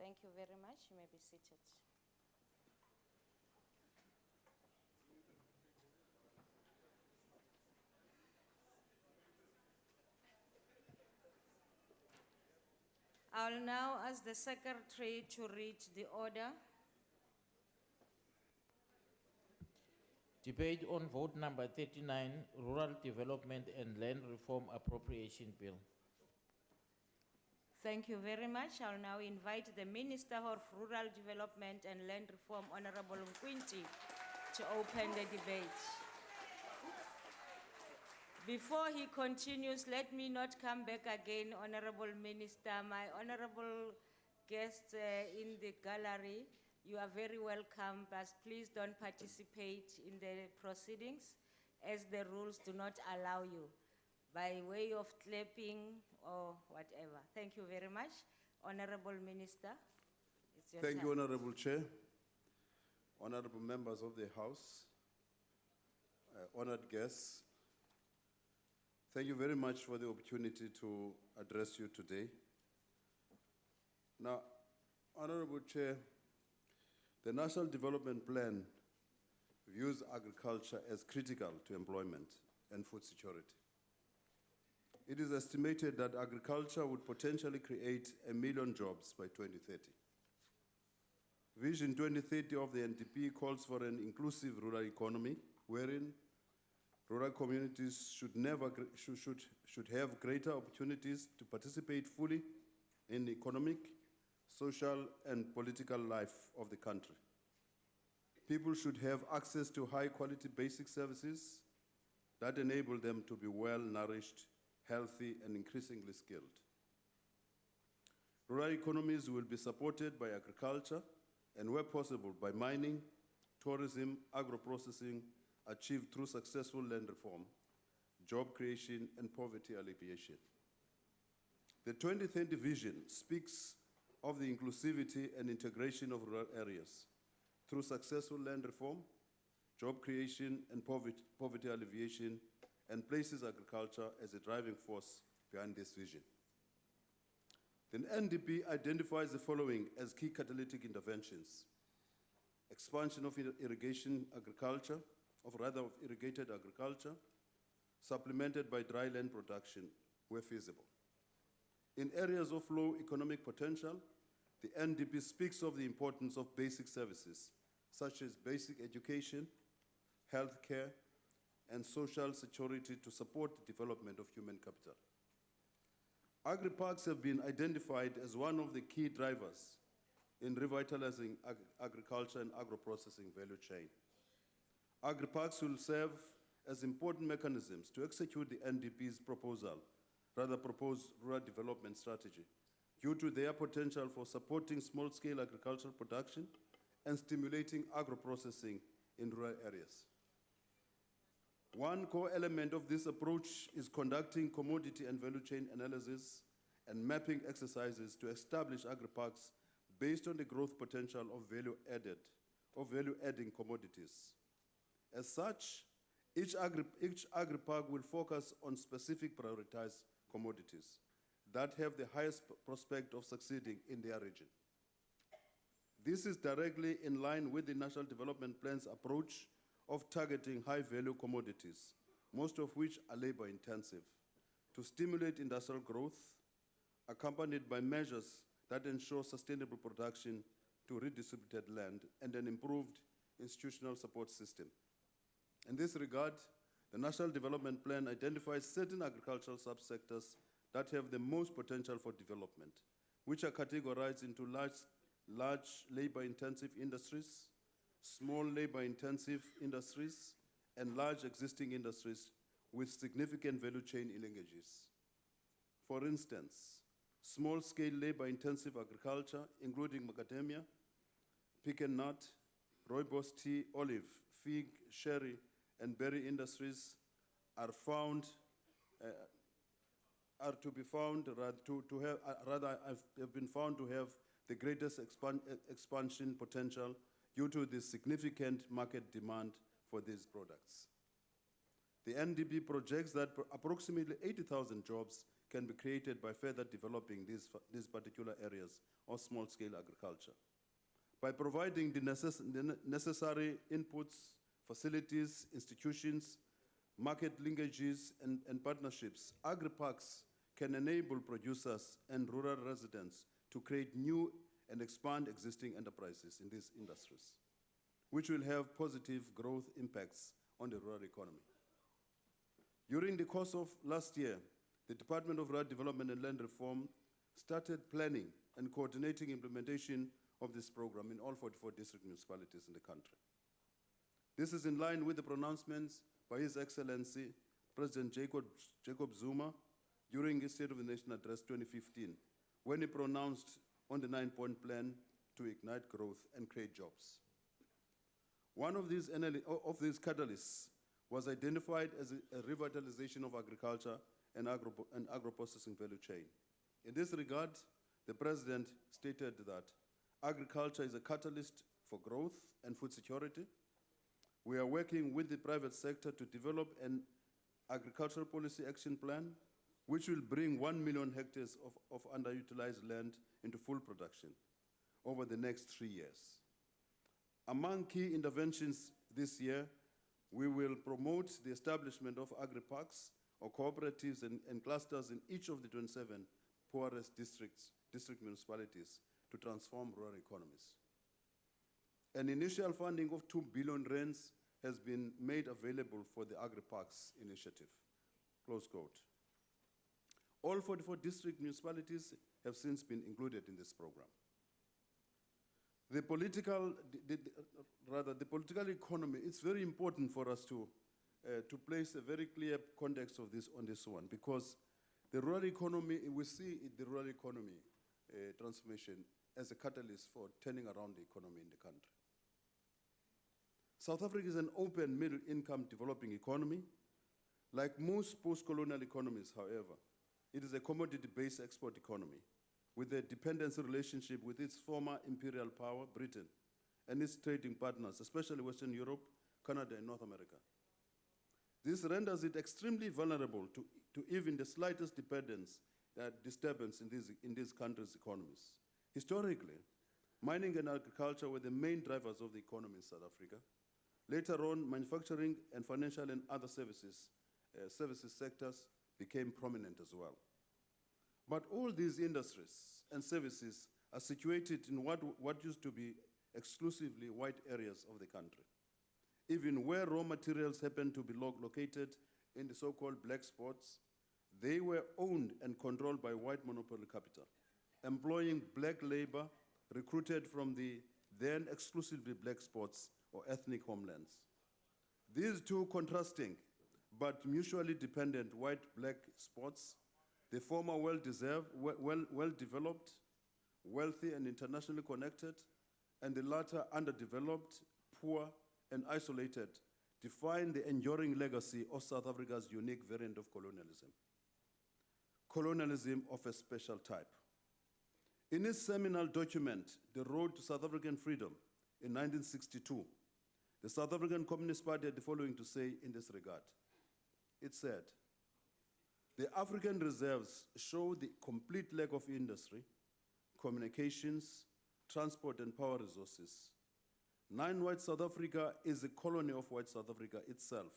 Thank you very much. You may be seated. I'll now ask the Secretary to read the order. Debate on vote number 39, Rural Development and Land Reform Appropriation Bill. Thank you very much. I'll now invite the Minister of Rural Development and Land Reform, Honorable Nkwinti, to open the debate. Before he continues, let me not come back again, Honorable Minister. My honorable guests in the gallery, you are very welcome, but please don't participate in the proceedings as the rules do not allow you, by way of clapping or whatever. Thank you very much. Honorable Minister, it's your Thank time. you, Honorable Chair, honorable members of the House, honored guests. Thank you very much for the opportunity to address you today. Now, Honorable Chair, the National Development Plan views agriculture as critical to employment and food security. It is estimated that agriculture would potentially create 1 million jobs by 2030. Vision 2030 of the NDP calls for an inclusive rural economy wherein rural communities should have greater opportunities to participate fully in the economic, social, and political life of the country. People should have access to high-quality basic services that enable them to be well-nourished, healthy, and increasingly skilled. Rural economies will be supported by agriculture and, where possible, by mining, tourism, agro-processing, achieved through successful land reform, job creation, and poverty alleviation. The 2030 vision speaks of the inclusivity and integration of rural areas through successful land reform, job creation, and poverty alleviation, and places agriculture as a driving force behind this vision. The NDP identifies the following as key catalytic interventions: expansion of irrigated agriculture, supplemented by dry land production where feasible. In areas of low economic potential, the NDP speaks of the importance of basic services, such as basic education, healthcare, and social security to support the development of human capital. Agri-parks have been identified as one of the key drivers in revitalizing agriculture and agro-processing value chain. Agri-parks will serve as important mechanisms to execute the NDP's proposed rural development strategy due to their potential for supporting small-scale agricultural production and stimulating agro-processing in rural areas. One core element of this approach is conducting commodity and value chain analysis and mapping exercises to establish agri-parks based on the growth potential of value-adding commodities. As such, each agri-park will focus on specific prioritized commodities that have the highest prospect of succeeding in their region. This is directly in line with the National Development Plan's approach of targeting high-value commodities, most of which are labor-intensive, to stimulate industrial growth, accompanied by measures that ensure sustainable production to redistributed land and an improved institutional support system. In this regard, the National Development Plan identifies certain agricultural subsectors that have the most potential for development, which are categorized into large labor-intensive industries, small labor-intensive industries, and large existing industries with significant value chain linkages. For instance, small-scale labor-intensive agriculture, including macadamia, pecan nut, rooibos tea, olive, fig, sherry, and berry industries have been found to have the greatest expansion potential due to the significant market demand for these products. The NDP projects that approximately 80,000 jobs can be created by further developing these particular areas of small-scale agriculture. By providing the necessary inputs, facilities, institutions, market linkages, and partnerships, agri-parks can enable producers and rural residents to create new and expand existing enterprises in these industries, which will have positive growth impacts on the rural economy. During the course of last year, the Department of Rural Development and Land Reform started planning and coordinating implementation of this program in all 44 district municipalities in the country. This is in line with the pronouncements by His Excellency President Jacob Zuma during his State of the Nation Address 2015, when he pronounced on the 9-point plan to ignite growth and create jobs. One of these catalysts was identified as a revitalization of agriculture and agro-processing value chain. In this regard, the President stated that agriculture is a catalyst for growth and food security. We are working with the private sector to develop an agricultural policy action plan which will bring 1 million hectares of underutilized land into full production over the next 3 years. Among key interventions this year, we will promote the establishment of agri-parks or cooperatives and clusters in each of the 27 poorest district municipalities to transform rural economies. An initial funding of 2 billion rands has been made available for the agri-parks initiative, close quote. All 44 district municipalities have since been included in this program. The political economy, it's very important for us to place a very clear context of this on this one, because the rural economy, we see the rural economy transformation as a catalyst for turning around the economy in the country. South Africa is an open middle-income developing economy. Like most post-colonial economies, however, it is a commodity-based export economy with a dependency relationship with its former imperial power, Britain, and its trading partners, especially Western Europe, Canada, and North America. This renders it extremely vulnerable to even the slightest disturbance in these countries' economies. Historically, mining and agriculture were the main drivers of the economy in South Africa. Later on, manufacturing and financial and other services sectors became prominent as well. But all these industries and services are situated in what used to be exclusively white areas of the country, even where raw materials happen to be located in the so-called black spots. They were owned and controlled by white monopoly capital, employing black labor recruited from the then exclusively black spots or ethnic homelands. These two contrasting but mutually dependent white-black spots, the former well-developed, wealthy and internationally connected, and the latter underdeveloped, poor, and isolated, define the enduring legacy of South Africa's unique variant of colonialism. Colonialism of a special type. In his seminal document, The Road to South African Freedom, in 1962, the South African Communist Party had the following to say in this regard. It said, "The African reserves show the complete lack of industry, communications, transport, and power resources. Non-white South Africa is a colony of white South Africa itself.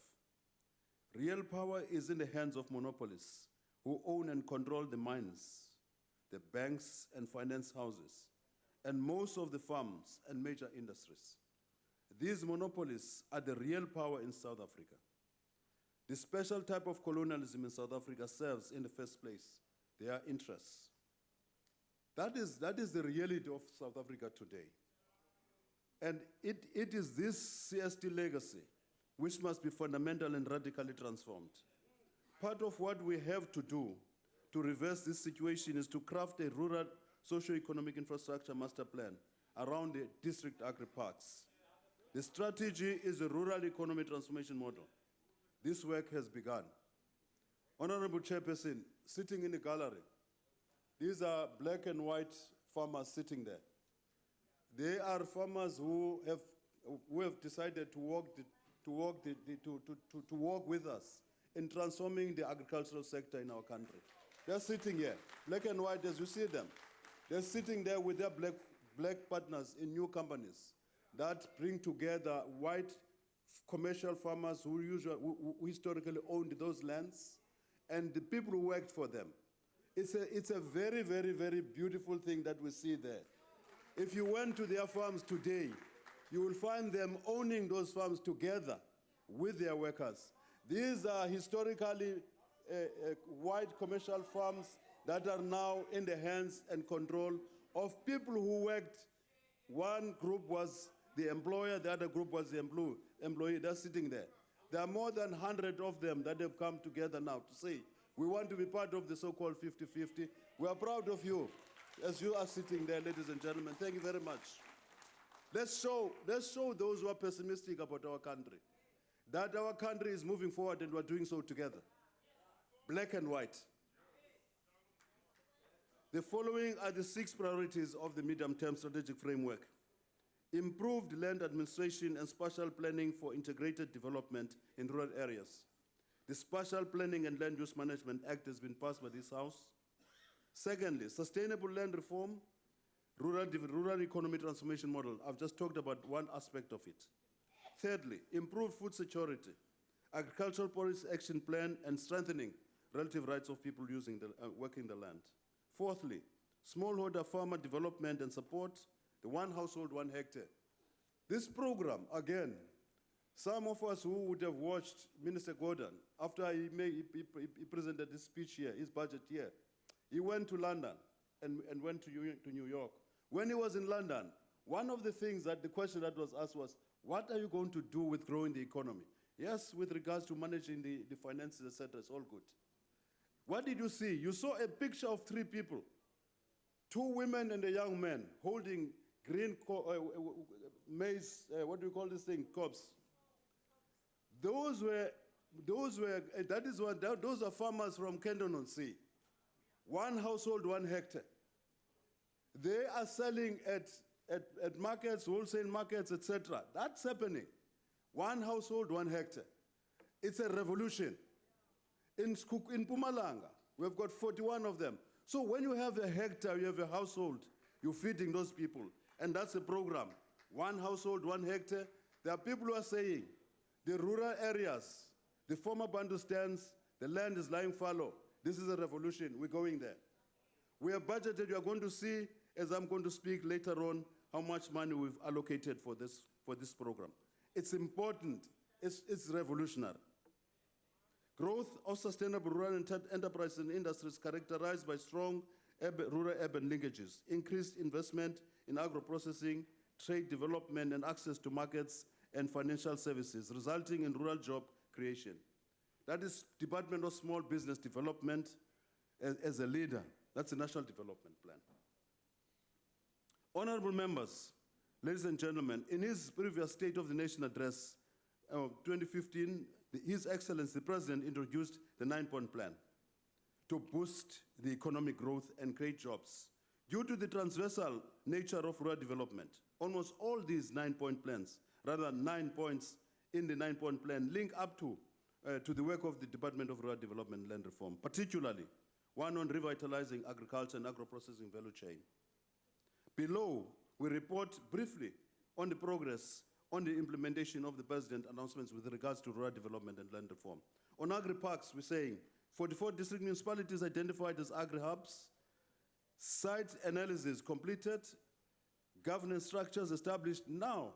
Real power is in the hands of monopolists who own and control the mines, the banks and finance houses, and most of the farms and major industries. These monopolies are the real power in South Africa. The special type of colonialism in South Africa serves, in the first place, their interests." That is the reality of South Africa today. And it is this CST legacy which must be fundamental and radically transformed. Part of what we have to do to reverse this situation is to craft a rural socio-economic infrastructure master plan around the district agri-parks. The strategy is a rural economy transformation model. This work has begun. Honorable Chairperson, sitting in the gallery, these are black and white farmers sitting there. They are farmers who have decided to work with us in transforming the agricultural sector in our country. They're sitting here, black and white as you see them. They're sitting there with their black partners in new companies that bring together white commercial farmers who historically owned those lands and the people who worked for them. It's a very, very, very beautiful thing that we see there. If you went to their farms today, you will find them owning those farms together with their workers. These are historically white commercial farms that are now in the hands and control of people who worked. One group was the employer, the other group was the employee. They're sitting there. There are more than 100 of them that have come together now to say, we want to be part of the so-called 50-50. We are proud of you as you are sitting there, ladies and gentlemen. Thank you very much. Let's show those who are pessimistic about our country that our country is moving forward and we're doing so together. Black and white. The following are the 6 priorities of the medium-term strategic framework. Improved land administration and spatial planning for integrated development in rural areas. The Spatial Planning and Land Use Management Act has been passed by this House. Secondly, sustainable land reform, rural economy transformation model. I've just talked about one aspect of it. Thirdly, improved food security, agricultural policy action plan, and strengthening relative rights of people working the land. Fourthly, smallholder farmer development and support, the 1 household, 1 hectare. This program, again, some of us who would have watched Minister Gordon after he presented his speech here, his budget here, he went to London and went to New York. When he was in London, one of the things that the question that was asked was, what are you going to do with growing the economy? Yes, with regards to managing the finances, etc., it's all good. What did you see? You saw a picture of 3 people, 2 women and a young man holding green maize, what do you call this thing? Cobs. Those are farmers from Kendon-on-Sea. 1 household, 1 hectare. They are selling at markets, wholesale markets, etc. That's happening. 1 household, 1 hectare. It's a revolution. In Mpumalanga, we've got 41 of them. So when you have a hectare, you have a household, you're feeding those people. And that's a program. 1 household, 1 hectare. There are people who are saying, the rural areas, the former Bantu stands, the land is lying fallow. This is a revolution. We're going there. We have budgeted. You are going to see, as I'm going to speak later on, how much money we've allocated for this program. It's important. It's revolutionary. Growth of sustainable rural enterprises and industries characterized by strong rural-urban linkages, increased investment in agro-processing, trade development, and access to markets and financial services, resulting in rural job creation. That is Department of Small Business Development as a leader. That's the National Development Plan. Honorable members, ladies and gentlemen, in his previous State of the Nation address, 2015, His Excellency, the President, introduced the 9-point plan to boost the economic growth and create jobs. Due to the transversal nature of rural development, almost all these 9-point plans, rather 9 points in the 9-point plan, link up to the work of the Department of Rural Development and Land Reform, particularly one on revitalizing agriculture and agro-processing value chain. Below, we report briefly on the progress on the implementation of the President's announcements with regards to rural development and land reform. On agri-parks, we're saying 44 district municipalities identified as agri-hubs, site analysis completed, governance structures established. Now,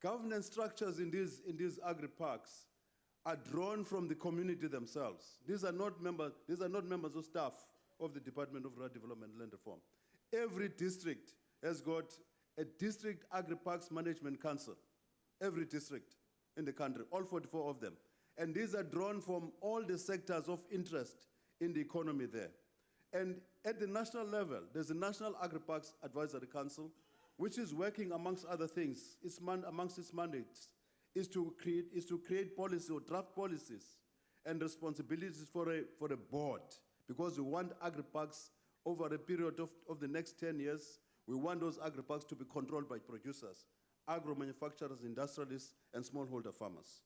governance structures in these agri-parks are drawn from the community themselves. These are not members of staff of the Department of Rural Development and Land Reform. Every district has got a district agri-parks management council. Every district in the country, all 44 of them. And these are drawn from all the sectors of interest in the economy there. And at the national level, there's a National Agri-Parks Advisory Council, which is working, amongst other things, amongst its mandates, is to create policy or draft policies and responsibilities for a board, because we want agri-parks over a period of the next 10 years. We want those agri-parks to be controlled by producers, agro-manufacturers, industrialists, and smallholder farmers.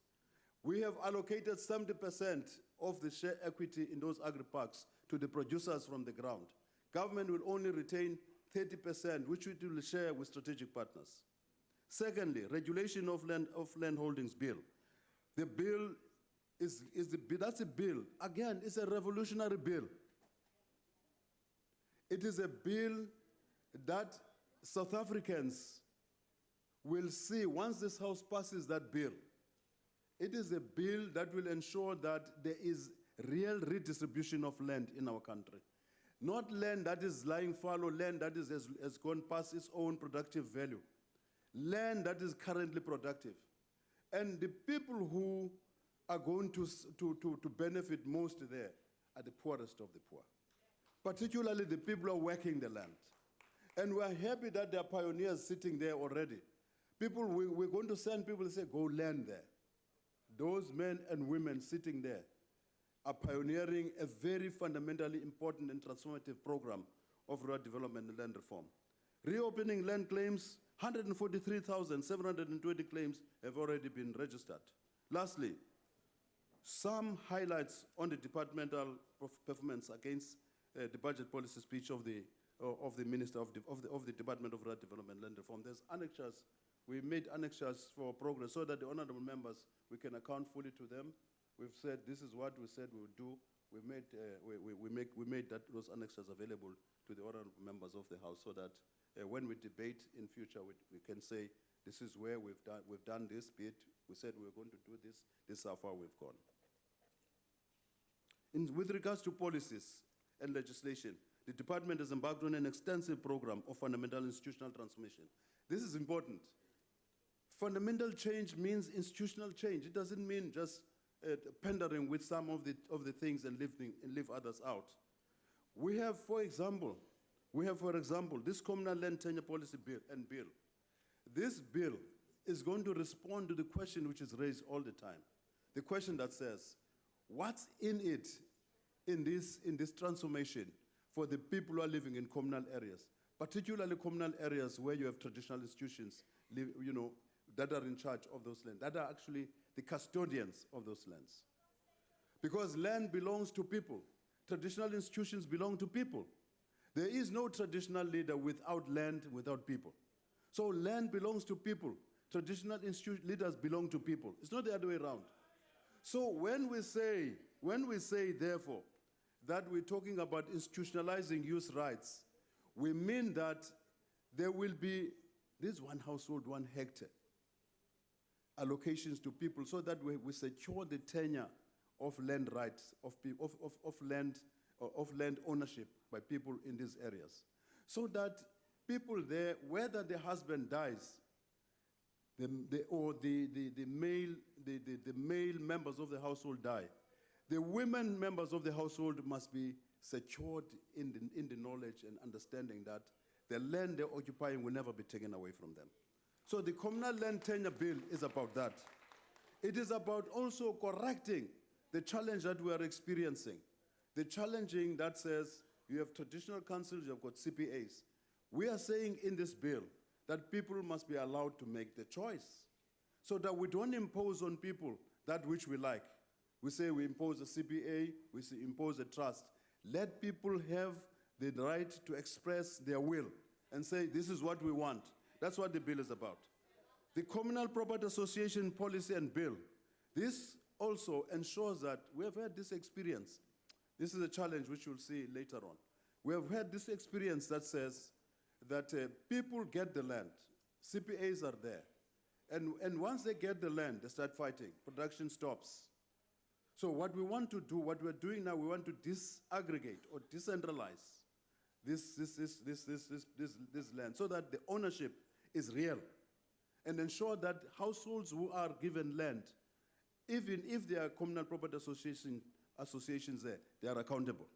We have allocated 70% of the share equity in those agri-parks to the producers from the ground. Government will only retain 30%, which it will share with strategic partners. Secondly, regulation of land holdings bill. The bill that's a bill. Again, it's a revolutionary bill. It is a bill that South Africans will see once this House passes that bill. It is a bill that will ensure that there is real redistribution of land in our country. Not land that is lying fallow, land that has gone past its own productive value. Land that is currently productive. And the people who are going to benefit most there are the poorest of the poor. Particularly the people who are working the land. And we're happy that there are pioneers sitting there already. People, we're going to send people to say, go land there. Those men and women sitting there are pioneering a very fundamentally important and transformative program of rural development and land reform. Reopening land claims, 143,720 claims have already been registered. Lastly, some highlights on the departmental performance against the budget policy speech of the Minister of the Department of Rural Development and Land Reform. There's annexures. We made annexures for progress so that the honorable members, we can account fully to them. We've said this is what we said we would do. We made those annexures available to the honorable members of the House so that when we debate in future, we can say this is where we've done this bit. We said we were going to do this. This is how far we've gone. With regards to policies and legislation, the department has embarked on an extensive program of fundamental institutional transformation. This is important. Fundamental change means institutional change. It doesn't mean just pandering with some of the things and leave others out. We have, for example, this communal land tenure policy bill. This bill is going to respond to the question which is raised all the time. The question that says, what's in it in this transformation for the people who are living in communal areas, particularly communal areas where you have traditional institutions, that are in charge of those lands, that are actually the custodians of those lands. Because land belongs to people. Traditional institutions belong to people. There is no traditional leader without land, without people. So land belongs to people. Traditional leaders belong to people. It's not the other way around. So when we say, therefore, that we're talking about institutionalizing youth rights, we mean that there will be this 1 household, 1 hectare allocations to people so that we secure the tenure of land rights, of land ownership by people in these areas. So that people there, whether the husband dies, the male members of the household die, the women members of the household must be secured in the knowledge and understanding that the land they're occupying will never be taken away from them. So the communal land tenure bill is about that. It is about also correcting the challenge that we are experiencing. The challenging that says you have traditional councils, you've got CPAs. We are saying in this bill that people must be allowed to make the choice so that we don't impose on people that which we like. We say we impose a CPA, we say impose a trust. Let people have the right to express their will and say, this is what we want. That's what the bill is about. The Communal Property Association Policy and Bill. This also ensures that we have had this experience. This is a challenge which you'll see later on. We have had this experience that says that people get the land. CPAs are there. And once they get the land, they start fighting. Production stops. So what we want to do, what we're doing now, we want to disaggregate or decentralize this land so that the ownership is real and ensure that households who are given land, even if there are communal property associations there, they are accountable.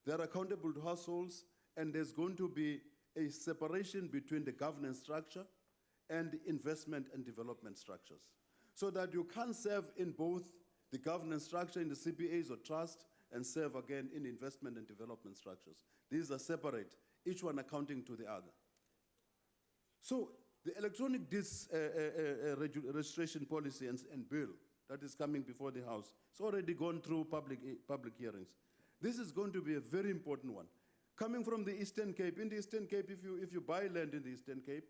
They are accountable to households, and there's going to be a separation between the governance structure and the investment and development structures, so that you can't serve in both the governance structure in the CPAs or trust and serve again in investment and development structures. These are separate, each one accounting to the other. So the electronic registration policy and bill that is coming before the House. It's already gone through public hearings. This is going to be a very important one. Coming from the Eastern Cape, in the Eastern Cape, if you buy land in the Eastern Cape,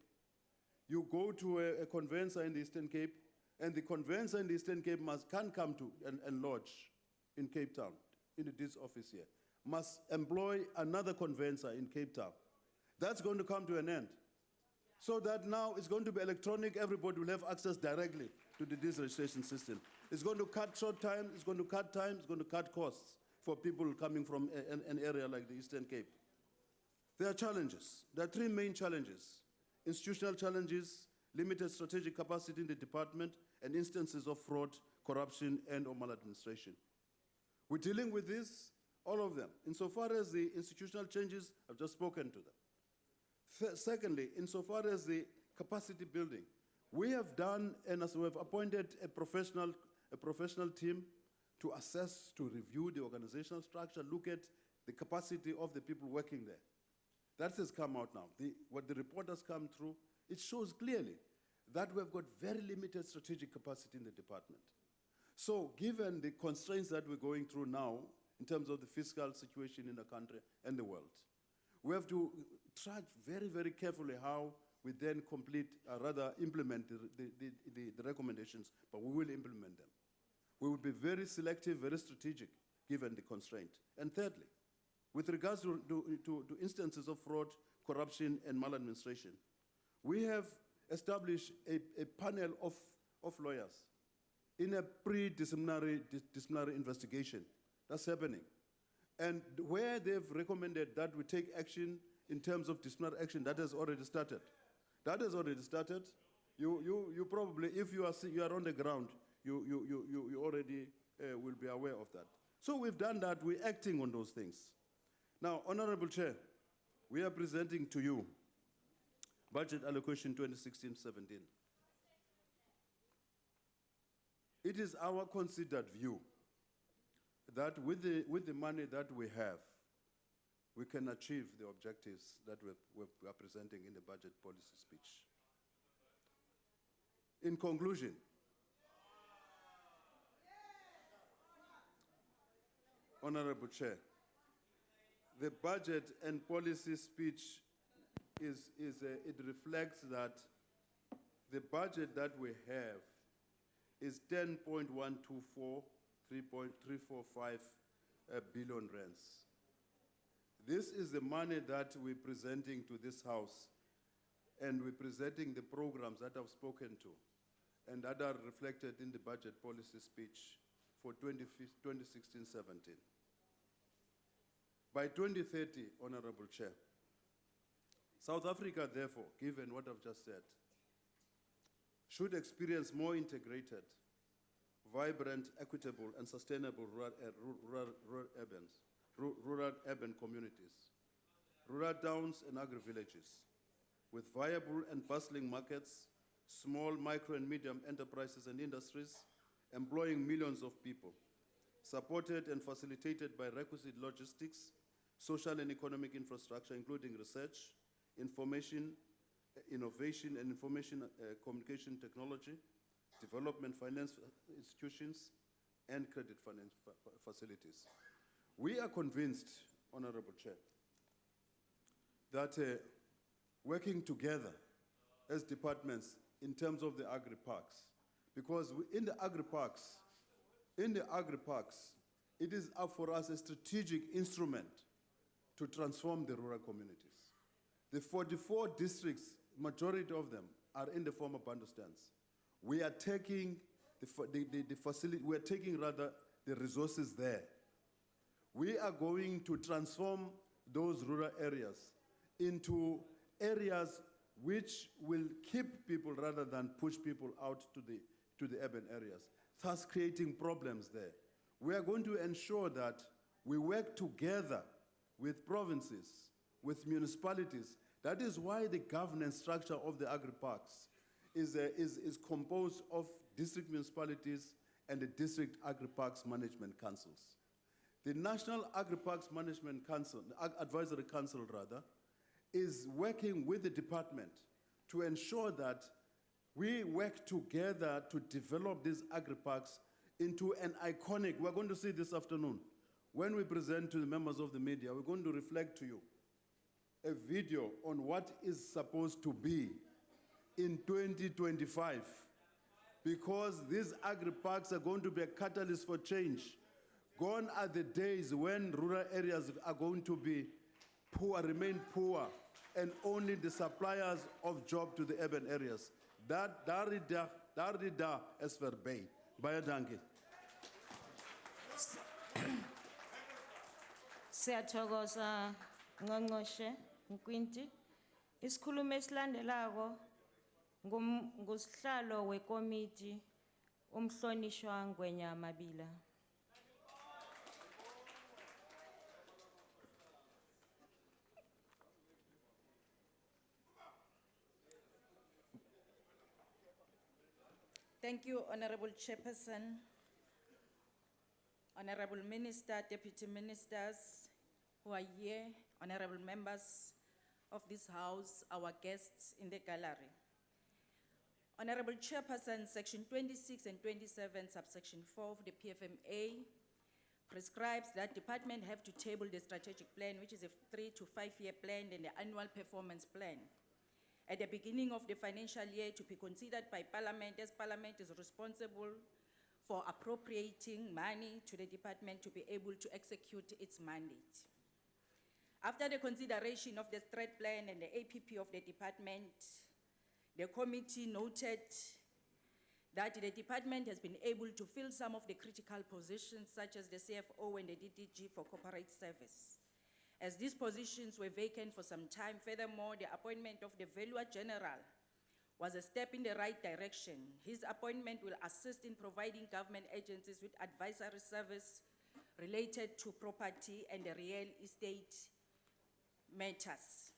you go to a conveyancer in the Eastern Cape, and the conveyancer in the Eastern Cape can't come to and lodge in Cape Town, in the deeds office here, must employ another conveyancer in Cape Town. That's going to come to an end. So that now it's going to be electronic, everybody will have access directly to the deeds registration system. It's going to cut short time, it's going to cut time, it's going to cut costs for people coming from an area like the Eastern Cape. There are challenges. There are three main challenges: institutional challenges, limited strategic capacity in the department, and instances of fraud, corruption, and/or maladministration. We're dealing with this, all of them. Insofar as the institutional changes, I've just spoken to them. Secondly, insofar as the capacity building, we have done, and as we have appointed a professional team to assess, to review the organizational structure, look at the capacity of the people working there. That has come out now. What the report has come through, it shows clearly that we've got very limited strategic capacity in the department. So given the constraints that we're going through now, in terms of the fiscal situation in the country and the world, we have to track very, very carefully how we then implement the recommendations, but we will implement them. We will be very selective, very strategic, given the constraint. And thirdly, with regards to instances of fraud, corruption, and maladministration, we have established a panel of lawyers in a pre-disciplinary investigation. That's happening. And where they've recommended that we take action in terms of disciplinary action, that has already started. That has already started. You probably, if you are on the ground, you already will be aware of that. So we've done that. We're acting on those things. Now, Honorable Chair, we are presenting to you Budget Allocation 2016-17. It is our considered view that with the money that we have, we can achieve the objectives that we are presenting in the budget policy speech. In conclusion, Honorable Chair, the budget and policy speech it reflects that the budget that we have is 10.124, 3.345 billion rands. This is the money that we're presenting to this House, and we're presenting the programs that I've spoken to and that are reflected in the budget policy speech for 2016-17. By 2030, Honorable Chair, South Africa, therefore, given what I've just said, should experience more integrated, vibrant, equitable, and sustainable rural urban communities, rural towns and agri-villages, with viable and bustling markets, small, micro, and medium enterprises and industries, employing millions of people, supported and facilitated by requisite logistics, social and economic infrastructure, including research, information, innovation, and information communication technology, development finance institutions, and credit finance facilities. We are convinced, Honorable Chair, that working together as departments in terms of the agri-parks, because in the agri-parks, it is up for us a strategic instrument to transform the rural communities. The 44 districts, majority of them are in the form of Bantustan. We are taking the facility, we are taking rather the resources there. We are going to transform those rural areas into areas which will keep people rather than push people out to the urban areas, thus creating problems there. We are going to ensure that we work together with provinces, with municipalities. That is why the governance structure of the agri-parks is composed of district municipalities and the district agri-parks management councils. The National Agri-Parks Management Council, Advisory Council rather, is working with the department to ensure that we work together to develop these agri-parks into an iconic, we're going to see this afternoon, when we present to the members of the media, we're going to reflect to you a video on what is supposed to be in 2025, because these agri-parks are going to be a catalyst for change. Gone are the days when rural areas are going to be poor, remain poor, and only the suppliers of job to the urban areas. Darida is verbay. Baya danke. Siyathokoza Ngqongqoshe Nkwinti. Isikhulumo esilandelako ngusihlalo wekomiti umhlonishwa Ngwenya Mabila. Thank you, Honorable Chairperson, Honorable Minister, Deputy Ministers who are here, Honorable members of this House, our guests in the gallery. Honorable Chairperson, Section 26 and 27, subsection 4 of the PFMA prescribes that department have to table the strategic plan, which is a 3 to 5 year plan, and the annual performance plan at the beginning of the financial year to be considered by Parliament, as Parliament is responsible for appropriating money to the department to be able to execute its mandate. After the consideration of the strat plan and the APP of the department, the committee noted that the department has been able to fill some of the critical positions, such as the CFO and the DDG for corporate service. As these positions were vacant for some time, furthermore, the appointment of the Valuer General was a step in the right direction. His appointment will assist in providing government agencies with advisory service related to property and the real estate matters.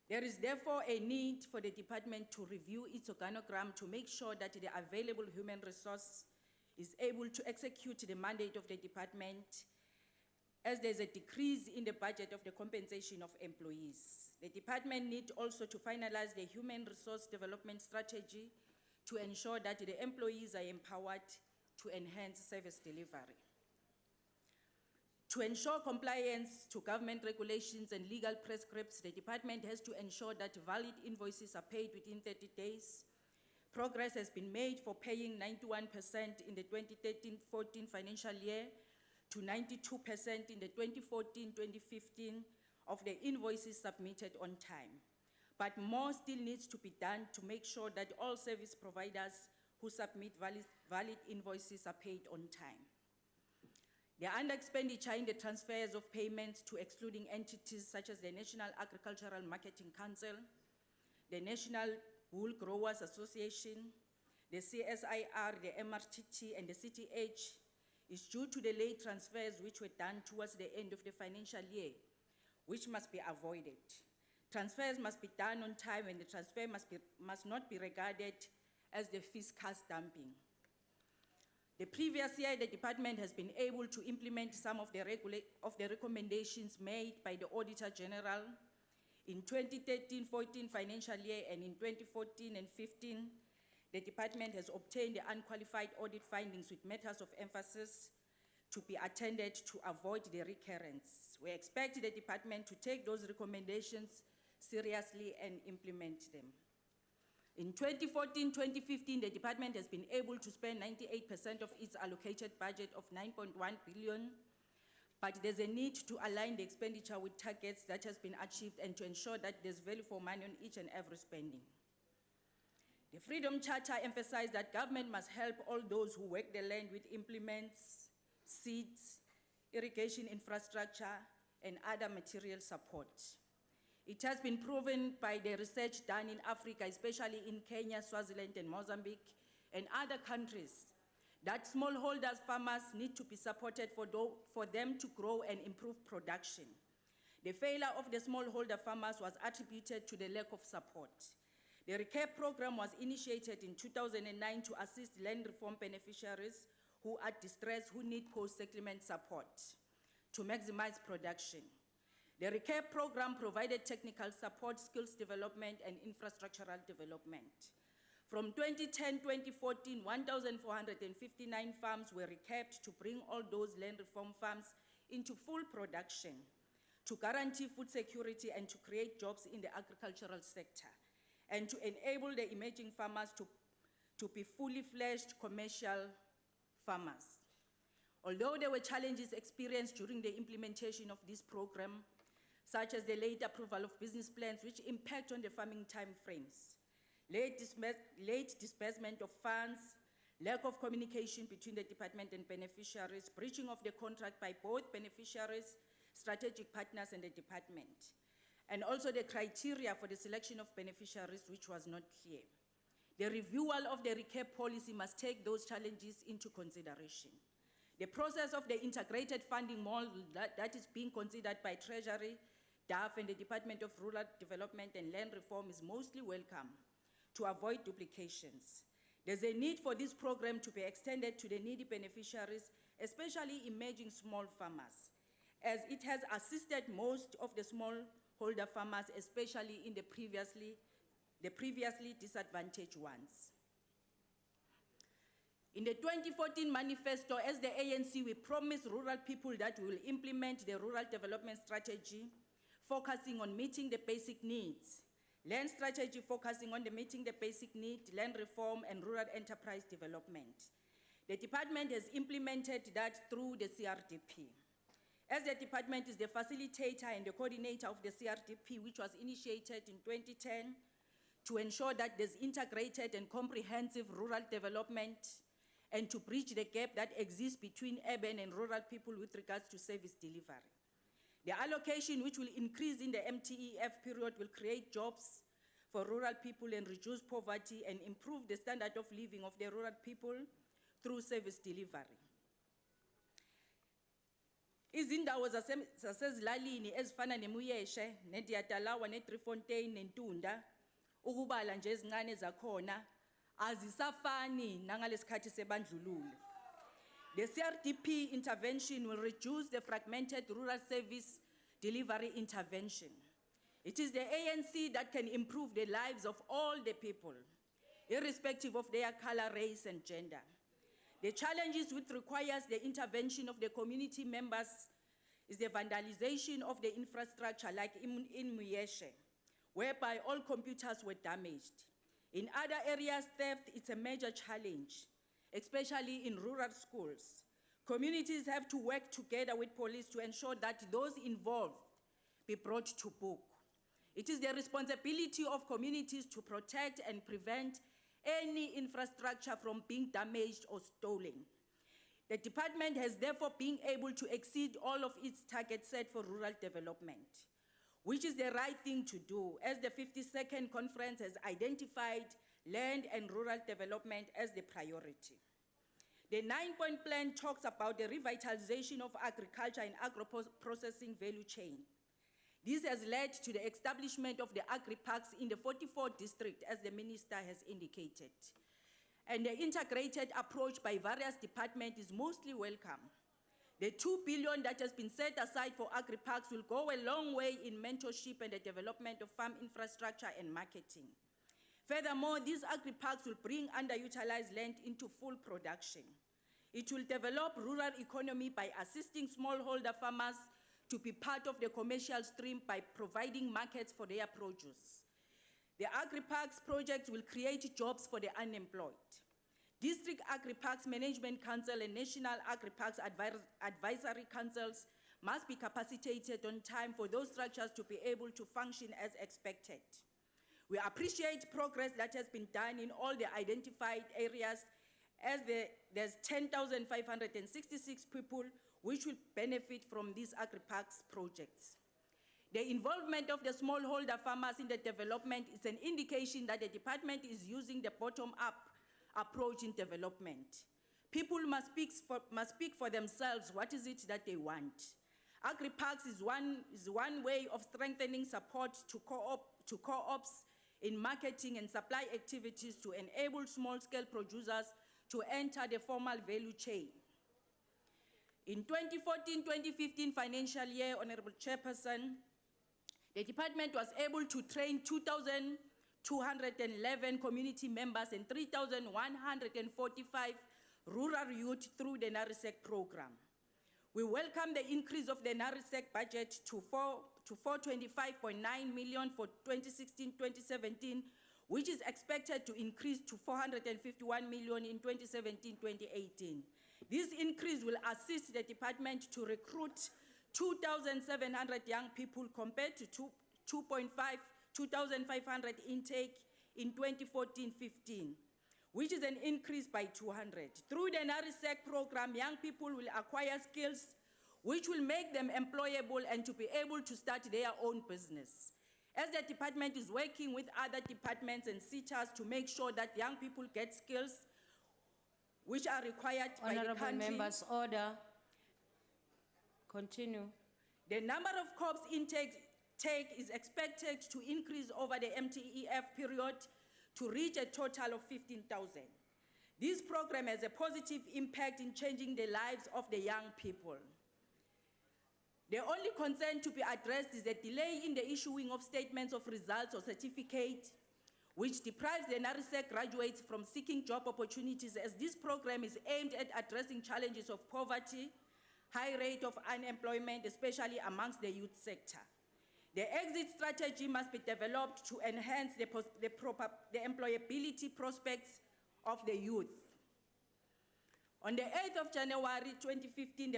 There is therefore a need for the department to review its organogram to make sure that the available human resource is able to execute the mandate of the department, as there's a decrease in the budget of the compensation of employees. The department needs also to finalize the human resource development strategy to ensure that the employees are empowered to enhance service delivery. To ensure compliance to government regulations and legal prescripts, the department has to ensure that valid invoices are paid within 30 days. Progress has been made for paying 91% in the 2013-14 financial year to 92% in the 2014-2015 of the invoices submitted on time. But more still needs to be done to make sure that all service providers who submit valid invoices are paid on time. The under-expenditure in the transfers of payments to excluding entities such as the National Agricultural Marketing Council, the National Wool Growers Association, the CSIR, the MRTT, and the CTH is due to the late transfers which were done towards the end of the financial year, which must be avoided. Transfers must be done on time, and the transfer must not be regarded as the fiscal dumping. The previous year, the department has been able to implement some of the recommendations made by the Auditor General. In 2013-14 financial year and in 2014 and 15, the department has obtained the unqualified audit findings with matters of emphasis to be attended to avoid the recurrence. We expect the department to take those recommendations seriously and implement them. In 2014-2015, the department has been able to spend 98% of its allocated budget of 9.1 billion, but there's a need to align the expenditure with targets that has been achieved and to ensure that there's value for money on each and every spending. The Freedom Charter emphasized that government must help all those who work the land with implements, seeds, irrigation infrastructure, and other material support. It has been proven by the research done in Africa, especially in Kenya, Swaziland, and Mozambique, and other countries, that smallholders farmers need to be supported for them to grow and improve production. The failure of the smallholder farmers was attributed to the lack of support. The RECARE program was initiated in 2009 to assist land reform beneficiaries who are distressed, who need post-settlement support to maximize production. The RECARE program provided technical support, skills development, and infrastructural development. From 2010-2014, 1,459 farms were recapped to bring all those land reform farms into full production, to guarantee food security and to create jobs in the agricultural sector, and to enable the emerging farmers to be fully fledged commercial farmers. Although there were challenges experienced during the implementation of this program, such as the late approval of business plans which impact on the farming timeframes, late disbursement of funds, lack of communication between the department and beneficiaries, breaching of the contract by both beneficiaries, strategic partners and the department, and also the criteria for the selection of beneficiaries which was not clear. The reviewal of the recap policy must take those challenges into consideration. The process of the integrated funding model that is being considered by Treasury, DAF and the Department of Rural Development and Land Reform is mostly welcome to avoid duplications. There's a need for this program to be extended to the needy beneficiaries, especially emerging small farmers, as it has assisted most of the smallholder farmers, especially in the previously disadvantaged ones. In the 2014 manifesto, as the ANC, we promised rural people that we will implement the rural development strategy, focusing on meeting the basic needs, land strategy focusing on meeting the basic need, land reform and rural enterprise development. The department has implemented that through the CRDP. As the department is the facilitator and the coordinator of the CRDP, which was initiated in 2010 to ensure that there's integrated and comprehensive rural development and to bridge the gap that exists between urban and rural people with regards to service delivery. The allocation, which will increase in the MTEF period, will create jobs for rural people and reduce poverty and improve the standard of living of the rural people through service delivery. Izindawo zasezilalini ezifana neMuyeshe, neDiatalawa, neDriefontein, neNtunda, ukubala nje ezincane zakhona, azisafani nangalesikhathi sebandlululo. The CRDP intervention will reduce the fragmented rural service delivery intervention. It is the ANC that can improve the lives of all the people, irrespective of their color, race, and gender. The challenges which requires the intervention of the community members is the vandalization of the infrastructure, like in Muyeshe, whereby all computers were damaged. In other areas, theft is a major challenge, especially in rural schools. Communities have to work together with police to ensure that those involved be brought to book. It is the responsibility of communities to protect and prevent any infrastructure from being damaged or stolen. The department has therefore been able to exceed all of its targets set for rural development, which is the right thing to do, as the 52nd conference has identified land and rural development as the priority. The 9-point plan talks about the revitalization of agriculture and agro-processing value chain. This has led to the establishment of the agri-parks in the 44th district, as the minister has indicated. And the integrated approach by various departments is mostly welcome. The 2 billion that has been set aside for agri-parks will go a long way in mentorship and the development of farm infrastructure and marketing. Furthermore, these agri-parks will bring underutilized land into full production. It will develop rural economy by assisting smallholder farmers to be part of the commercial stream by providing markets for their produce. The agri-parks project will create jobs for the unemployed. District Agri-Parks Management Council and National Agri-Parks Advisory Councils must be capacitated on time for those structures to be able to function as expected. We appreciate progress that has been done in all the identified areas, as there's 10,566 people which will benefit from these agri-parks projects. The involvement of the smallholder farmers in the development is an indication that the department is using the bottom-up approach in development. People must speak for themselves what is it that they want. Agri-parks is one way of strengthening support to co-ops in marketing and supply activities to enable small-scale producers to enter the formal value chain. In 2014-2015 financial year, Honorable Chairperson, the department was able to train 211 community members and 3,145 rural youth through the NARISEC program. We welcome the increase of the NARISEC budget to 425.9 million for 2016-2017, which is expected to increase to 451 million in 2017-2018. This increase will assist the department to recruit 2,700 young people compared to 2,500 intake in 2014-15, which is an increase by 200. Through the NARISEC program, young people will acquire skills which will make them employable and to be able to start their own business. As the department is working with other departments and SETAs to make sure that young people get skills which are required by the Honorable country. members, order. Continue. The number of corps intake is expected to increase over the MTEF period to reach a total of 15,000. This program has a positive impact in changing the lives of the young people. The only concern to be addressed is a delay in the issuing of statements of results or certificate, which deprives the NARISEC graduates from seeking job opportunities, as this program is aimed at addressing challenges of poverty, high rate of unemployment, especially amongst the youth sector. The exit strategy must be developed to enhance the employability prospects of the youth. On the 8th of January 2015,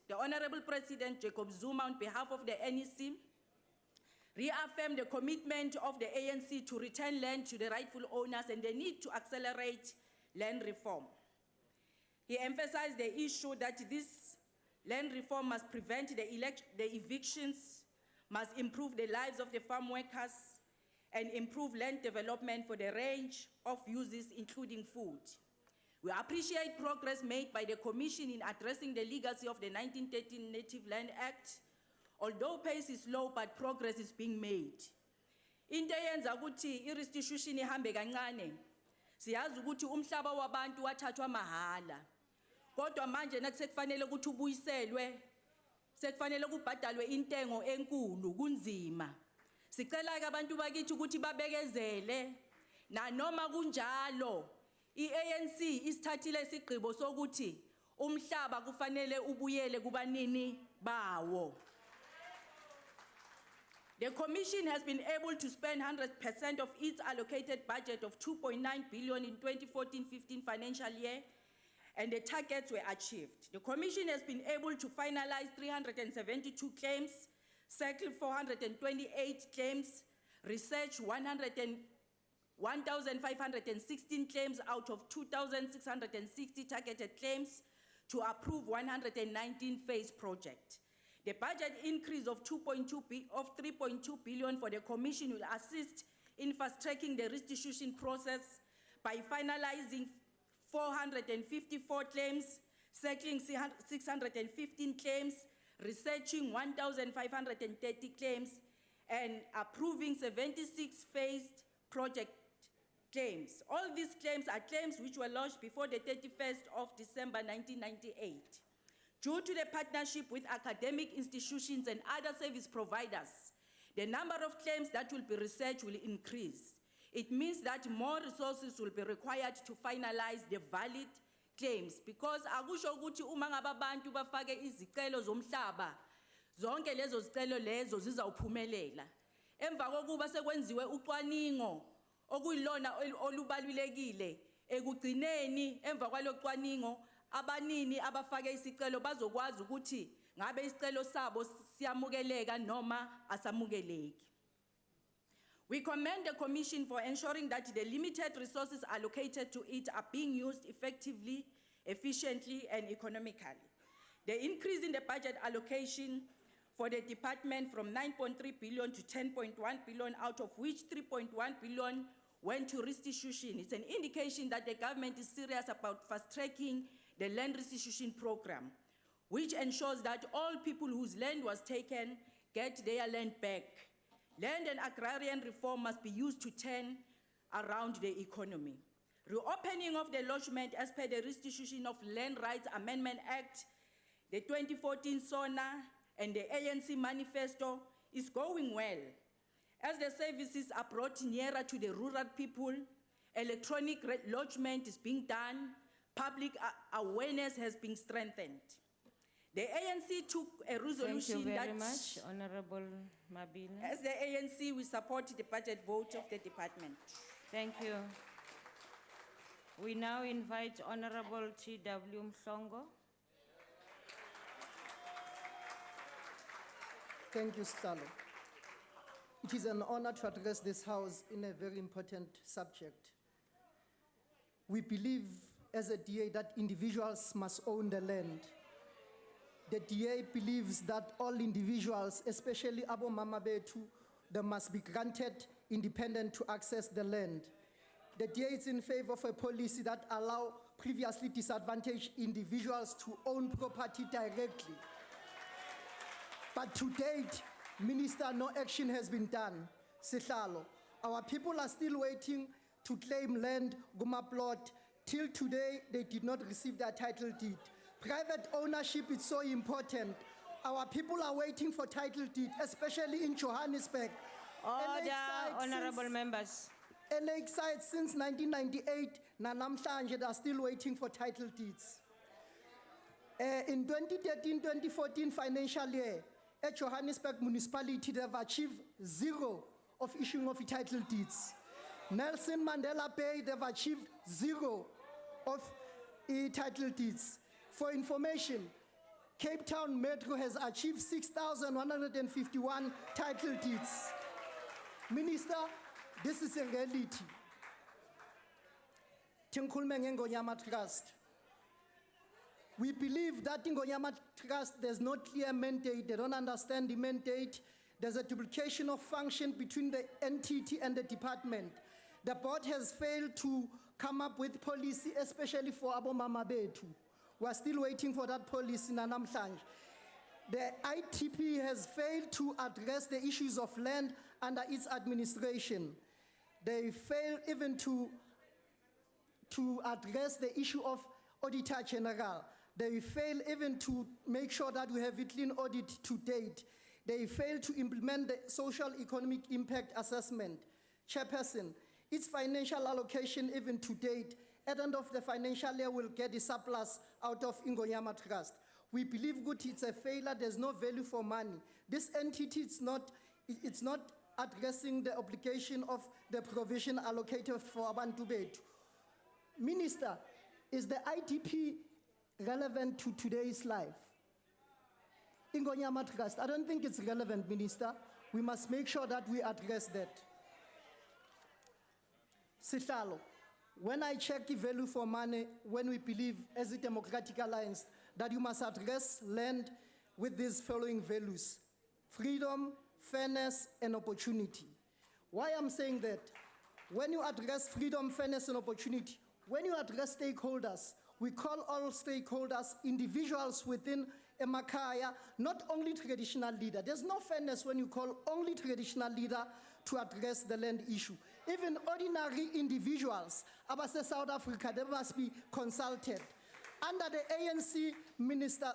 the Honorable President Jacob Zuma, on behalf of the NEC, reaffirmed the commitment of the ANC to return land to the rightful owners and the need to accelerate land reform. He emphasized the issue that this land reform must prevent the evictions, must improve the lives of the farm workers, and improve land development for the range of uses, including food. We appreciate progress made by the Commission in addressing the legacy of the 1913 Native Land Act. Although pace is slow, but progress is being made. Into eyenza ukuthi i-restitution ihambe kancane. Siyazi ukuthi umhlaba wabantu wathathwa mahala. Kodwa manje nakusekufanele ukuthi ubuyiselwe, sekufanele kubhadalwe intengo enkulu, kunzima. Sicela ke abantu bakithi ukuthi babekezele, na noma kunjalo i-ANC isithathile isigqibo sokuthi umhlaba kufanele ubuyele kubanini bawo. The Commission has been able to spend 100% of its allocated budget of 2.9 billion in 2014-15 financial year, and the targets were achieved. The Commission has been able to finalize 372 claims, settle 428 claims, research 1,516 claims out of 2,660 targeted claims, to approve 119 phase projects. The budget increase of 3.2 billion for the Commission will assist in fast-tracking the restitution process by finalizing 454 claims, settling 615 claims, researching 1,530 claims, and approving 76 phased project claims. All these claims are claims which were lodged before the 31st of December 1998. Due to the partnership with academic institutions and other service providers, the number of claims that will be researched will increase. It means that more resources will be required to finalize the valid claims, because akusho ukuthi uma ngabe abantu bafake izicelo zomhlaba, zonke lezo zicelo lezo zizawuphumelela. Emva kokuba sekwenziwe ucwaningo okuyilona olubalulekile, ekugcineni emva kwalocwaningo abanini abafake isicelo bazokwazi ukuthi ngabe isicelo sabo siyamukeleka noma asamukeleki. We commend the Commission for ensuring that the limited resources allocated to it are being used effectively, efficiently, and economically. The increase in the budget allocation for the department from 9.3 billion to 10.1 billion, out of which 3.1 billion went to restitution, is an indication that the government is serious about fast-tracking the land restitution program, which ensures that all people whose land was taken get their land back. Land and agrarian reform must be used to turn around the economy. Reopening of the lodgement as per the Restitution of Land Rights Amendment Act, the 2014 SONA, and the ANC manifesto is going well. As the services are brought nearer to the rural people, electronic lodgement is being done, public awareness has been strengthened. The ANC took a Thank you resolution very that, much, Honorable Mabila. as the ANC, we support the budget vote of the department. Thank you. We now invite Honorable T.W. Mhlongo. Thank you, Stalo. It is an honor to address this House in a very important subject. We believe as a DA that individuals must own the land. The DA believes that all individuals, especially Abo Mama Betu, they must be granted independent to access the land. The DA is in favor of a policy that allow previously disadvantaged individuals to own property directly. But to date, Minister, no action has been done. Sihlalo, our people are still waiting to claim land, Guma plot. Till today, they did not receive their title deed. Private ownership is so important. Our people are waiting for title deed, especially in Johannesburg. Order, honorable members. Lakeside since 1998, Nanamhlanje, they are still waiting for title deeds. In 2013-2014 financial year, at Johannesburg municipality, they have achieved zero of issuing of title deeds. Nelson Mandela Bay, they've achieved zero of title deeds. For information, Cape Town Metro has achieved 6,151 title deeds. Minister, this is a reality. Tinkulmeng Ngonyama Trust. We believe that in Ngonyama Trust, there's no clear mandate. They don't understand the mandate. There's a duplication of function between the entity and the department. The board has failed to come up with policy, especially for Abo Mama Betu. We're still waiting for that policy, Nanamhlanje. The ITP has failed to address the issues of land under its administration. They fail even to address the issue of Auditor General. They fail even to make sure that we have a clean audit to date. They fail to implement the social economic impact assessment. Chairperson, its financial allocation even to date, at the end of the financial year, will get the surplus out of Ngonyama Trust. We believe good, it's a failure, there's no value for money. This entity, it's not addressing the obligation of the provision allocated for Abantu Betu. Minister, is the ITP relevant to today's life? Ngonyama Trust, I don't think it's relevant, Minister. We must make sure that we address that. Sihlalo, when I check the value for money, when we believe as a Democratic Alliance that you must address land with these following values: freedom, fairness, and opportunity. Why I'm saying that? When you address freedom, fairness, and opportunity, when you address stakeholders, we call all stakeholders individuals within Emakaya, not only traditional leader. There's no fairness when you call only traditional leader to address the land issue. Even ordinary individuals, Abase South Africa, they must be consulted. Under the ANC minister,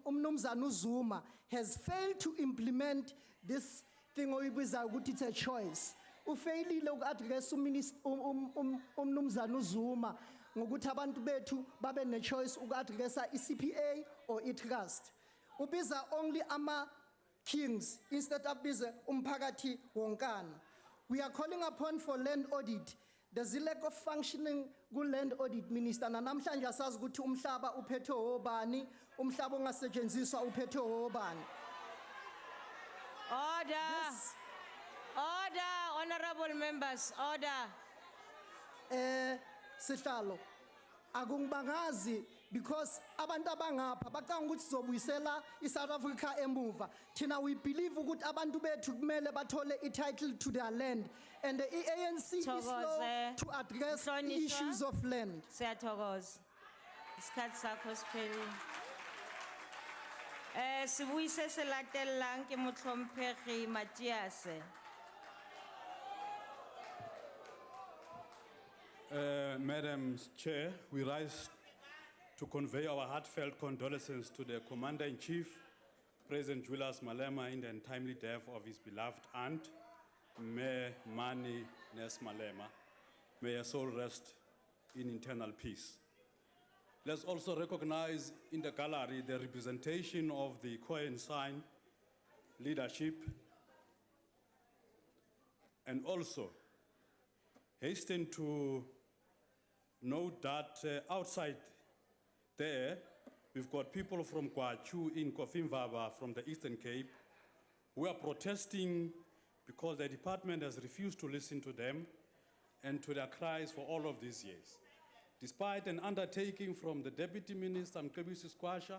Umnumzanu Zuma, has failed to implement this thing, it's a choice. Ufailile uku-address Umnumzanu Zuma, ngokuthi abantu bethu babe ne-choice uku-addressa i-CPA or i-trust. Ubiza only ama-kings instead abize umphakathi wonkana. We are calling upon for land audit. There's a lack of functioning good land audit, Minister. Namhlanje asazi ukuthi umhlaba uphethwe obani, umhlaba ongasetshenziswa uphethwe obani. Order. Order, honorable members, order. Sihlalo, akungibangazi because abantu abangapha bacanga ukuthi sizobuyisela iSouth Africa emuva. Thina we believe ukuthi abantu bethu kumele bathole i-title to their land, and the ANC is slow to address the issues of land. Siyathokoza. Isikhathi sakho siphelile. Sibuyise se latelang ke motlhomphegi Matiase. Madam Chair, we rise to convey our heartfelt condolences to the Commander-in-Chief, President Julius Malema, in the untimely death of his beloved aunt, Mayor Mani Nesmalema. May her soul rest in eternal peace. Let's also recognize in the gallery the representation of the coensign leadership, and also hasten to note that outside there, we've got people from Kwachu in Kofimvaba from the Eastern Cape who are protesting because the department has refused to listen to them and to their cries for all of these years. Despite an undertaking from the Deputy Minister, Mkebisi Squasha,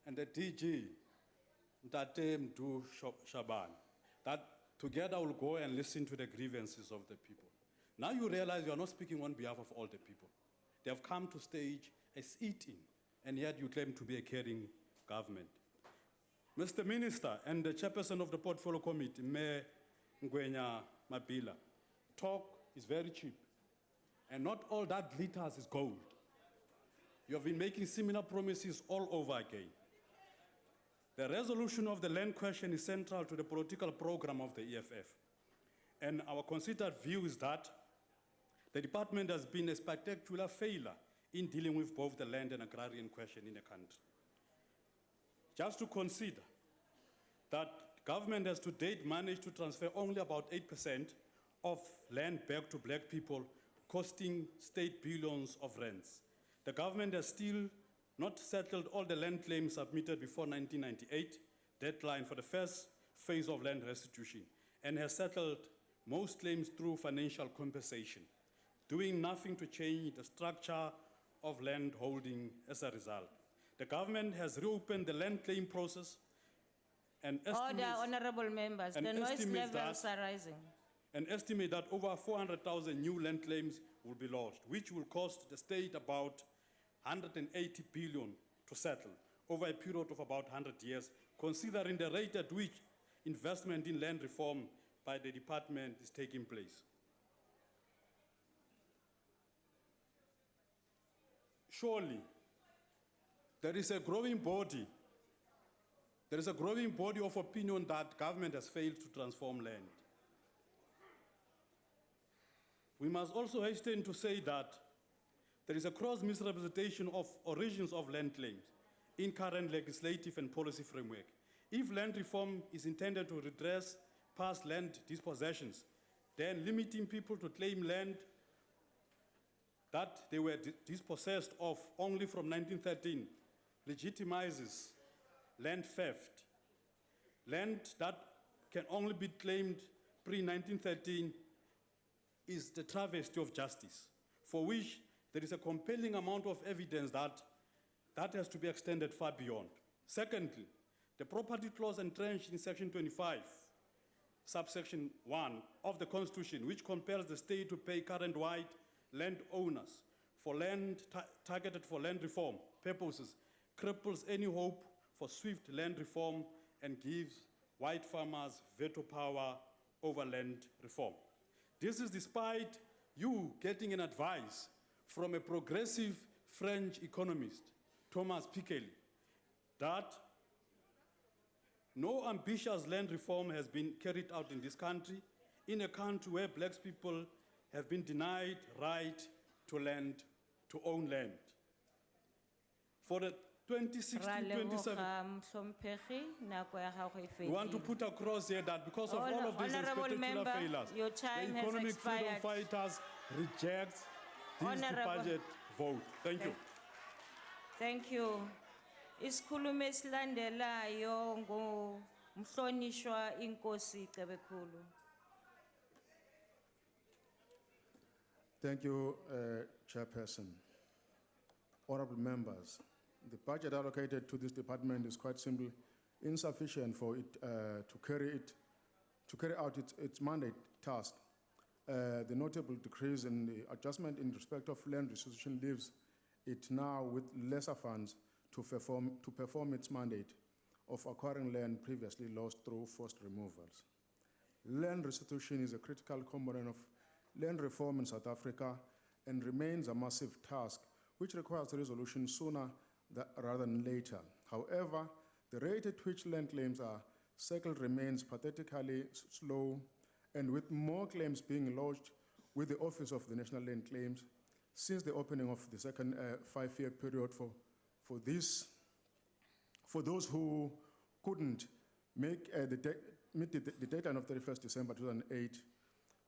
and the DG, Ntate Mdu Shaban, that together we'll go and listen to the grievances of the people. Now you realize you are not speaking on behalf of all the people. They have come to stage a sit-in, and yet you claim to be a caring government. Mr. Minister and the chairperson of the Portfolio Committee, Mayor Ngwenya Mabila, talk is very cheap, and not all that glitters is gold. You have been making similar promises all over again. The resolution of the land question is central to the political program of the EFF. And our considered view is that the department has been a spectacular failure in dealing with both the land and agrarian question in the country. Just to consider that government has to date managed to transfer only about 8% of land back to black people, costing state billions of rands. The government has still not settled all the land claims submitted before 1998, deadline for the first phase of land restitution, and has settled most claims through financial compensation, doing nothing to change the structure of land holding as a result. The government has reopened the land claim process and Order, honorable members, and the noise estimates levels are rising. and estimate that over 400,000 new land claims will be lodged, which will cost the state about 180 billion to settle over a period of about 100 years, considering the rate at which investment in land reform by the department is taking place. Surely, there is a growing body of opinion that government has failed to transform land. We must also hasten to say that there is a gross misrepresentation of origins of land claims in current legislative and policy framework. If land reform is intended to redress past land dispossessions, then limiting people to claim land that they were dispossessed of only from 1913 legitimizes land theft. Land that can only be claimed pre-1913 is the travesty of justice, for which there is a compelling amount of evidence that has to be extended far beyond. Secondly, the property clause entrenched in Section 25, subsection 1 of the Constitution, which compels the state to pay current white landowners for land targeted for land reform purposes, cripples any hope for swift land reform and gives white farmers veto power over land reform. This is despite you getting an advice from a progressive French economist, Thomas Piketty, that no ambitious land reform has been carried out in this country, in a country where black people have been denied right to land, to own land. For the 2016-27, we want to put across here that because of all of these Honorable spectacular member, failures, your the time has economic freedom expired. fighters reject this Honorable- budget vote. Thank you. Thank you. Isikhulumo esilandelayo ngumhlonishwa inkosi Cebekhulu. Thank you, Chairperson. Honorable members, the budget allocated to this department is quite simply insufficient for it to carry out its mandate task. The notable decrease in the adjustment in respect of land restitution leaves it now with lesser funds to perform its mandate of acquiring land previously lost through forced removals. Land restitution is a critical component of land reform in South Africa and remains a massive task which requires resolution sooner rather than later. However, the rate at which land claims are settled remains pathetically slow and with more claims being lodged with the Office of the National Land Claims since the opening of the second 5-year period for those who couldn't meet the deadline of 31st December 2008,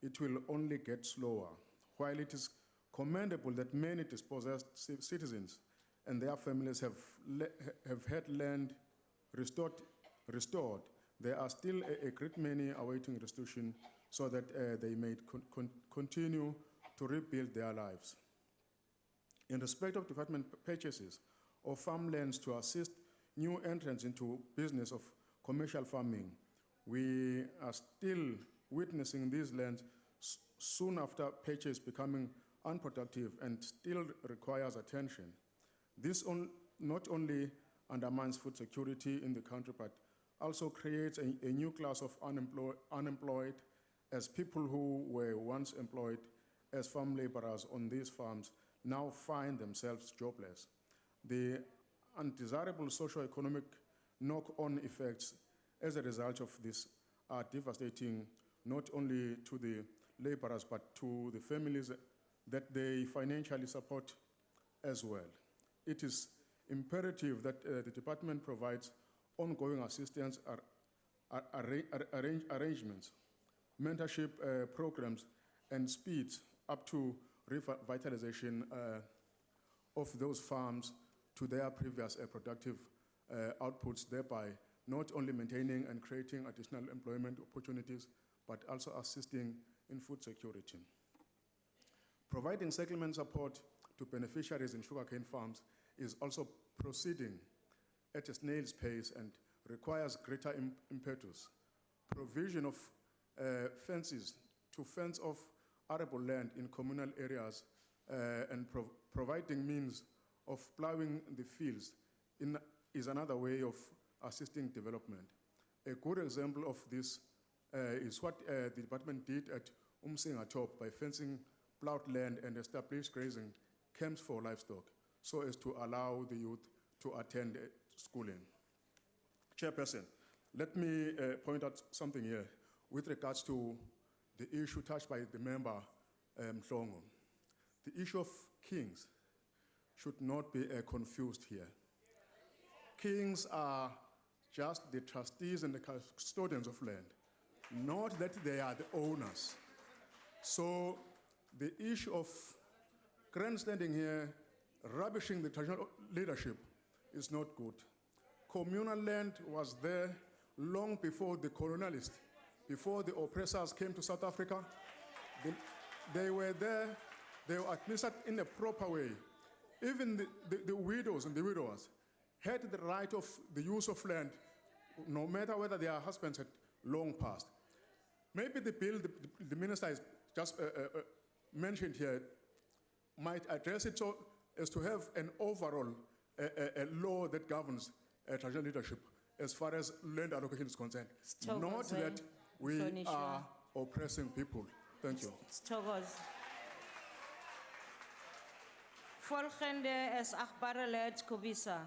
it will only get slower. While it is commendable that many dispossessed citizens and their families have had land restored, there are still a great many awaiting restitution so that they may continue to rebuild their lives. In respect of development purchases of farmlands to assist new entrants into business of commercial farming, we are still witnessing these lands soon after purchase becoming unproductive and still requires attention. This not only undermines food security in the country, but also creates a new class of unemployed, as people who were once employed as farm laborers on these farms now find themselves jobless. The undesirable socio-economic knock-on effects as a result of this are devastating not only to the laborers but to the families that they financially support as well. It is imperative that the department provides ongoing assistance, arrangements, mentorship programs, and speeds up to revitalization of those farms to their previous productive outputs, thereby not only maintaining and creating additional employment opportunities, but also assisting in food security. Providing settlement support to beneficiaries in sugarcane farms is also proceeding at a snail's pace and requires greater impetus. Provision of fences to fence off arable land in communal areas and providing means of plowing the fields is another way of assisting development. A good example of this is what the department did at Top by fencing plowed land and established grazing camps for livestock so as to allow the youth to attend schooling. Chairperson, let me point out something here with regards to the issue touched by the member, Mhlongo. The issue of kings should not be confused here. Kings are just the trustees and the custodians of land, not that they are the owners. So the issue of grandstanding here, rubbishing the traditional leadership is not good. Communal land was there long before the colonialists, before the oppressors came to South Africa. They were there, they were administered in a proper way. Even the widows and the widowers had the right of the use of land, no matter whether their husbands had long passed. Maybe the bill the minister has just mentioned here might address it so as to have an overall a law that governs traditional leadership as far as land allocation is concerned. Not that we are oppressing people. Thank you. Stokos. Volgende is achtbare lid Kobisa.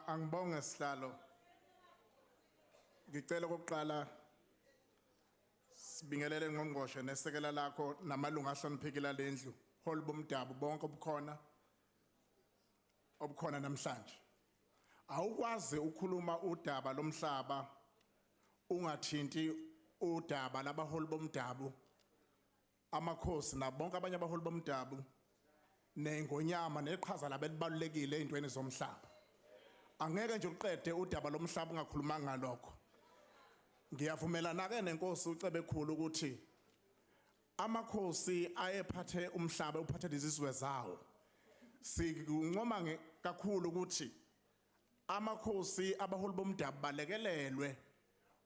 Angibonge sihlalo. Ngicela ukuqala sibingelele ngqongqoshe nesekela lakho namalungu ahloniphekile lendlu holibo umdabu bonke obukhona namhlanje. Awukwazi ukukhuluma udaba lomhlaba ungathinti udaba labaholi bomdabu, amakhosi nabonke abanye abaholi bomdabu nengonyama neqhaza labelibalulekile ezintweni zomhlaba. Angeke nje uqede udaba lomhlaba ungakhulumanga ngalokho. Ngiyavumelana ke nenkosi ucebe ekhulu ukuthi amakhosi ayephathe umhlaba uphathe izizwe zawo. Sikuncoma kakhulu ukuthi amakhosi abaholi bomdabu balekelelwe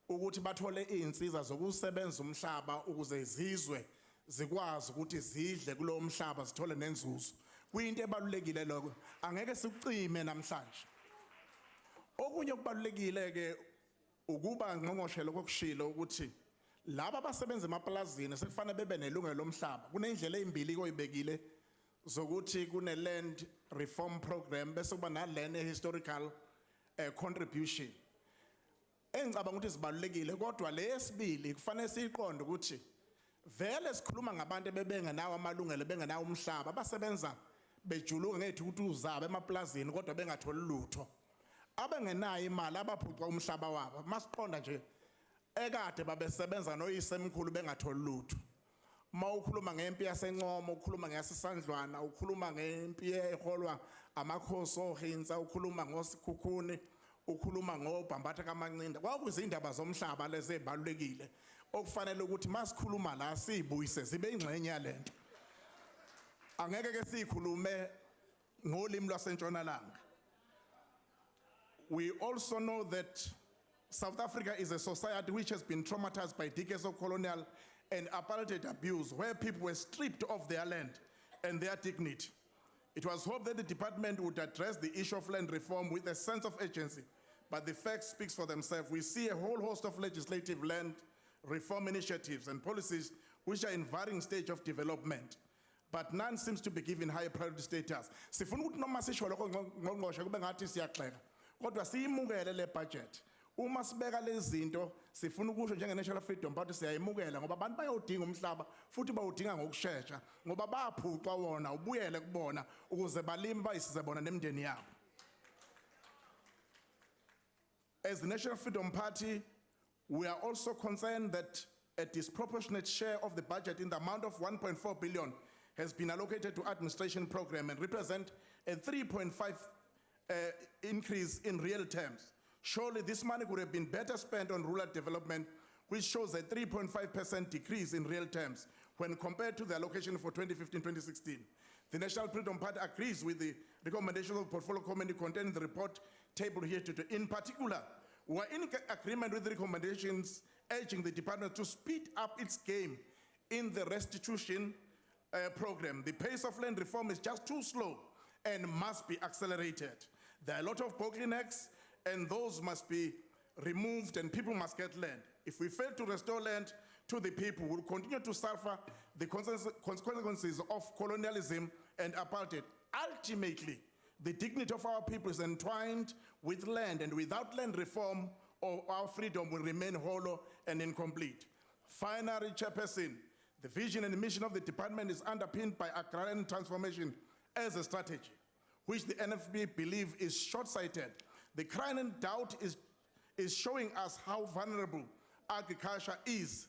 ukuthi bathole izinsiza zokusebenza umhlaba ukuze izizwe zikwazi ukuthi zidle kulo mhlaba zithole nenzuzo. Kuyinto ebalulekile lokho. Angeke sikucime namhlanje. Okunye okubalulekile ke ukuba ngqongqoshe lokushilo ukuthi laba abasebenza emaplazini sekufanele bebe nelungelo lomhlaba. Kunendlela ezimbili koyibekile zokuthi kune land reform program bese kuba na land historical contribution. Engicabanga ukuthi sibalulekile kodwa lesibili kufanele siqonde ukuthi vele sikhuluma ngabantu bebengenawo amalungelo bengenawo umhlaba abasebenza bejuluka ngethukutu zabo emaplazini kodwa bengatholi lutho. Abengenayo imali abaphucwa umhlaba wabo masiqonda nje ekade babesebenza noyisemkhulu bengatholi lutho. Mawukhuluma ngempi yaseNcomo, ukhuluma ngeyaseSandlwana, ukhuluma ngempi eholwa amakhosi oHinza, ukhuluma ngoSikhukhuni, ukhuluma ngoBhambatha kaMancinda. Kwakuzindaba zomhlaba lezi ezibalulekile okufanele ukuthi masikhuluma la sibuyise zibe ingxenye yalento. Angeke ke sikhulume ngolimi lwaseNtshonalanga. We also know that South Africa is a society which has been traumatized by decades of colonial and apartheid abuse, where people were stripped of their land and their dignity. It was hoped that the department would address the issue of land reform with a sense of urgency, but the facts speak for themselves. We see a whole host of legislative land reform initiatives and policies which are in varying stage of development, but none seems to be given high priority status. Sifuna ukuthi noma sisho lokho ngqongqoshe kube ngathi siyaxeka, kodwa siyimukele le budget. Uma sibeka lezi zinto sifuna ukusho njenge-National Freedom Party siyayimukela ngoba abantu bayawudinga umhlaba futhi bawudinga ngokusheshsha ngoba baphucwa wona ubuyele kubona ukuze balimi bayisize bona nemndeni yabo. As the National Freedom Party, we are also concerned that a disproportionate share of the budget in the amount of 1.4 billion has been allocated to administration program and represent a 3.5 increase in real terms. Surely this money could have been better spent on rural development, which shows a 3.5% decrease in real terms when compared to the allocation for 2015-2016. The National Freedom Party agrees with the recommendations of the Portfolio Committee contained in the report tabled here today. In particular, we are in agreement with the recommendations urging the department to speed up its game in the restitution program. The pace of land reform is just too slow and must be accelerated. There are a lot of bottlenecks, and those must be removed and people must get land. If we fail to restore land to the people, we'll continue to suffer the consequences of colonialism and apartheid. Ultimately, the dignity of our people is entwined with land, and without land reform, our freedom will remain hollow and incomplete. Finally, Chairperson, the vision and mission of the department is underpinned by agrarian transformation as a strategy, which the NFB believe is short-sighted. The current doubt is showing us how vulnerable agriculture is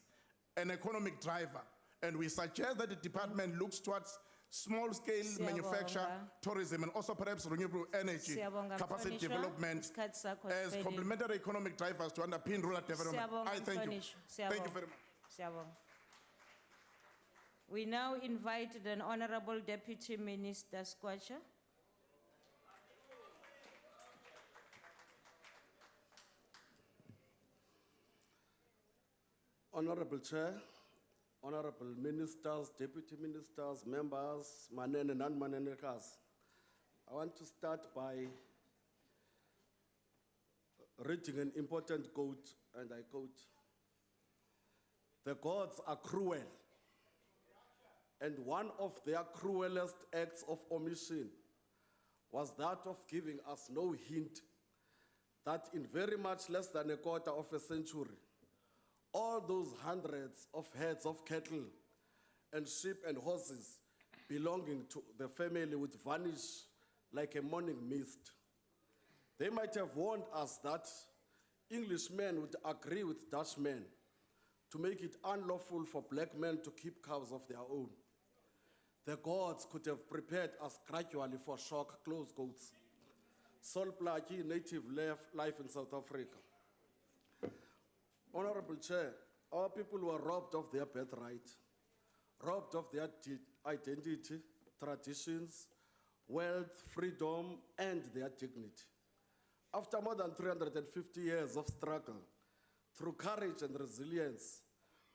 an economic driver, and we suggest that the department looks towards small-scale manufacture, tourism, and also perhaps renewable energy capacity development as complementary economic drivers to underpin rural development. I thank you. Thank you very much. We now invite the Honorable Deputy Minister Squatcher. Honorable Chair, Honorable Ministers, Deputy Ministers, Members, Manene and non-Manenekas, I want to start by reading an important quote, and I quote, "The gods are cruel, and one of their cruelest acts of omission was that of giving us no hint that in very much less than a quarter of a century, all those hundreds of heads of cattle and sheep and horses belonging to the family would vanish like a morning mist. They might have warned us that Englishmen would agree with Dutchmen to make it unlawful for black men to keep cows of their own. The gods could have prepared us gradually for shock," close quotes. Sol Plaatje, native life in South Africa. Honorable Chair, our people were robbed of their birthright, robbed of their identity, traditions, wealth, freedom, and their dignity. After more than 350 years of struggle, through courage and resilience,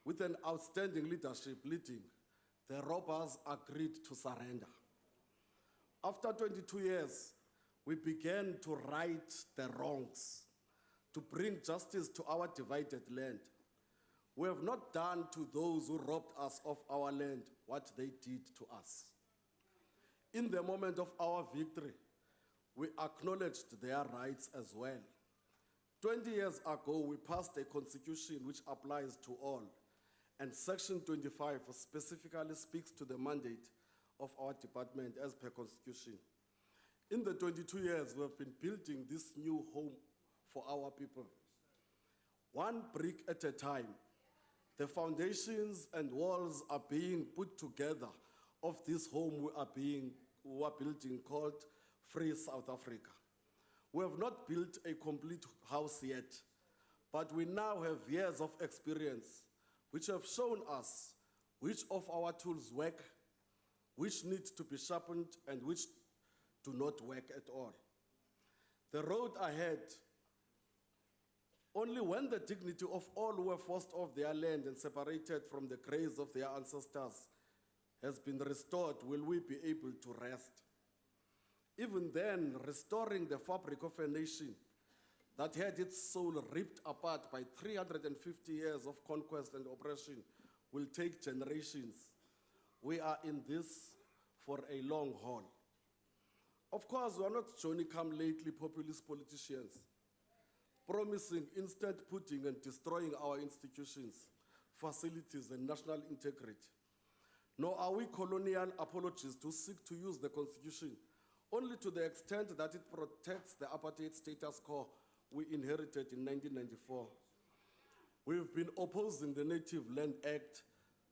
with an outstanding leadership leading, the robbers agreed to surrender. After 22 years, we began to right the wrongs, to bring justice to our divided land. We have not done to those who robbed us of our land what they did to us. In the moment of our victory, we acknowledged their rights as well. 20 years ago, we passed a constitution which applies to all, and Section 25 specifically speaks to the mandate of our department as per constitution. In the 22 years, we have been building this new home for our people. One brick at a time, the foundations and walls are being put together of this home we are building called Free South Africa. We have not built a complete house yet, but we now have years of experience which have shown us which of our tools work, which need to be sharpened, and which do not work at all. The road ahead, only when the dignity of all who were forced off their land and separated from the graves of their ancestors has been restored will we be able to rest. Even then, restoring the fabric of a nation that had its soul ripped apart by 350 years of conquest and oppression will take generations. We are in this for a long haul. Of course, we are not Johnny-come-lately populist politicians, promising instant pudding and destroying our institutions, facilities, and national integrity. Nor are we colonial apologists who seek to use the Constitution only to the extent that it protects the apartheid status quo we inherited in 1994. We've been opposing the Native Land Act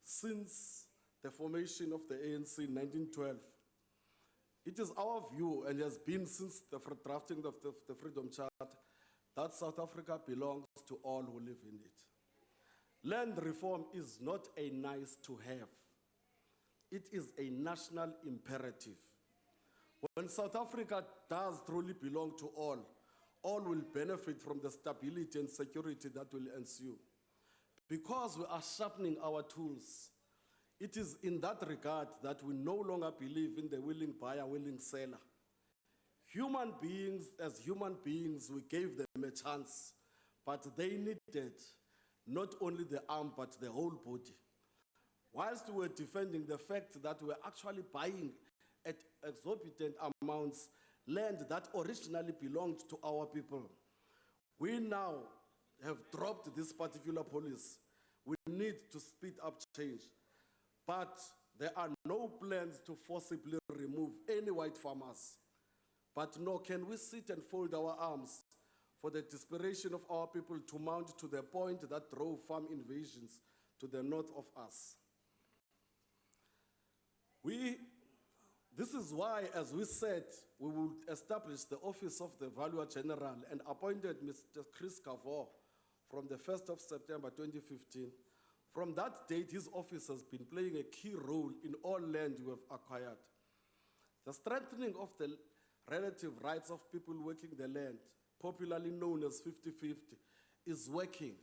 since the formation of the ANC in 1912. It is our view, and has been since the drafting of the Freedom Charter, that South Africa belongs to all who live in it. Land reform is not a nice to have. It is a national imperative. When South Africa does truly belong to all will benefit from the stability and security that will ensue. Because we are sharpening our tools, it is in that regard that we no longer believe in the willing buyer, willing seller. Human beings, as human beings, we gave them a chance, but they needed not only the arm, but the whole body. Whilst we were defending the fact that we were actually buying at exorbitant amounts land that originally belonged to our people, we now have dropped this particular policy. We need to speed up change. But there are no plans to forcibly remove any white farmers. But nor can we sit and fold our arms for the desperation of our people to mount to the point that drove farm invasions to the north of us. This is why, as we said, we will establish the Office of the Valuer General and appointed Mr. Chris Cavor from the 1st of September 2015. From that date, his office has been playing a key role in all land we have acquired. The strengthening of the relative rights of people working the land, popularly known as 50-50, is working.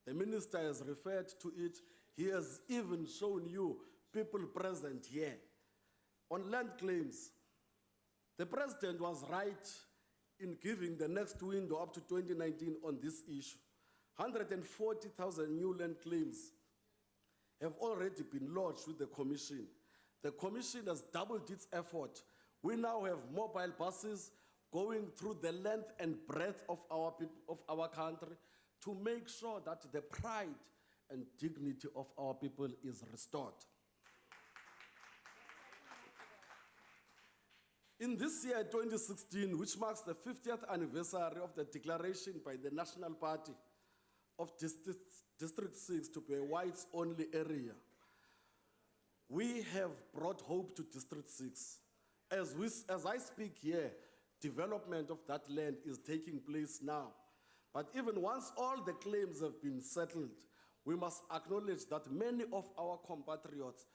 The minister has referred to it. He has even shown you people present here. On land claims, the president was right in giving the next window up to 2019 on this issue. 140,000 new land claims have already been lodged with the commission. The commission has doubled its effort. We now have mobile buses going through the length and breadth of our people, of our country, to make sure that the pride and dignity of our people is restored. In this year, 2016, which marks the 50th anniversary of the declaration by the National Party of District 6 to be a whites-only area, we have brought hope to District 6. As I speak here, development of that land is taking place now. But even once all the claims have been settled, we must acknowledge that many of our compatriots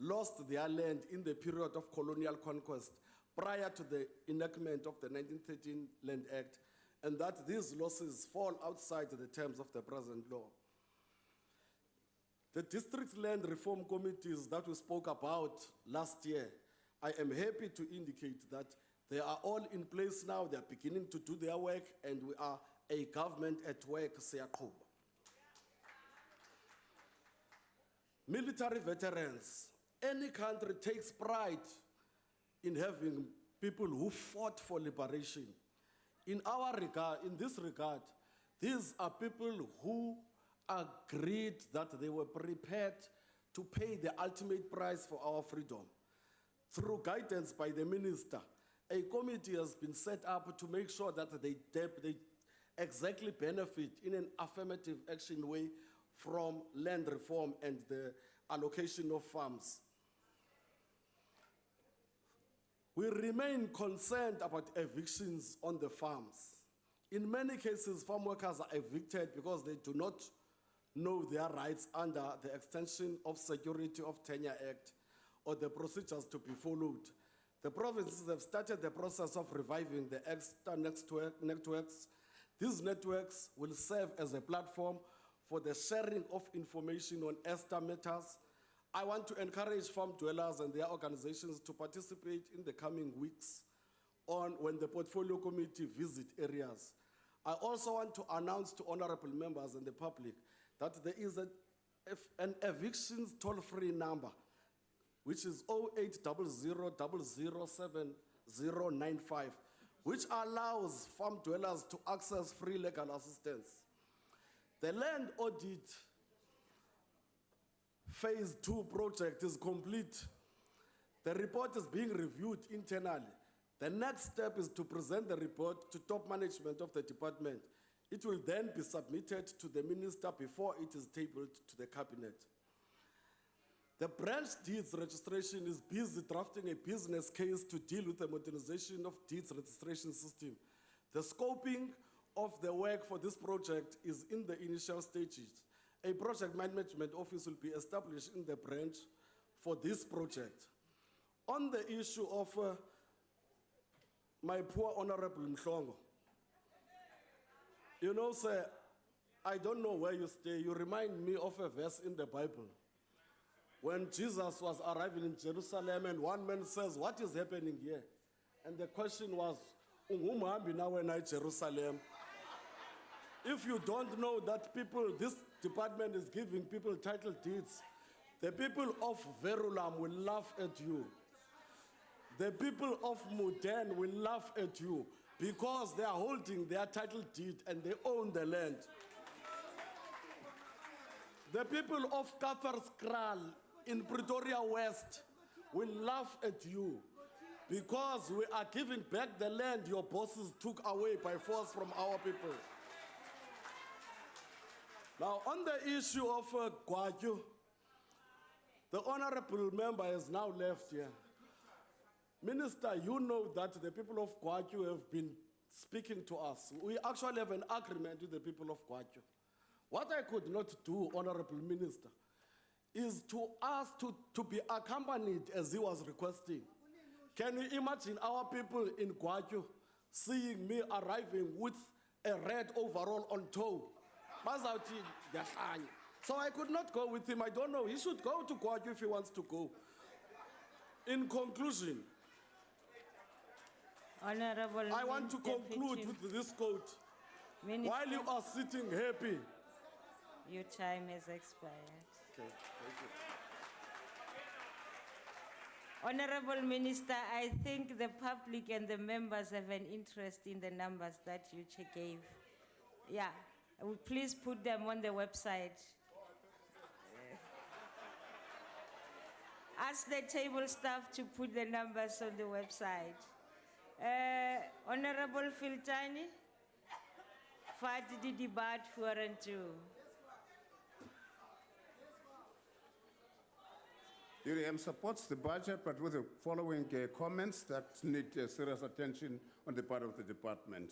lost their land in the period of colonial conquest prior to the enactment of the 1913 Land Act, and that these losses fall outside the terms of the present law. The district land reform committees that we spoke about last year, I am happy to indicate that they are all in place now. They are beginning to do their work, and we are a government at work, Siyaqhuba. Military veterans. Any country takes pride in having people who fought for liberation. In this regard, these are people who agreed that they were prepared to pay the ultimate price for our freedom. Through guidance by the minister, a committee has been set up to make sure that they exactly benefit in an affirmative action way from land reform and the allocation of farms. We remain concerned about evictions on the farms. In many cases, farm workers are evicted because they do not know their rights under the Extension of Security of Tenure Act or the procedures to be followed. The provinces have started the process of reviving the extra networks. These networks will serve as a platform for the sharing of information on ESTA matters. I want to encourage farm dwellers and their organizations to participate in the coming weeks when the portfolio committee visit areas. I also want to announce to honorable members and the public that there is an evictions toll-free number, which is 0800-007-095, which allows farm dwellers to access free legal assistance. The land audit Phase 2 project is complete. The report is being reviewed internally. The next step is to present the report to top management of the department. It will then be submitted to the minister before it is tabled to the cabinet. The branch deeds registration is busy drafting a business case to deal with the modernization of deeds registration system. The scoping of the work for this project is in the initial stages. A project management office will be established in the branch for this project. On the issue of my poor honorable Mhlongo, you know, sir, I don't know where you stay. You remind me of a verse in the Bible. When Jesus was arriving in Jerusalem and one man says, what is happening here? And the question was, "Ungumhambi na wena Jerusalem?" If you don't know that this department is giving people title deeds, the people of Verulam will laugh at you. The people of Muden will laugh at you because they are holding their title deed and they own the land. The people of Kaferskral in Pretoria West will laugh at you because we are giving back the land your bosses took away by force from our people. Now, on the issue of Gwatyu, the honorable member has now left here. Minister, you know that the people of Gwatyu have been speaking to us. We actually have an agreement with the people of Gwatyu. What I could not do, honorable minister, is to ask to be accompanied as he was requesting. Can you imagine our people in Gwatyu seeing me arriving with a red overall on toe? So I could not go with him. I don't know. He should go to Gwatyu if he wants to go. In conclusion, Honorable I want to Deputy conclude with this quote. Minister, While you are sitting happy. your time has expired. Okay, thank you. Honorable Minister, I think the public and the members have an interest in the numbers that you gave. Yeah, please put them on the website. Ask the table staff to put the numbers on the website. Honorable Filtani, Fat di debat fuaran tu. UDM supports the budget, but with the following comments that need serious attention on the part of the department.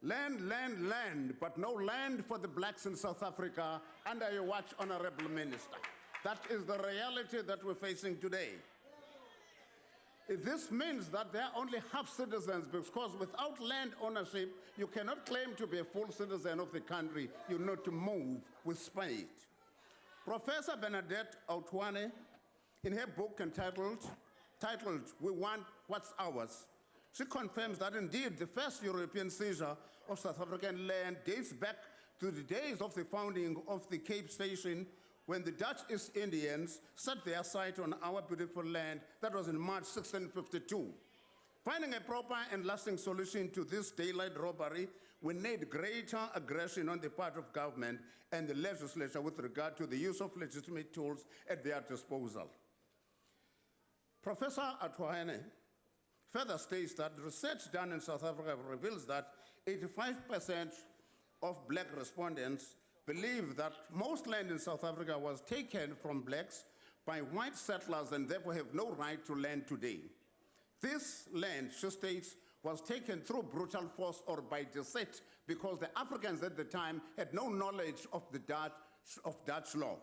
Land, land, land, but no land for the blacks in South Africa under your watch, Honorable Minister. That is the reality that we're facing today. This means that they are only half citizens because without land ownership, you cannot claim to be a full citizen of the country. You need to move with speed. Professor Bernadette Outwane, in her book entitled We Want What's Ours, she confirms that indeed the first European seizure of South African land dates back to the days of the founding of the Cape Station when the Dutch East Indians set their sight on our beautiful land. That was in March 1652. Finding a proper and lasting solution to this daylight robbery will need greater aggression on the part of government and the legislature with regard to the use of legitimate tools at their disposal. Professor Atwahene further states that research done in South Africa reveals that 85% of black respondents believe that most land in South Africa was taken from blacks by white settlers and therefore have no right to land today. This land, she states, was taken through brutal force or by deceit because the Africans at the time had no knowledge of Dutch law.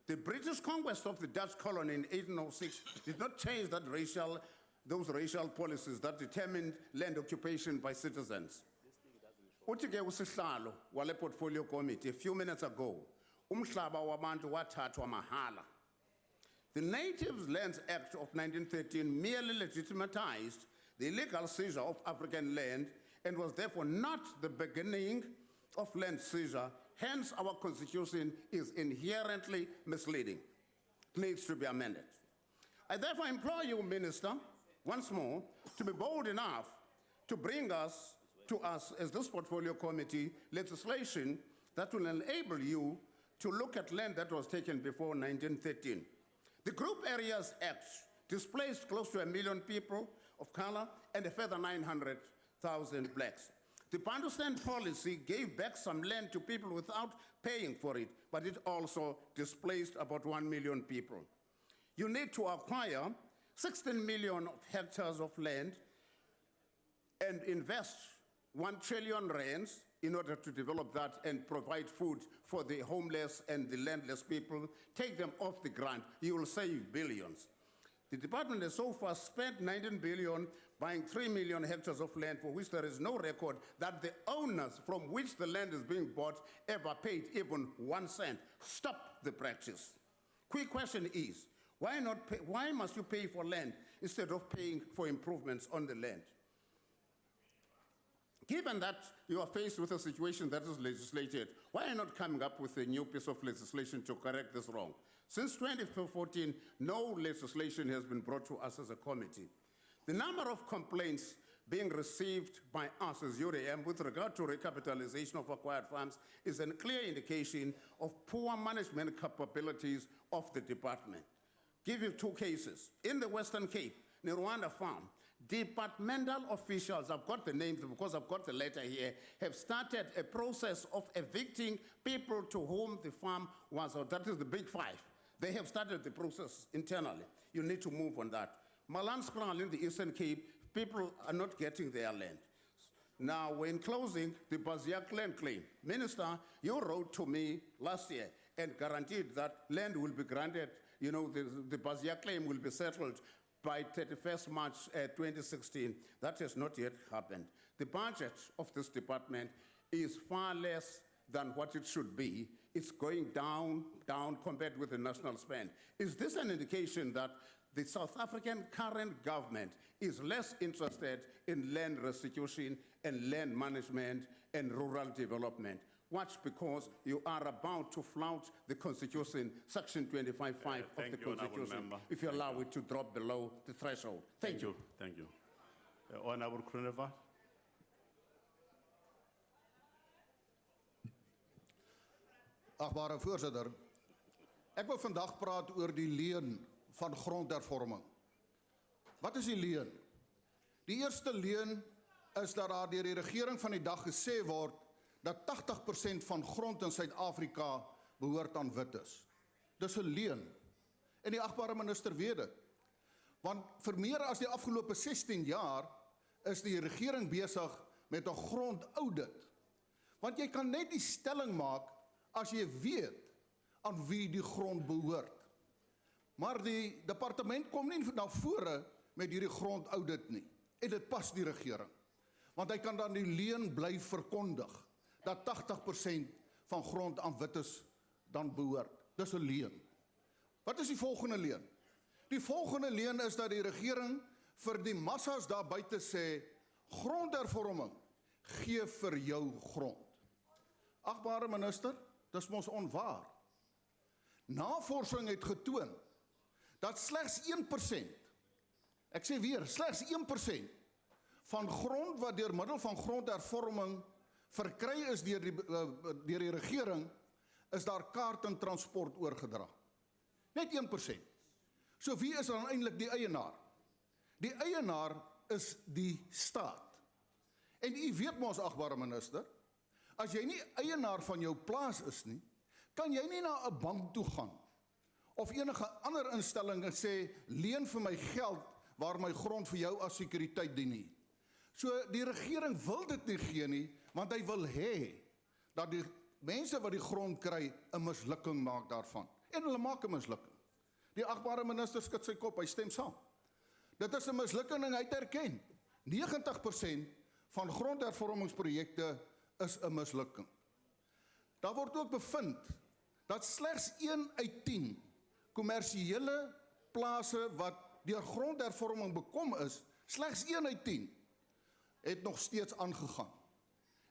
The British conquest of the Dutch colony in 1806 did not change those racial policies that determined land occupation by citizens. Uthi-ke usihlalo wale portfolio committee a few minutes ago, umhlaba wabantu wathathwa mahala. The Natives Lands Act of 1913 merely legitimatized the illegal seizure of African land and was therefore not the beginning of land seizure. Hence, our constitution is inherently misleading. It needs to be amended. I therefore implore you, Minister, once more, to be bold enough to bring to us as this portfolio committee legislation that will enable you to look at land that was taken before 1913. The Group Areas Act displaced close to 1 million people of color and a further 900,000 blacks. The Bantustan policy gave back some land to people without paying for it, but it also displaced about 1 million people. You need to acquire 16 million hectares of land and invest 1 trillion rands in order to develop that and provide food for the homeless and the landless people. Take them off the ground, you will save billions. The department has so far spent 19 billion buying 3 million hectares of land for which there is no record that the owners from which the land is being bought ever paid even 1 cent. Stop the practice. Quick question is, why must you pay for land instead of paying for improvements on the land? Given that you are faced with a situation that is legislated, why are you not coming up with a new piece of legislation to correct this wrong? Since 2014, no legislation has been brought to us as a committee. The number of complaints being received by us as UDM with regard to recapitalization of acquired farms is a clear indication of poor management capabilities of the department. Give you 2 cases. In the Western Cape, near Rwanda Farm, departmental officials, I've got the names because I've got the letter here, have started a process of evicting people to whom the farm was, or that is the Big 5. They have started the process internally. You need to move on that. Malanskral in the Eastern Cape, people are not getting their land. Now, in closing, the Baziak land claim. Minister, you wrote to me last year and guaranteed that land will be granted, the Baziak claim will be settled by 31st March 2016. That has not yet happened. The budget of this department is far less than what it should be. It's going down compared with the national spend. Is this an indication that the South African current government is less interested in land restitution and land management and rural development? Watch, because you are about to flout the Constitution, Section 25.5 of the Constitution, if you allow it to drop below the threshold. Thank you. Thank you. Honorable Kronevaart. Agbare voorzitter, ek wil vandag praat oor die leen van grondhervorming. Wat is die leen? Die eerste leen is dat daar deur die regering van die dag gesê word dat 80% van grond in Suid-Afrika behoort aan wites. Dis 'n leen. En die agbare minister weet dit. Want vir meer as die afgelope 16 jaar is die regering besig met 'n grondaudit. Want jy kan net die stelling maak as jy weet aan wie die grond behoort. Maar die departement kom nie na vore met hierdie grondaudit nie. En dit pas die regering. Want hy kan dan die leen bly verkondig dat 80% van grond aan wites dan behoort. Dis 'n leen. Wat is die volgende leen? Die volgende leen is dat die regering vir die massas daar buite sê, grondhervorming, gee vir jou grond. Agbare minister, dis mos onwaar. Navorsing het getoon dat slegs 1%, Ek sê weer, slegs 1% van grond wat deur middel van grondhervorming verkry is deur die regering, is daar kaart en transport oorgedra. Net 1%. So wie is dan eintlik die eienaar? Die eienaar is die staat. En u weet mos, agbare minister, as jy nie eienaar van jou plaas is nie, kan jy nie na 'n bank toe gaan of enige ander instelling en sê, leen vir my geld waar my grond vir jou as sekuriteit dien nie. So die regering wil dit nie gee nie, want hy wil hê dat die mense wat die grond kry 'n mislukking maak daarvan. En hulle maak 'n mislukking. Die agbare minister skud sy kop, hy stem saam. Dit is 'n mislukking en hy het erken. 90% van grondhervormingsprojekte is 'n mislukking. Daar word ook bevind dat slegs 1 uit 10 kommersiële plase wat deur grondhervorming bekom is, slegs 1 uit 10 het nog steeds aangegaan.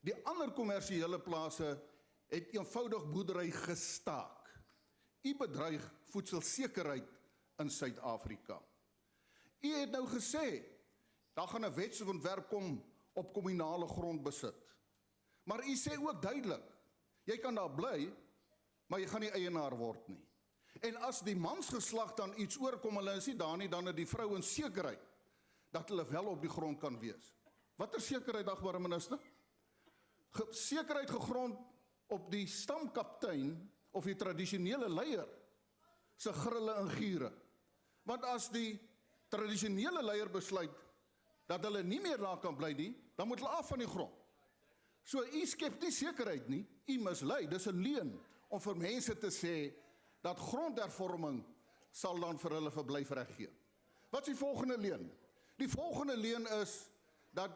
Die ander kommersiële plase het eenvoudig boerdery gestaak. U bedreig voedselsekerheid in Suid-Afrika. U het nou gesê, daar gaan 'n wetsontwerp kom op kommunale grondbesit. Maar u sê ook duidelik, jy kan daar bly, maar jy gaan nie eienaar word nie. En as die mansgeslag dan iets oorkom, hulle is nie daar nie, dan het die vrou in sekerheid dat hulle wel op die grond kan wees. Watter sekerheid, agbare minister? Sekerheid gegrond op die stamkaptein of die tradisionele leier se grille en giere. Want as die tradisionele leier besluit dat hulle nie meer daar kan bly nie, dan moet hulle af van die grond. So u skep nie sekerheid nie, u mislei. Dis 'n leuen om vir mense te sê dat grondhervorming sal dan vir hulle verblyfreg gee. Wat is die volgende leuen? Die volgende leuen is dat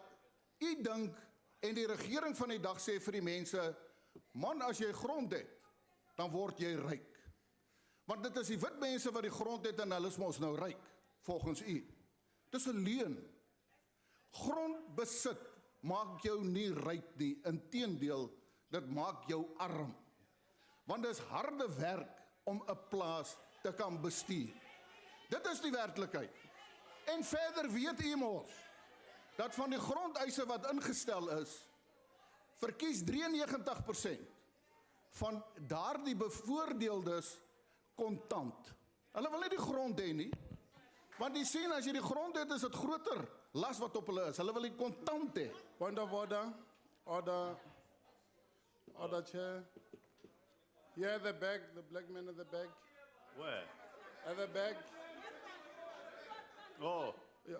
u dink en die regering van die dag sê vir die mense, man, as jy grond het, dan word jy ryk. Want dit is die wit mense wat die grond het en hulle is mos nou ryk, volgens u. Dis 'n leuen. Grondbesit maak jou nie ryk nie, inteendeel, dit maak jou arm. Want dit is harde werk om 'n plaas te kan bestuur. Dit is die werklikheid. En verder weet u mos, dat van die grondeise wat ingestel is, verkies 93% van daardie bevoordeeldes kontant. Hulle wil nie die grond hê nie, want die sien as jy die grond het, is dit groter las wat op hulle is. Hulle wil die kontant hê. Point of order. Order, Chair. Here at the back, the black man at the back. Where? At the back. Oh, Yeah.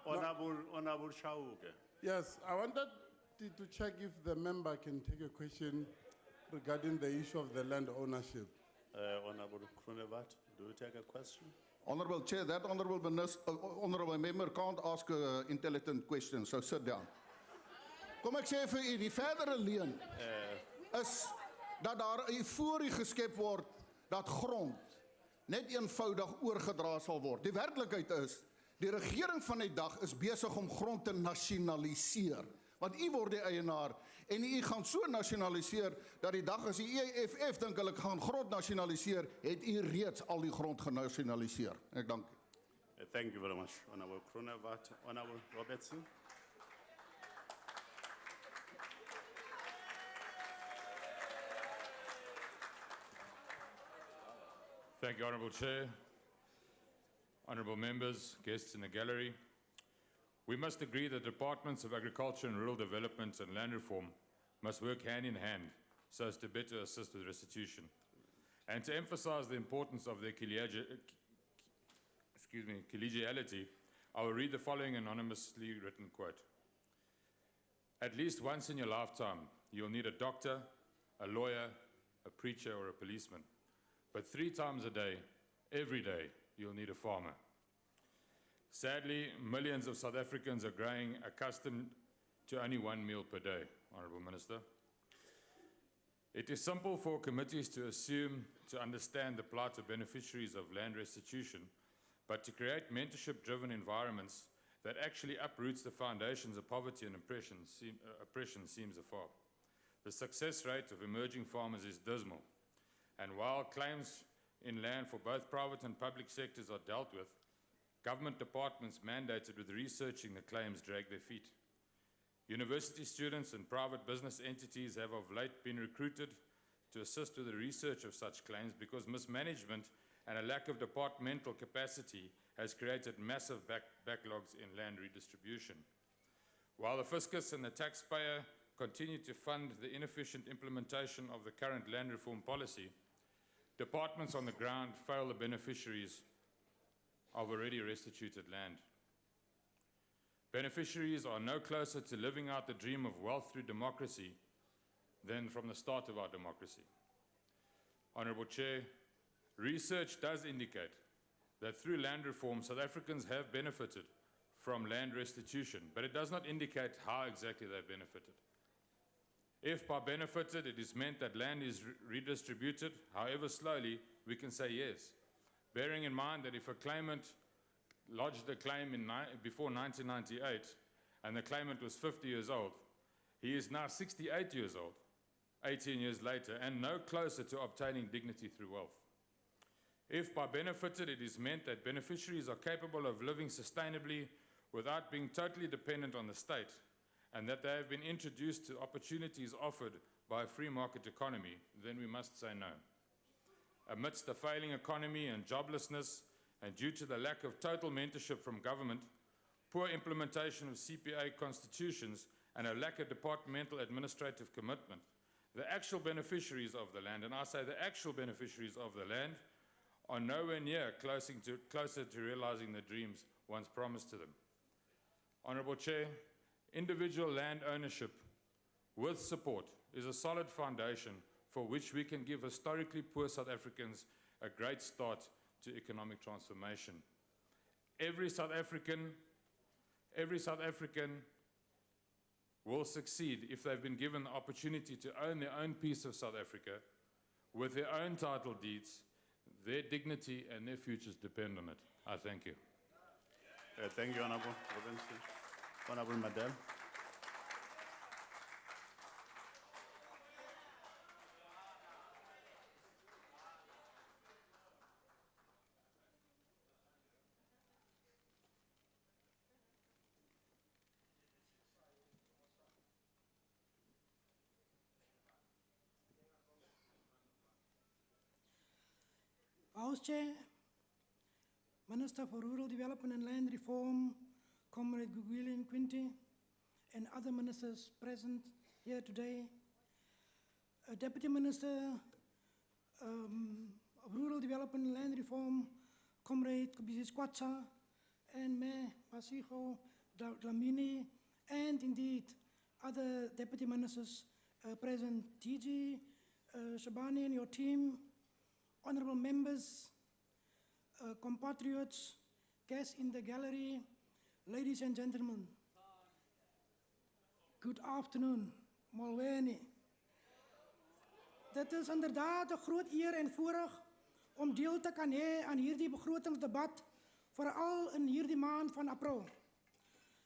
Honorable Shauke. Yes, I wanted to check if the member can take a question regarding the issue of the land ownership. Honorable Kronevat, do you take a question? Honorable Chair, that honorable member can't ask an intelligent question, so sit down. Kom ek sê vir u, die verdere leuen is dat daar 'n euforie geskep word dat grond net eenvoudig oorgedra sal word. Die werklikheid is, die regering van die dag is besig om grond te nasionaliseer. Want u word die eienaar en u gaan so nasionaliseer dat die dag as die EFF dink hulle gaan grond nasionaliseer, het u reeds al die grond genasionaliseer. Ek dank u. Thank you very much, Honorable Kronevat. Honorable Robertson. Thank you, Honourable Chair, honourable members, guests in the gallery. We must agree that departments of agriculture and rural development and land reform must work hand in hand so as to better assist with restitution. And to emphasize the importance of their collegiality, I will read the following anonymously written quote. At least once in your lifetime, you'll need a doctor, a lawyer, a preacher, or a policeman. But 3 times a day, every day, you'll need a farmer. Sadly, millions of South Africans are growing accustomed to only 1 meal per day, Honourable Minister. It is simple for committees to assume to understand the plight of beneficiaries of land restitution, but to create mentorship-driven environments that actually uproots the foundations of poverty and oppression seems afar. The success rate of emerging farmers is dismal. And while claims in land for both private and public sectors are dealt with, government departments mandated with researching the claims drag their feet. University students and private business entities have of late been recruited to assist with the research of such claims because mismanagement and a lack of departmental capacity has created massive backlogs in land redistribution. While the fiscus and the taxpayer continue to fund the inefficient implementation of the current land reform policy, departments on the ground fail the beneficiaries of already restituted land. Beneficiaries are no closer to living out the dream of wealth through democracy than from the start of our democracy. Honourable Chair, research does indicate that through land reform, South Africans have benefited from land restitution, but it does not indicate how exactly they've benefited. If by benefited it is meant that land is redistributed, however slowly, we can say yes. Bearing in mind that if a claimant lodged a claim before 1998 and the claimant was 50 years old, he is now 68 years old, 18 years later, and no closer to obtaining dignity through wealth. If by benefited it is meant that beneficiaries are capable of living sustainably without being totally dependent on the state, and that they have been introduced to opportunities offered by a free market economy, then we must say no. Amidst the failing economy and joblessness, and due to the lack of total mentorship from government, poor implementation of CPA constitutions, and a lack of departmental administrative commitment, the actual beneficiaries of the land, and I say the actual beneficiaries of the land, are nowhere near closer to realizing the dreams once promised to them. Honourable Chair, individual land ownership with support is a solid foundation for which we can give historically poor South Africans a great start to economic transformation. Every South African will succeed if they've been given the opportunity to own their own piece of South Africa with their own title deeds. Their dignity and their futures depend on it. I thank you. Thank you, Honourable Robinson. Honourable Madel. House Chair, Minister for Rural Development and Land Reform, Comrade Gugwillian Quinty, and other ministers present here today, Deputy Minister of Rural Development and Land Reform, Comrade Kubisi Squatsa, and Mayor Masigo Dlamini, and indeed other deputy ministers present, TG, Shabani and your team, honorable members, compatriots, guests in the gallery, ladies and gentlemen. Good afternoon, Molweni. Dit is inderdaad een groot eer en voorrecht om deel te kan hê aan hierdie begrotingsdebat, vooral in hierdie maand van April.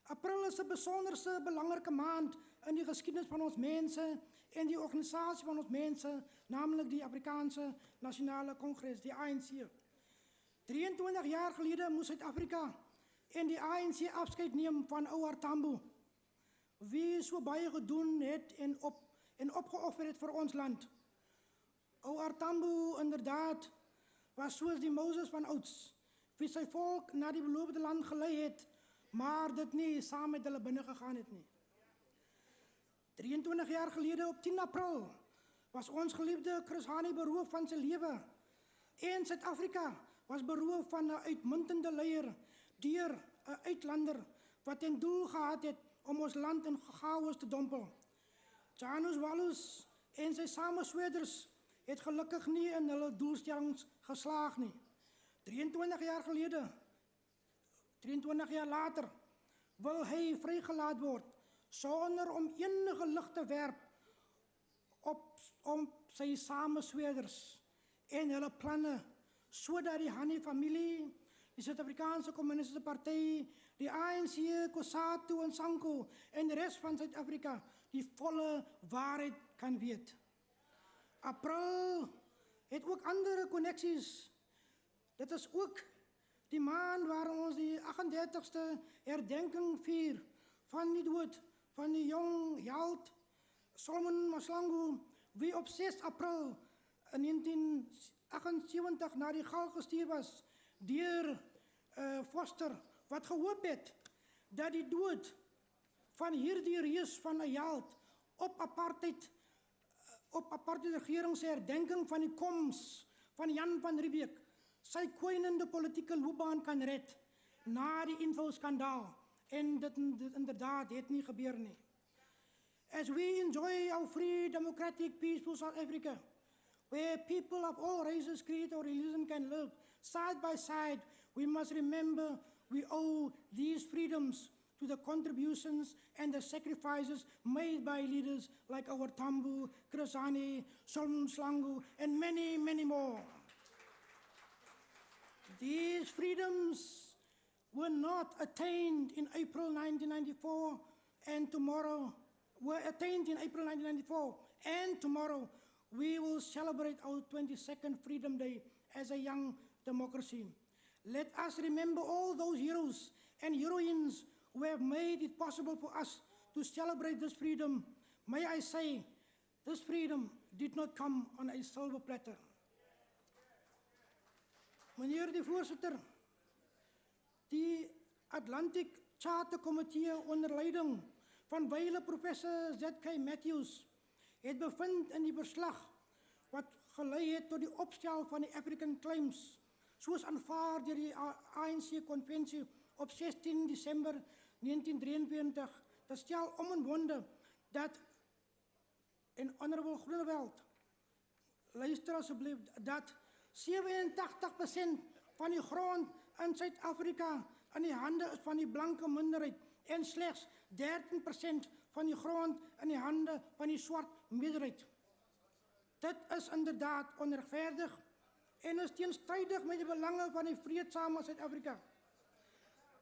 April is 'n besonderse belangrike maand in die geskiedenis van ons mense en die organisasie van ons mense, namelijk die Afrikaanse Nasionale Kongres, die ANC. 23 jaar gelede moes Suid-Afrika en die ANC afskeid neem van ouer Tambo, wie so baie gedoen het en opgeoffer het vir ons land. Ouer Tambo inderdaad was soos die Moses van ouds, wie sy volk na die beloofde land gelei het, maar dit nie saam met hulle binne gegaan het nie. 23 jaar gelede op 10 April was ons geliefde Chris Hani beroof van sy lewe en Suid-Afrika was beroof van 'n uitmuntende leier deur 'n uitlander wat ten doel gehad het om ons land in chaos te dompel. Janus Wallus en sy samesweders het gelukkig nie in hulle doelstellings geslaag nie. 23 jaar gelede, 23 jaar later, wil hy vrygelaat word sonder om enige lig te werp om sy samesweders en hulle planne, sodat die Hani familie, die Suid-Afrikaanse Communistische Partij, die ANC, COSATU en SANCO en de rest van Suid-Afrika die volle waarheid kan weet. April het ook andere connecties. Dit is ook Die maand waar ons die 38ste herdenking vier van die dood van die jong held Solomon Maslangu, wie op 6 April in 1978 na die gal gestuur was deur Foster, wat gehoop het dat die dood van hierdie reus van 'n held op apartheid regering se herdenking van die koms van Jan van Riebeeck sy kwynende politieke loopbaan kan red na die infoskandaal. En dit inderdaad het nie gebeur nie. As we enjoy our free, democratic, peaceful South Africa, where people of all races, creed, or religion can live side by side, we must remember we owe these freedoms to the contributions and the sacrifices made by leaders like our Tambu, Krisani, Solomon Slangu, and many, many more. These freedoms were not attained in April 1994, and tomorrow were attained in April 1994, and tomorrow we will celebrate our 22nd Freedom Day as a young democracy. Let us remember all those heroes and heroines who have made it possible for us to celebrate this freedom. May I say, this freedom did not come on a silver platter. Meneer die voorsitter, die Atlantic Charter Committee onder leiding van wyle professor Z.K. Matthews het bevind in die verslag wat gelei het tot die opstel van die African Claims, soos aanvaar deur die ANC-konvensie op 16 Desember 1923, dat stel omwonde dat, en Honorable Groenewald, luister asseblief, dat 87% van die grond in Suid-Afrika in die hande is van die blanke minderheid en slegs 13% van die grond in die hande van die swart meerderheid. Dit is inderdaad onregverdig en is teenstrydig met die belange van die vreedsame Suid-Afrika.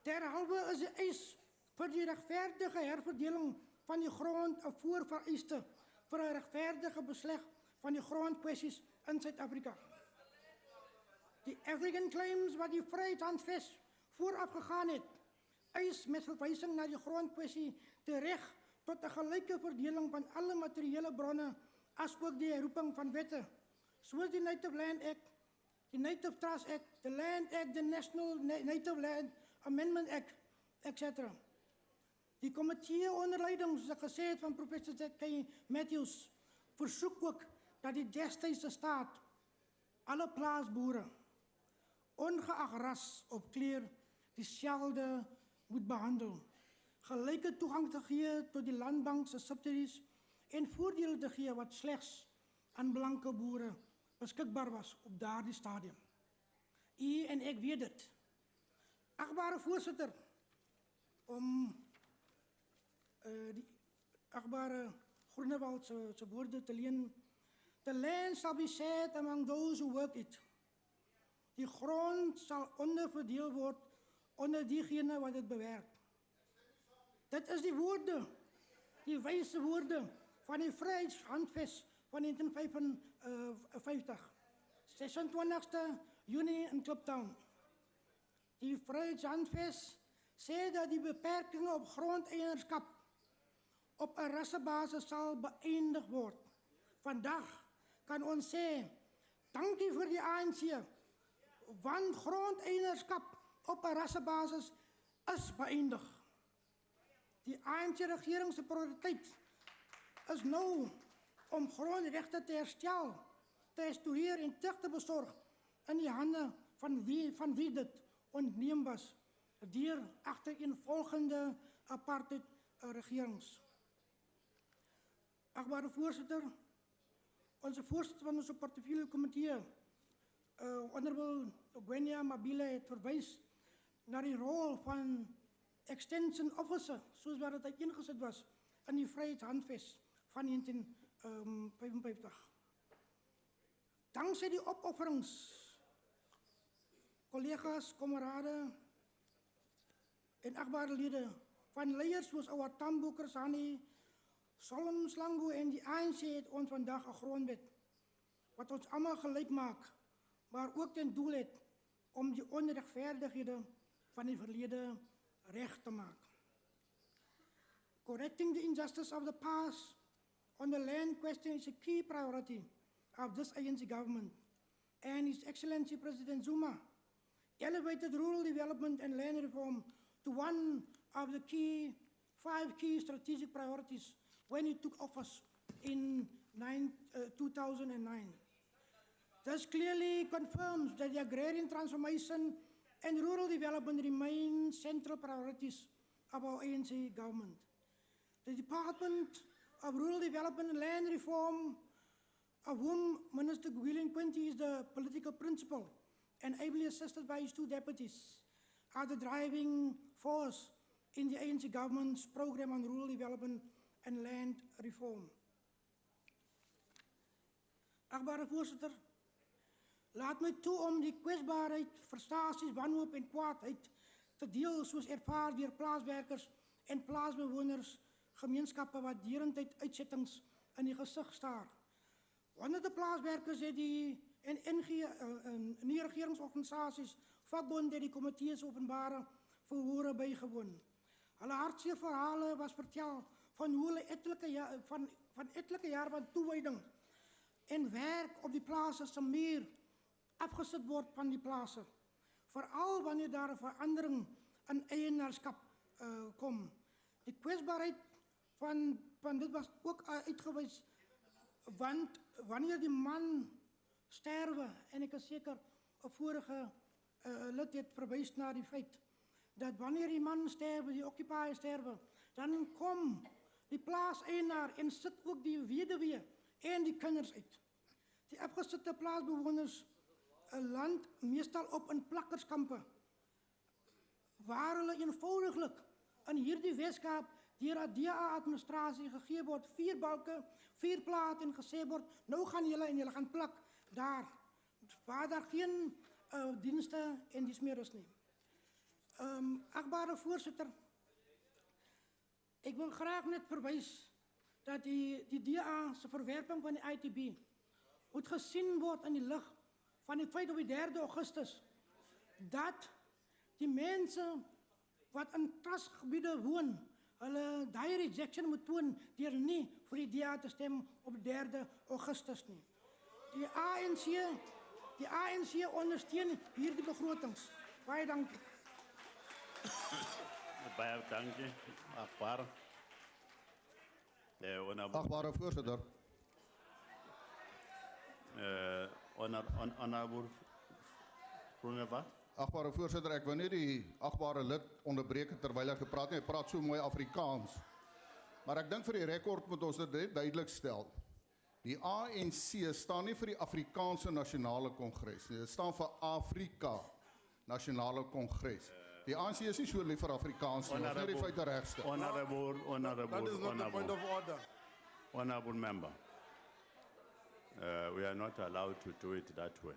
Derhalwe is die eis vir die regverdige herverdeling van die grond 'n voorvereiste vir 'n regverdige besleg van die grondkwessies in Suid-Afrika. Die African Claims wat die Vryheidshandves vooraf gegaan het, eis met verwysing na die grondkwessie die reg tot 'n gelyke verdeling van alle materiële bronne, asook die herroeping van wette, soos die Native Land Act, die Native Trust Act, the Land Act, the National Native Land Amendment Act, etc. Die komitee onder leiding, soos ek gesê het, van professor Z.K. Matthews, versoek ook dat die destydse staat alle plaasboere, ongeag ras of kleur, dieselfde moet behandel, gelyke toegang te gee tot die landbank se subsidies en voordele te gee wat slegs aan blanke boere beskikbaar was op daardie stadium. U en ek weet dit. Agbare voorsitter, om die agbare Groenewald se woorde te leen, the land shall be shared among those who work it. Die grond sal onderverdeel word onder diegene wat dit bewerk. Dit is die woorde, die wyse woorde van die Vryheidshandves van 1955, 26 Junie in Kliptown. Die Vryheidshandves sê dat die beperkings op grondeienaarskap op 'n rassebasis sal beëindig word. Vandag kan ons sê, dankie vir die ANC, want grondeienaarskap op 'n rassebasis is beëindig. Die ANC-regering se prioriteit is nou om grondregte te herstel, te restoreer en terug te besorg in die hande van wie dit ontneem was deur agtereenvolgende apartheid regerings. Agbare voorsitter, onze voorsitter van onze portefeuille komitee, Honorable Gwenya Mabile, het verwys na die rol van extension officer, soos wat dit uiteengesit was in die Vryheidshandves van 1955. Dankzij die opofferings, collega's, kamerade en achtbare leden van leiers soos ouwe Tambo, Krisani, Solomon Slangu en die ANC het ons vandag 'n grondwet wat ons almal gelyk maak, maar ook ten doel het om die onrechtvaardighede van die verlede recht te maken. Correcting the injustice of the past on the land question is a key priority of this ANC government, and His Excellency President Zuma elevated rural development and land reform to one of the 5 key strategic priorities when he took office in 2009. This clearly confirms that the agrarian transformation and rural development remain central priorities of our ANC government. The Department of Rural Development and Land Reform, of whom Minister Gwilin Quinty is the political principal and ably assisted by his 2 deputies, are the driving force in the ANC government's program on rural development and land reform. Achtbare voorzitter, laat my toe om die kwetsbaarheid, frustraties, wanhoop en kwaadheid te deel soos ervaar deur plaaswerkers en plaasbewoners, gemeenskappe wat derentyd uitsettings in die gesig staar. Honderde plaaswerkers het en nie regeringsorganisasies, vakbonde, die komitees openbare verhore bygewoon. Hulle hartseer verhale was vertel van hoe hulle etlike jare van toewyding en werk op die plase se meer afgesit word van die plase. Veral wanneer daar 'n verandering in eienaarskap kom. Die kwetsbaarheid van dit was ook uitgewys, want wanneer die man sterwe, en ek is seker 'n vorige lid het verwys na die feit, dat wanneer die man sterwe, die occupier sterwe, dan kom die plaaseienaar en sit ook die weduwee en die kinders uit. Die afgesitte plaasbewoners land meestal op in plakkerskampe, waar hulle eenvoudiglik in hierdie Weskaap deur 'n DA-administrasie gegee word 4 balke, 4 plate en gesê word, nou gaan julle en julle gaan plak daar, waar daar geen dienste en dies meer is nie. Achtbare voorzitter, ek wil graag net verwys dat die DA se verwerping van die ITB moet gesien word in die lig van die feit op die 3 Augustus dat die mense wat in trustgebiede woon, hulle daai rejection moet toon deur nie vir die DA te stem op 3 Augustus nie. Die ANC ondersteun hierdie begrotings. Baie dankie. Baie dankie, achtbare. Achtbare voorzitter. Honorable Groenewald. Achtbare voorzitter, ek wil nie die achtbare lid onderbreek terwyl hy gepraat nie. Hy praat so mooi Afrikaans. Maar ek dink vir die rekord moet ons dit duidelik stel. Die ANC staan nie vir die Afrikaanse Nasionale Kongres nie. Dit staan vir Afrika Nasionale Kongres. Die ANC is nie so lief vir Afrikaans nie. Ons net die feite regstel. That is not the point of order. Honorable member, we are not allowed to do it that way.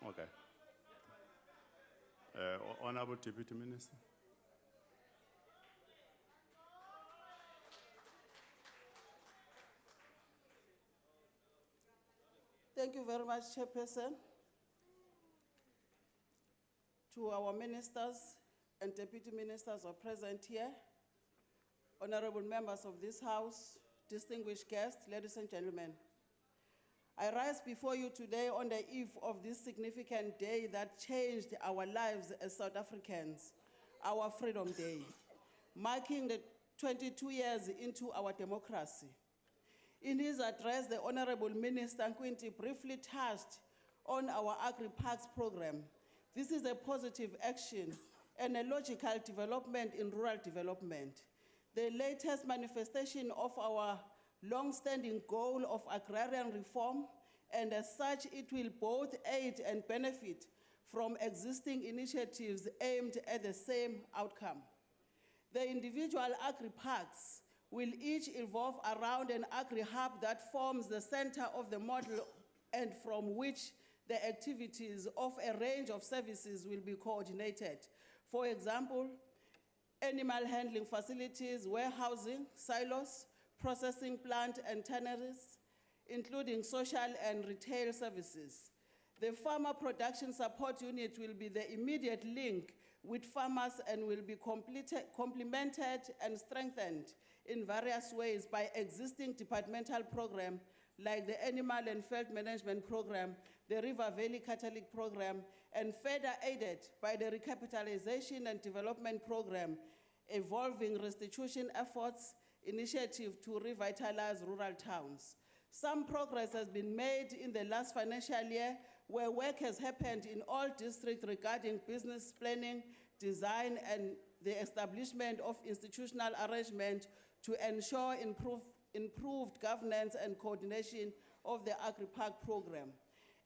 Okay. Honorable Deputy Minister. Thank you very much, Chairperson. To our ministers and deputy ministers who are present here, honorable members of this House, distinguished guests, ladies and gentlemen. I rise before you today on the eve of this significant day that changed our lives as South Africans, our Freedom Day, marking the 22 years into our democracy. In his address, the Honorable Minister Nkwinti briefly touched on our Agri-Parks program. This is a positive action and a logical development in rural development. The latest manifestation of our long-standing goal of agrarian reform, and as such, it will both aid and benefit from existing initiatives aimed at the same outcome. The individual agri-parks will each evolve around an agri-hub that forms the center of the model and from which the activities of a range of services will be coordinated. For example, animal handling facilities, warehousing, silos, processing plant and tanneries, including social and retail services. The Farmer Production Support Unit will be the immediate link with farmers and will be complemented and strengthened in various ways by existing departmental programs like the Animal and Field Management Program, the River Valley Catalytic Program, and further aided by the Recapitalization and Development Program, evolving restitution efforts, initiative to revitalize rural towns. Some progress has been made in the last financial year where work has happened in all districts regarding business planning, design, and the establishment of institutional arrangement to ensure improved governance and coordination of the Agri-Park program.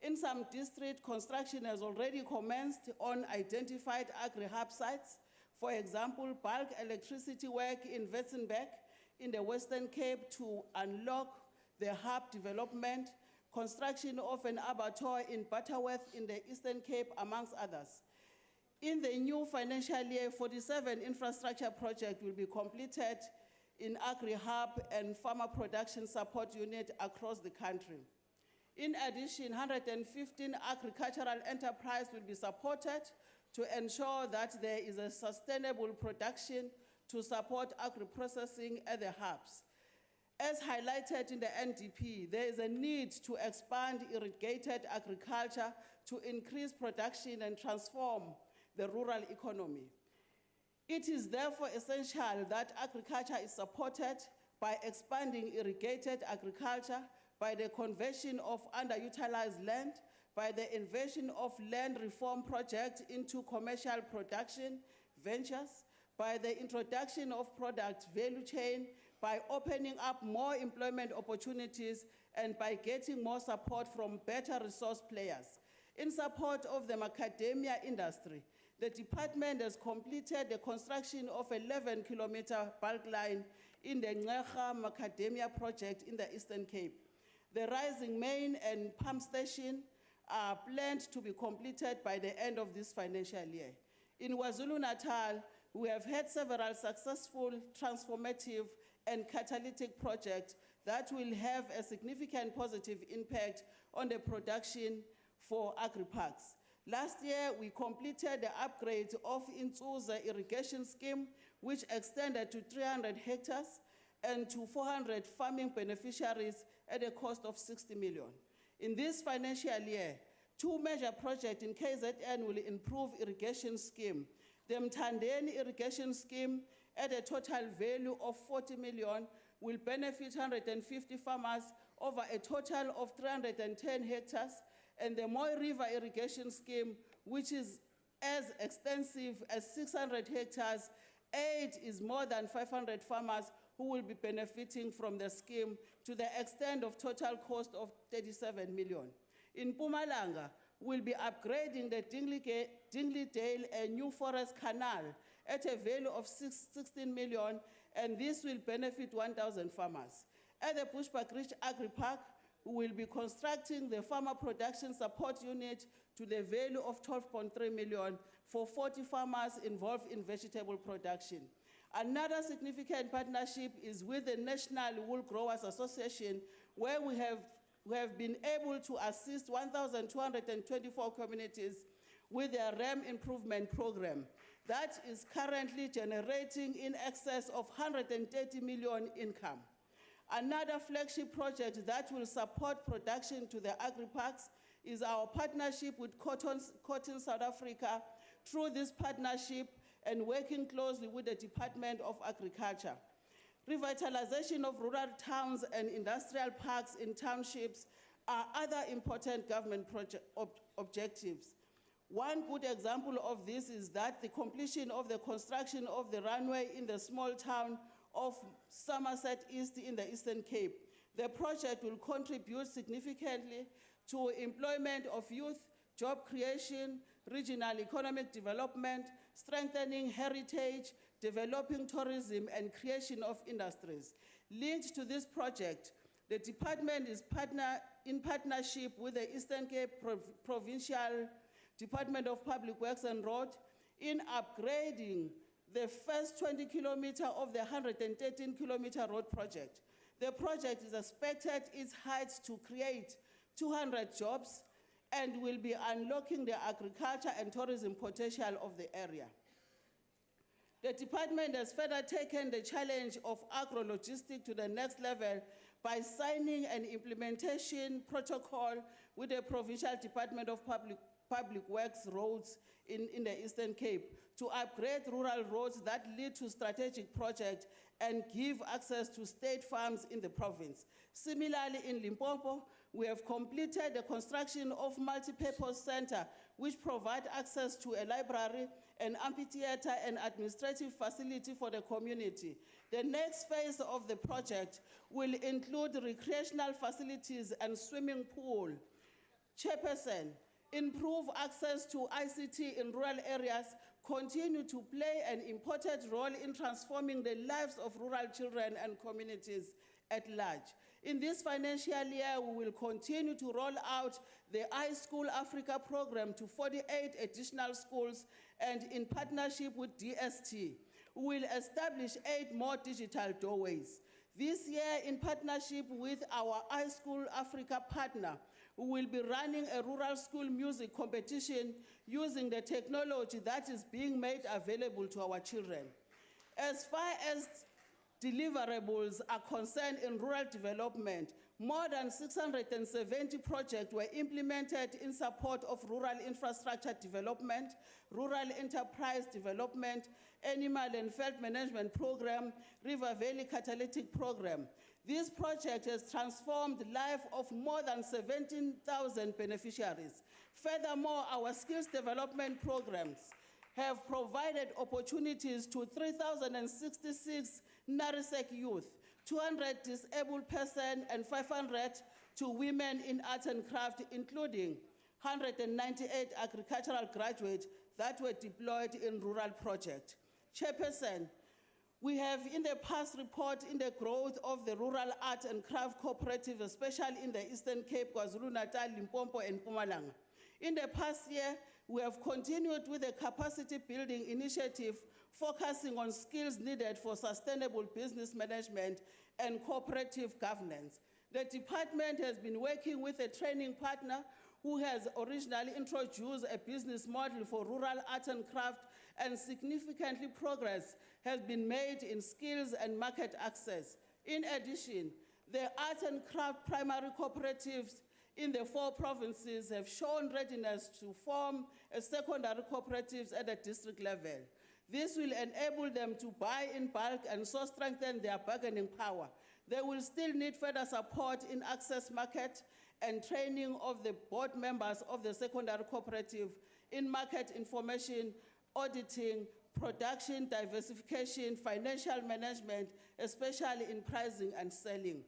In some districts, construction has already commenced on identified agri-hub sites. For example, bulk electricity work in Witzenberg in the Western Cape to unlock the hub development, construction of an abattoir in Butterworth in the Eastern Cape, amongst others. In the new financial year, 47 infrastructure projects will be completed in Agri-Hub and Farmer Production Support Unit across the country. In addition, 115 agricultural enterprises will be supported to ensure that there is a sustainable production to support agri-processing at the hubs. As highlighted in the NDP, there is a need to expand irrigated agriculture to increase production and transform the rural economy. It is therefore essential that agriculture is supported by expanding irrigated agriculture, by the conversion of underutilized land, by the inversion of land reform projects into commercial production ventures, by the introduction of product value chain, by opening up more employment opportunities, and by getting more support from better resource players. In support of the macadamia industry, the department has completed the construction of a 11-kilometer bulk line in the Ngecha Macadamia project in the Eastern Cape. The rising main and pump station are planned to be completed by the end of this financial year. In KwaZulu-Natal, we have had several successful, transformative, and catalytic projects that will have a significant positive impact on the production for agri-parks. Last year, we completed the upgrade of Intsuza irrigation scheme, which extended to 300 hectares and to 400 farming beneficiaries at a cost of 60 million. In this financial year, two major projects in KZN will improve irrigation scheme. The Mtandeni irrigation scheme at a total value of 40 million will benefit 150 farmers over a total of 310 hectares, and the Moy River irrigation scheme, which is as extensive as 600 hectares, aid is more than 500 farmers who will be benefiting from the scheme to the extent of total cost of 37 million. In Mpumalanga, we'll be upgrading the Dingley-Dale and New Forest Canal at a value of 16 million, and this will benefit 1,000 farmers. At the Bushbuck Ridge Agri-Park, we will be constructing the Farmer Production Support Unit to the value of 12.3 million for 40 farmers involved in vegetable production. Another significant partnership is with the National Wool Growers Association, where we have been able to assist 1,224 communities with their RAM improvement program. That is currently generating in excess of 130 million income. Another flagship project that will support production to the agri-parks is our partnership with Cotton South Africa. Through this partnership and working closely with the Department of Agriculture, revitalization of rural towns and industrial parks in townships are other important government objectives. One good example of this is that the completion of the construction of the runway in the small town of Somerset East in the Eastern Cape. The project will contribute significantly to employment of youth, job creation, regional economic development, strengthening heritage, developing tourism, and creation of industries. Linked to this project, the department is in partnership with the Eastern Cape Provincial Department of Public Works and Road in upgrading the first 20 kilometers of the 113-kilometer road project. The project is expected its height to create 200 jobs and will be unlocking the agriculture and tourism potential of the area. The department has further taken the challenge of agro-logistics to the next level by signing an implementation protocol with the Provincial Department of Public Works Roads in the Eastern Cape to upgrade rural roads that lead to strategic projects and give access to state farms in the province. Similarly, in Limpopo, we have completed the construction of multi-purpose center, which provide access to a library, an amphitheater, and administrative facility for the community. The next phase of the project will include recreational facilities and swimming pool. Chairperson, improve access to ICT in rural areas, continue to play an important role in transforming the lives of rural children and communities at large. In this financial year, we will continue to roll out the iSchool Africa program to 48 additional schools, and in partnership with DST, we will establish 8 more digital doorways. This year, in partnership with our iSchool Africa partner, we will be running a rural school music competition using the technology that is being made available to our children. As far as deliverables are concerned in rural development, more than 670 projects were implemented in support of rural infrastructure development, rural enterprise development, animal and field management program, River Valley Catalytic program. This project has transformed the life of more than 17,000 beneficiaries. Furthermore, our skills development programs have provided opportunities to 3,066 Narisek youth, 200 disabled persons, and 500 to women in arts and craft, including 198 agricultural graduates that were deployed in rural projects. Chairperson, we have in the past reported in the growth of the rural art and craft cooperative, especially in the Eastern Cape, KwaZulu-Natal, Limpopo, and Mpumalanga. In the past year, we have continued with the capacity building initiative focusing on skills needed for sustainable business management and cooperative governance. The department has been working with a training partner who has originally introduced a business model for rural art and craft, and significantly progress has been made in skills and market access. In addition, the art and craft primary cooperatives in the 4 provinces have shown readiness to form a secondary cooperatives at the district level. This will enable them to buy in bulk and so strengthen their bargaining power. They will still need further support in access market and training of the board members of the secondary cooperative in market information, auditing, production, diversification, financial management, especially in pricing and selling.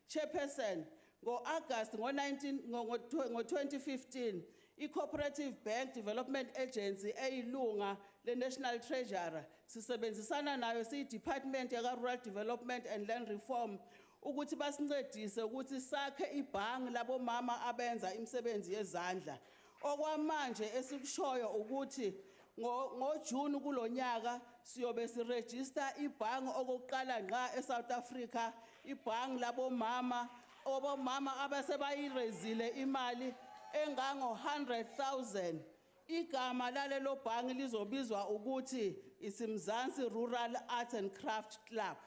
Chairperson, August 2015, i-Cooperative Bank Development Agency eyilunga le-National Treasurer sisebenzisana nayo siyi-Department yaka-Rural Development and Land Reform ukuthi basincedise ukuthi sakhe ibhangi labomama abenza imisebenzi yezandla. Okwamanje esikushoyo ukuthi ngoJune kulonyaka siyobe siregister ibhangi okokuqala ngqa eSouth Africa, ibhangi labomama abasebayirezile imali engango 100,000. Igama lalelo bhangi lizobizwa ukuthi isimzansi Rural Arts and Craft Club.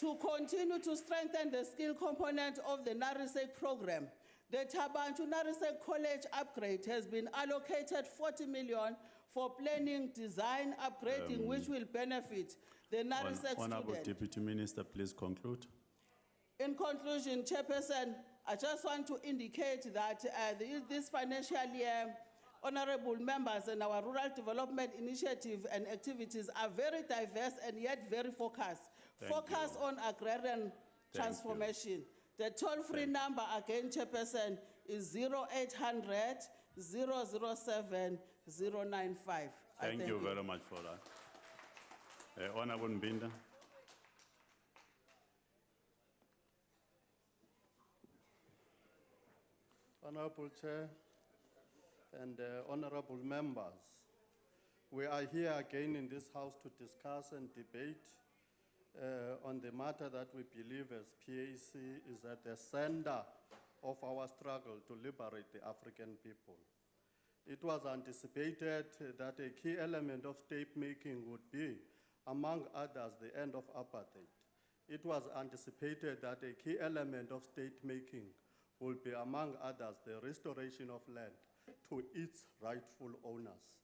To continue to strengthen the skill component of the Narisek program, the Tabantu Narisek College upgrade has been allocated 40 million for planning, design, upgrading, which will benefit the Narisek Honorable students. Deputy Minister, please conclude. In conclusion, Chairperson, I just want to indicate that this financial year, honorable members and our rural development initiative and activities are very diverse and yet very focused. Focus on agrarian transformation. The toll-free number again, Chairperson, is 0800 007 095. Thank you very much for that. Honorable Mbinda. Honorable Chair and honorable members, we are here again in this house to discuss and debate on the matter that we believe as PAC is at the center of our struggle to liberate the African people. It was anticipated that a key element of state-making would be, among others, the end of apartheid. It was anticipated that a key element of state-making would be, among others, the restoration of land to its rightful owners.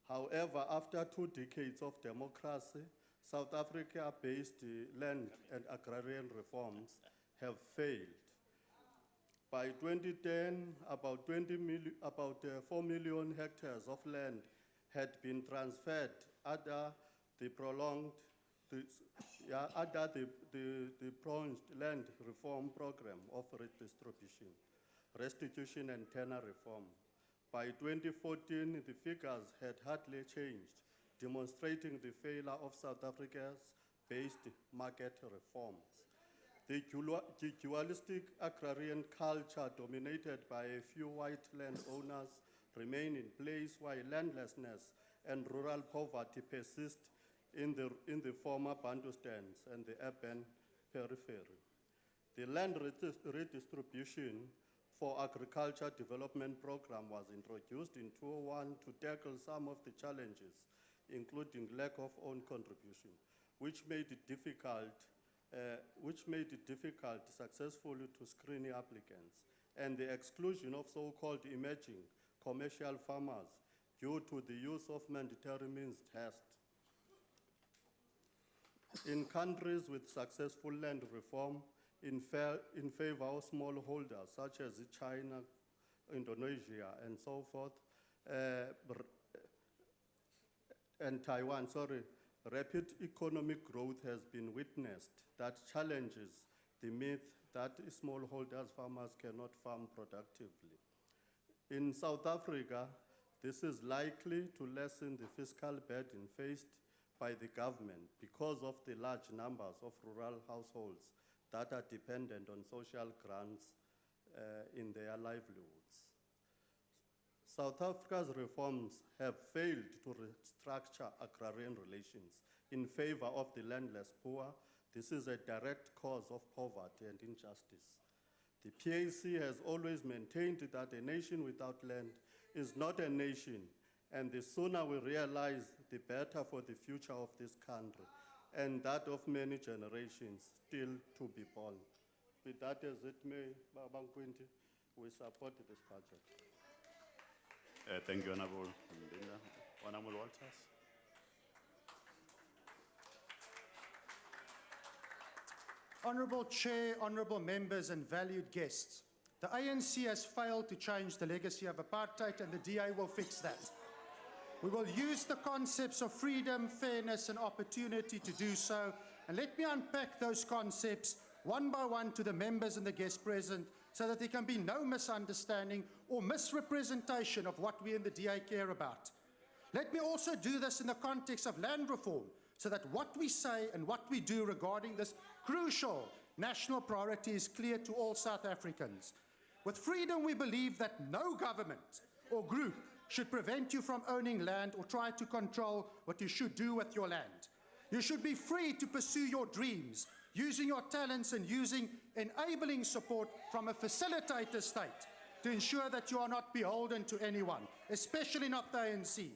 However, after 2 decades of democracy, South Africa-based land and agrarian reforms have failed. By 2010, about 4 million hectares of land had been transferred under the prolonged land reform program of redistribution, restitution and tenure reform. By 2014, the figures had hardly changed, demonstrating the failure of South Africa's based market reforms. The dualistic agrarian culture dominated by a few white landowners remain in place while landlessness and rural poverty persist in the former Bantustans and the urban periphery. The land redistribution for agriculture development program was introduced in 2001 to tackle some of the challenges, including lack of own contribution, which made it difficult successfully to screen applicants, and the exclusion of so-called emerging commercial farmers due to the use of mandatory means test. In countries with successful land reform in favor of smallholders, such as China, Indonesia, and so forth, and Taiwan, rapid economic growth has been witnessed that challenges the myth that smallholders farmers cannot farm productively. In South Africa, this is likely to lessen the fiscal burden faced by the government because of the large numbers of rural households that are dependent on social grants in their livelihoods. South Africa's reforms have failed to restructure agrarian relations in favor of the landless poor. This is a direct cause of poverty and injustice. The PAC has always maintained that a nation without land is not a nation, and the sooner we realize, the better for the future of this country and that of many generations still to be born. With that as it may, Baba Nkwinti, we support this budget. Thank you, Honorable Ndinga. Honorable Walters. Honourable Chair, honourable members and valued guests, the ANC has failed to change the legacy of apartheid, and the DA will fix that. We will use the concepts of freedom, fairness and opportunity to do so, and let me unpack those concepts one by one to the members and the guests present so that there can be no misunderstanding or misrepresentation of what we in the DA care about. Let me also do this in the context of land reform so that what we say and what we do regarding this crucial national priority is clear to all South Africans. With freedom, we believe that no government or group should prevent you from owning land or try to control what you should do with your land. You should be free to pursue your dreams, using your talents and using enabling support from a facilitator state to ensure that you are not beholden to anyone, especially not the ANC.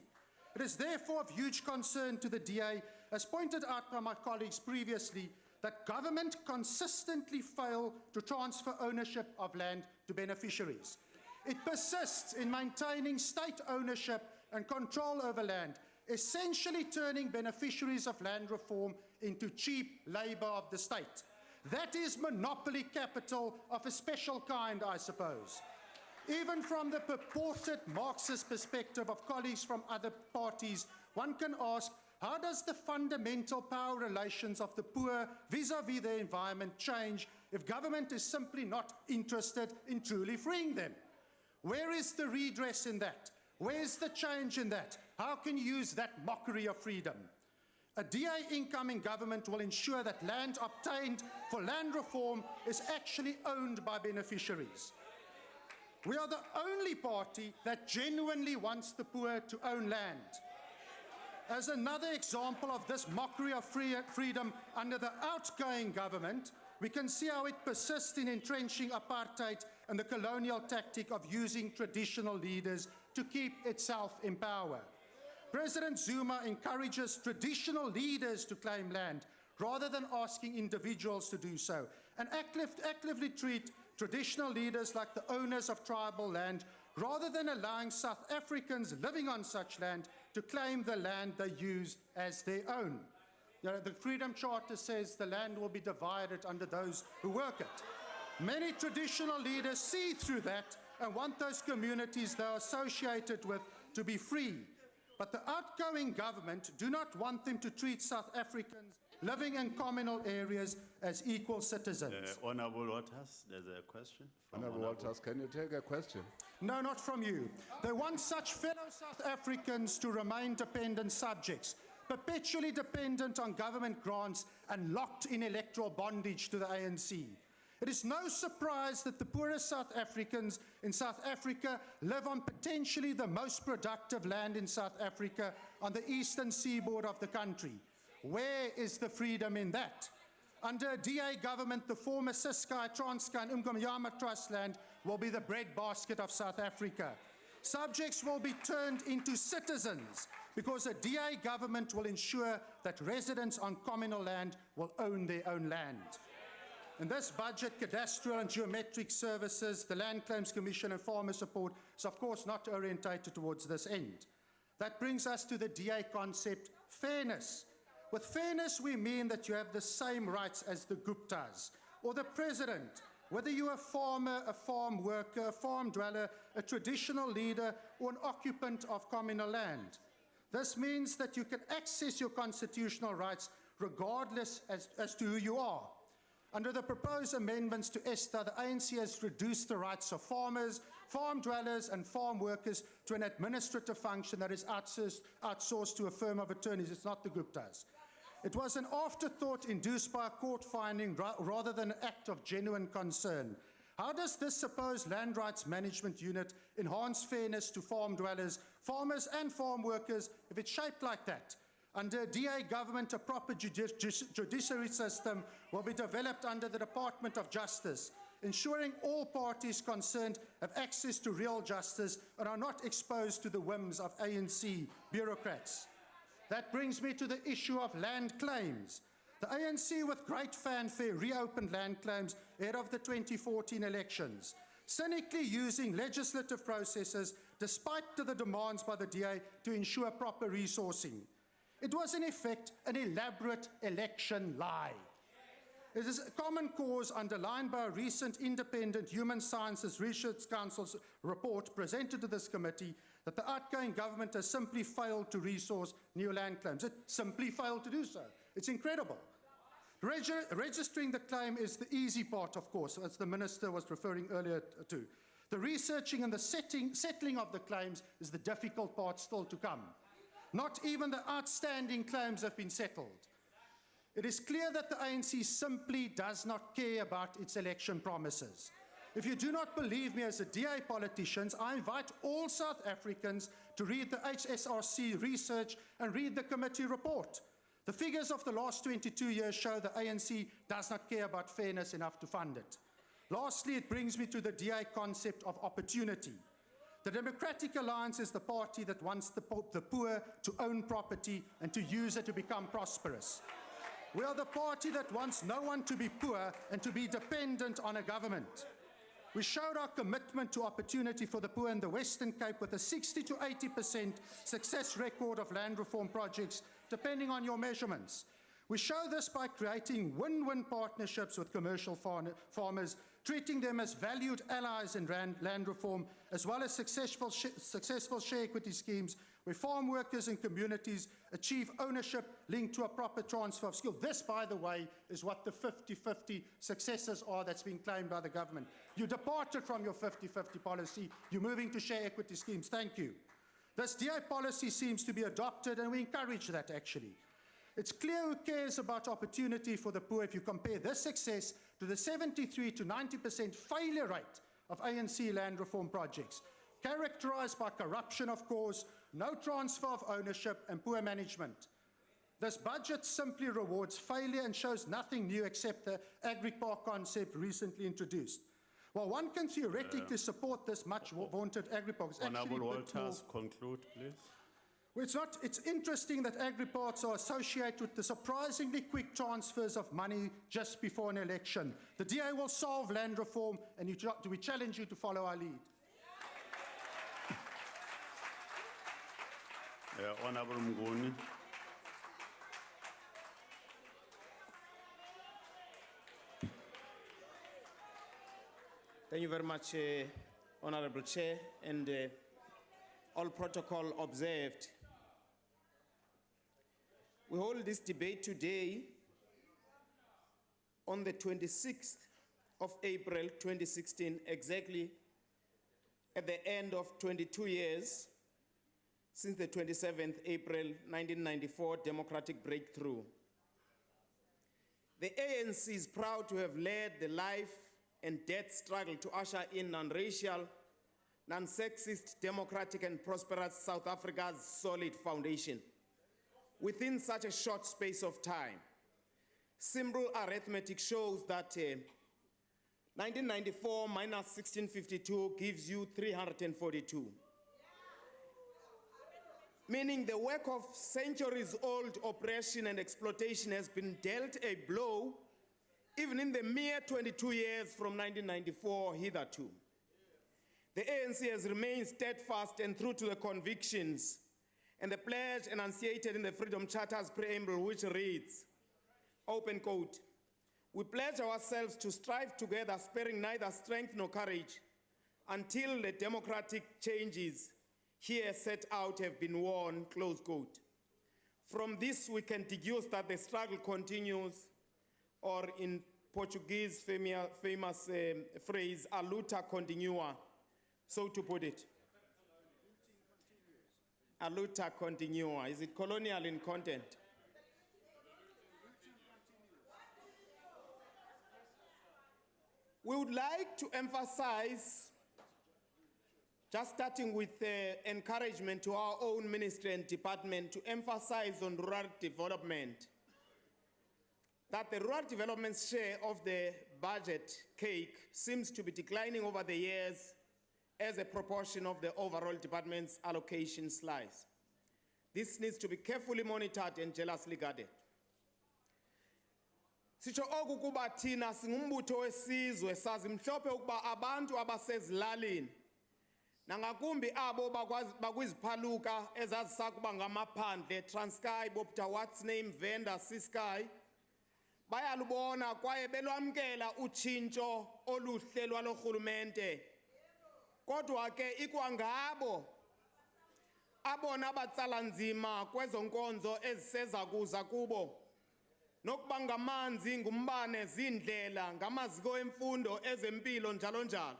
It is therefore of huge concern to the DA, as pointed out by my colleagues previously, that government consistently fail to transfer ownership of land to beneficiaries. It persists in maintaining state ownership and control over land, essentially turning beneficiaries of land reform into cheap labor of the state. That is monopoly capital of a special kind, I suppose. Even from the purported Marxist perspective of colleagues from other parties, one can ask, how does the fundamental power relations of the poor vis-à-vis their environment change if government is simply not interested in truly freeing them? Where is the redress in that? Where's the change in that? How can you use that mockery of freedom? A DA incoming government will ensure that land obtained for land reform is actually owned by beneficiaries. We are the only party that genuinely wants the poor to own land. As another example of this mockery of freedom under the outgoing government, we can see how it persists in entrenching apartheid and the colonial tactic of using traditional leaders to keep itself in power. President Zuma encourages traditional leaders to claim land rather than asking individuals to do so, and actively treat traditional leaders like the owners of tribal land rather than allowing South Africans living on such land to claim the land they use as their own. The Freedom Charter says the land will be divided under those who work it. Many traditional leaders see through that and want those communities they are associated with to be free. But the outgoing government do not want them to treat South Africans living in communal areas as equal citizens. Honorable Waters, there's a question. Honorable Waters, can you take a question? No, not from you. They want such fellow South Africans to remain dependent subjects, perpetually dependent on government grants and locked in electoral bondage to the ANC. It is no surprise that the poorest South Africans in South Africa live on potentially the most productive land in South Africa on the eastern seaboard of the country. Where is the freedom in that? Under a DA government, the former Ciskei, Transkei and Umgomyama Trust land will be the breadbasket of South Africa. Subjects will be turned into citizens because a DA government will ensure that residents on communal land will own their own land. In this budget, cadastral and geometric services, the Land Claims Commission and farmer support is of course not orientated towards this end. That brings us to the DA concept, fairness. With fairness, we mean that you have the same rights as the Guptas or the president, whether you're a farmer, a farm worker, a farm dweller, a traditional leader, or an occupant of communal land. This means that you can access your constitutional rights regardless as to who you are. Under the proposed amendments to ESTA, the ANC has reduced the rights of farmers, farm dwellers, and farm workers to an administrative function that is outsourced to a firm of attorneys. It's not the Guptas. It was an afterthought induced by a court finding rather than an act of genuine concern. How does this supposed land rights management unit enhance fairness to farm dwellers, farmers, and farm workers if it's shaped like that? Under DA government, a proper judiciary system will be developed under the Department of Justice, ensuring all parties concerned have access to real justice and are not exposed to the whims of ANC bureaucrats. That brings me to the issue of land claims. The ANC, with great fanfare, reopened land claims ahead of the 2014 elections, cynically using legislative processes despite the demands by the DA to ensure proper resourcing. It was in effect an elaborate election lie. It is a common cause underlined by a recent independent Human Sciences Research Council's report presented to this committee that the outgoing government has simply failed to resource new land claims. It simply failed to do so. It's incredible. Registering the claim is the easy part, of course, as the minister was referring earlier to. The researching and the settling of the claims is the difficult part still to come. Not even the outstanding claims have been settled. It is clear that the ANC simply does not care about its election promises. If you do not believe me as a DA politician, I invite all South Africans to read the HSRC research and read the committee report. The figures of the last 22 years show the ANC does not care about fairness enough to fund it. Lastly, it brings me to the DA concept of opportunity. The Democratic Alliance is the party that wants the poor to own property and to use it to become prosperous. We are the party that wants no one to be poor and to be dependent on a government. We showed our commitment to opportunity for the poor in the Western Cape with a 60 to 80% success record of land reform projects, depending on your measurements. We show this by creating win-win partnerships with commercial farmers, treating them as valued allies in land reform, as well as successful share equity schemes where farm workers and communities achieve ownership linked to a proper transfer of skill. This, by the way, is what the 50-50 successes are that's been claimed by the government. You departed from your 50-50 policy. You're moving to share equity schemes. Thank you. This DA policy seems to be adopted, and we encourage that, actually. It's clear who cares about opportunity for the poor if you compare this success to the 73 to 90% failure rate of ANC land reform projects, characterized by corruption, of course, no transfer of ownership, and poor management. This budget simply rewards failure and shows nothing new except the agri-park concept recently introduced. While one can theoretically support this much vaunted agri-park, it's actually Honorable a bit more. Walters, conclude, please. Well, it's interesting that agri-parks are associated with the surprisingly quick transfers of money just before an election. The DA will solve land reform, and we challenge you to follow our lead. Honorable Mnguni. Thank you very much, Honorable Chair, and all protocol observed. We hold this debate today on the 26th of April 2016, exactly at the end of 22 years since the 27th April 1994 democratic breakthrough. The ANC is proud to have led the life and death struggle to usher in non-racial, non-sexist, democratic and prosperous South Africa's solid foundation within such a short space of time. Simple arithmetic shows that 1994 minus 1652 gives you 342. Meaning the work of centuries-old oppression and exploitation has been dealt a blow even in the mere 22 years from 1994 hitherto. The ANC has remained steadfast and true to the convictions and the pledge enunciated in the Freedom Charter's preamble, which reads, open quote, "We pledge ourselves to strive together, sparing neither strength nor courage, until the democratic changes here set out have been won," close quote. From this, we can deduce that the struggle continues, or in Portuguese famous phrase, a luta continua, so to put it. A luta continua. Is it colonial in content? We would like to emphasize, just starting with encouragement to our own ministry and department, to emphasize on rural development, that the rural development share of the budget cake seems to be declining over the years as a proportion of the overall department's allocation slice. This needs to be carefully monitored and jealously guarded. Sitsho oku kuba thina singumbutho wesizwe sazi mhlophe ukuba abantu abasezilalini nangakumbi abo bakwiziphaluka ezazisakuba ngamaphandle Transkei, Bopta What's Name, Venda, Ciskei bayalubona kwaye belwamkela utshintsho oluhle lwalorhulumente. Kodwa ke ikwangabo abona abatsala nzima kwezo nkonzo eziseza kuza kubo, nokuba ngamanzi, ngumbane, zindlela, ngamaziko emfundo, ezempilo njalo njalo.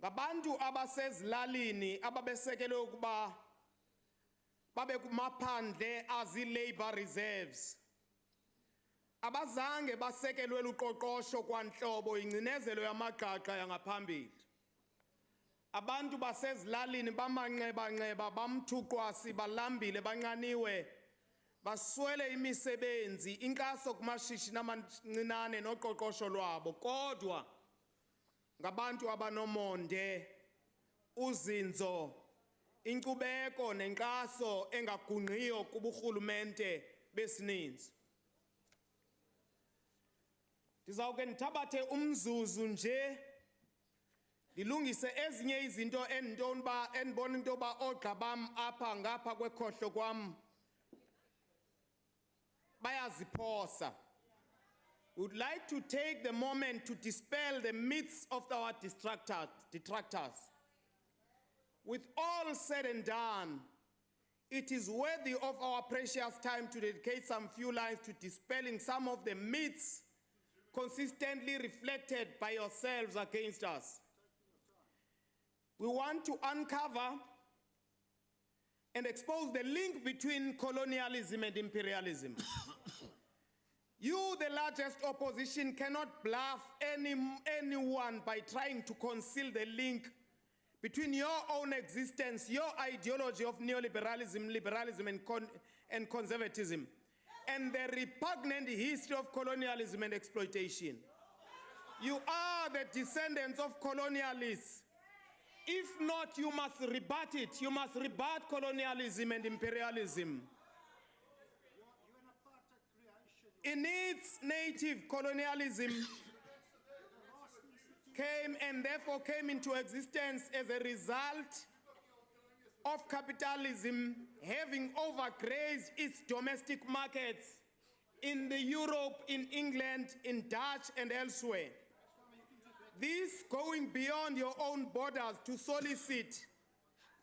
Ngabantu abasezilalini ababesekelwe ukuba babe kumaphandle azi-labor reserves, abazange basekelwe luqoqosho kwanhlobo ingcinezelo yamagaqa yangaphambili. Abantu basezilalini bamanxeba-nxeba, bamthuqwasi, balambile, banqaniwe, baswele imisebenzi, inkaso kumashishini amancinane noqoqosho lwabo. Kodwa ngabantu abanomonde, uzinzo, inkcubeko nenkaso engagungqiyo kuburhulumente besininzi. Ndizawuke ndithabathe umzuzu nje ndilungise ezinye izinto endibona into yoba oogxa bam apha ngapha kwekhohlo kwam bayaziphosa. We would like to take the moment to dispel the myths of our detractors. With all said and done, it is worthy of our precious time to dedicate some few lines to dispelling some of the myths consistently reflected by yourselves against us. We want to uncover and expose the link between colonialism and imperialism. You, the largest opposition, cannot bluff anyone by trying to conceal the link between your own existence, your ideology of neoliberalism, liberalism, and conservatism, and the repugnant history of colonialism and exploitation. You are the descendants of colonialists. If not, you must rebut it. You must rebut colonialism and imperialism. In its native, colonialism came and therefore came into existence as a result of capitalism having overgrazed its domestic markets in the Europe, in England, in Dutch and elsewhere. This going beyond your own borders to solicit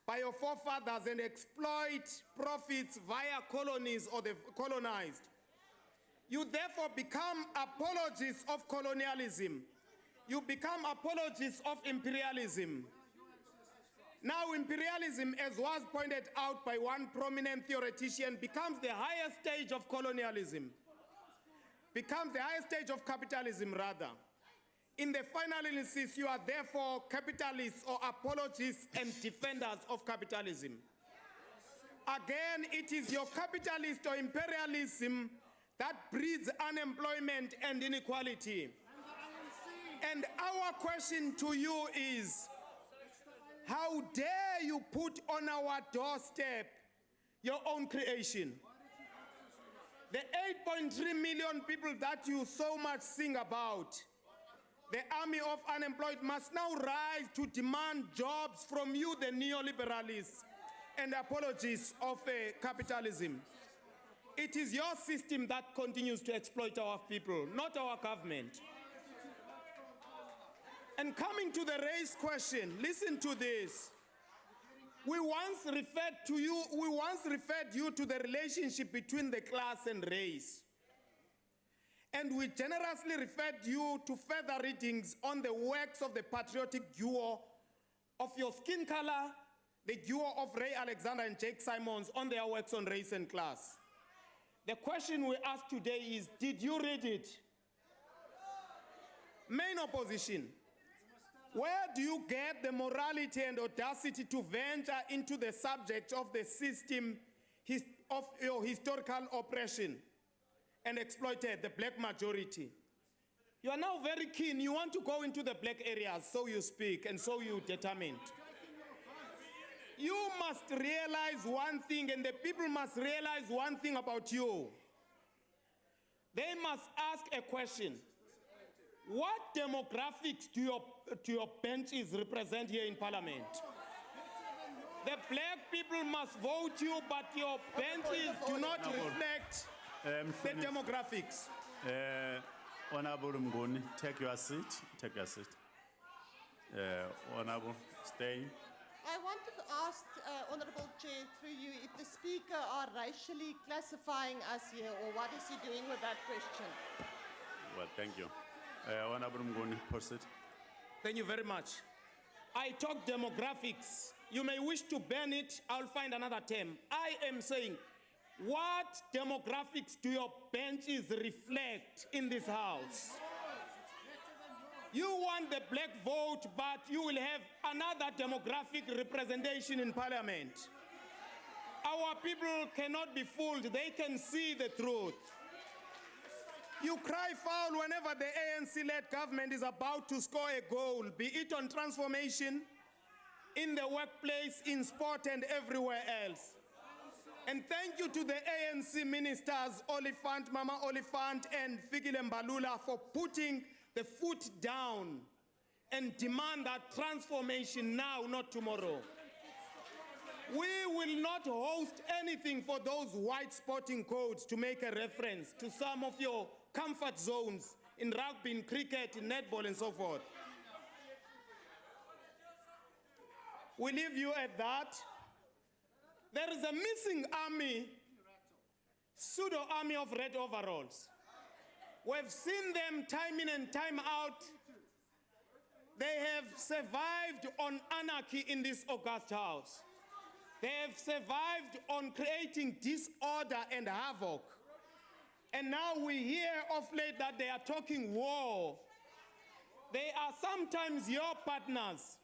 by your forefathers and exploit profits via colonies or the colonized. You therefore become apologists of colonialism. You become apologists of imperialism. Now imperialism, as was pointed out by one prominent theoretician, becomes the highest stage of colonialism, becomes the highest stage of capitalism rather. In the final analysis, you are therefore capitalists or apologists and defenders of capitalism. Again, it is your capitalist or imperialism that breeds unemployment and inequality. And our question to you is, how dare you put on our doorstep your own creation? The 8.3 million people that you so much sing about, the army of unemployed must now rise to demand jobs from you, the neoliberalists and apologists of capitalism. It is your system that continues to exploit our people, not our government. And coming to the race question, listen to this. We once referred you to the relationship between the class and race. And we generously referred you to further readings on the works of the patriotic duo of your skin color, the duo of Ray Alexander and Jake Simons on their works on race and class. The question we ask today is, did you read it? Main opposition. Where do you get the morality and audacity to venture into the subject of the system of your historical oppression and exploited the black majority? You are now very keen. You want to go into the black areas, so you speak and so you determined. You must realize one thing, and the people must realize one thing about you. They must ask a question. What demographics do your benches represent here in Parliament? The black people must vote you, but your benches do not reflect the demographics. Honorable Mnguni, take your seat. Take your seat. Honorable, stay. I wanted to ask, Honourable Chair, through you, if the Speaker are racially classifying us here, or what is he doing with that question? Well, thank you. Honorable Mnguni, proceed. Thank you very much. I talk demographics. You may wish to ban it. I'll find another term. I am saying, what demographics do your benches reflect in this House? You want the black vote, but you will have another demographic representation in Parliament. Our people cannot be fooled. They can see the truth. You cry foul whenever the ANC-led government is about to score a goal, be it on transformation, in the workplace, in sport, and everywhere else. And thank you to the ANC ministers, Oliphant, Mama Oliphant, and Fikile Mbalula, for putting the foot down and demand that transformation now, not tomorrow. We will not host anything for those white sporting codes, to make a reference to some of your comfort zones in rugby, in cricket, in netball, and so forth. We leave you at that. There is a missing army, pseudo-army of red overalls. We've seen them time in and time out. They have survived on anarchy in this august House. They have survived on creating disorder and havoc. And now we hear of late that they are talking war. They are sometimes your partners.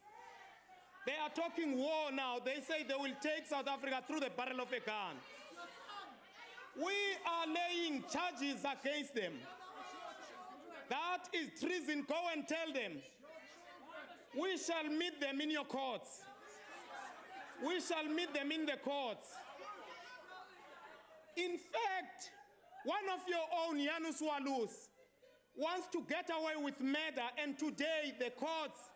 They are talking war now. They say they will take South Africa through the barrel of a gun. We are laying charges against them. That is treason. Go and tell them. We shall meet them in your courts. We shall meet them in the courts. In fact, one of your own, Janus Walus, wants to get away with murder, and today the courts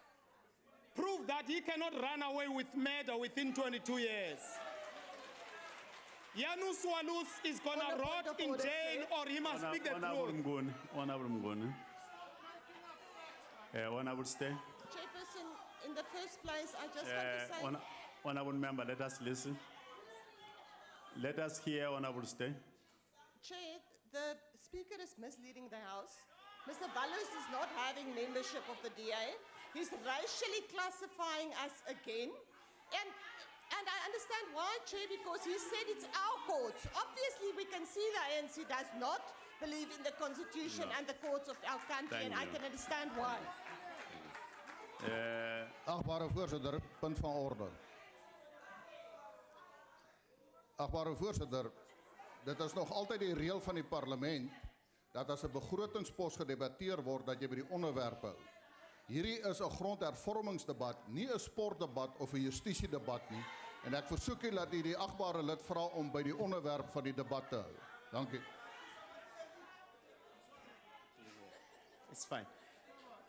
prove that he cannot run away with murder within 22 years. Janus Walus is going to rot in jail, or he must speak the truth. Honorable Mnguni. Honorable Stay. Chairperson, in the first place, I just want to say... Honorable member, let us listen. Let us hear Honorable Stay. Chair, the speaker is misleading the House. Mr. Walus is not having membership of the DA. He's racially classifying us again. And I understand why, Chair, because he said it's our courts. Obviously, we can see the ANC does not believe in the Constitution and the courts of our country, and I can understand why. Achtbare voorzitter, punt van orde. Achtbare voorzitter, dit is nog altijd die reël van die parlement dat as 'n begrotingspos gedebatteer word dat jy by die onderwerpe hou. Hierdie is 'n grondhervormingsdebat, nie 'n sportdebat of 'n justisiedebat nie. En ek versoek u dat u die agbare lid vra om by die onderwerp van die debat te hou. Dankie. It's fine.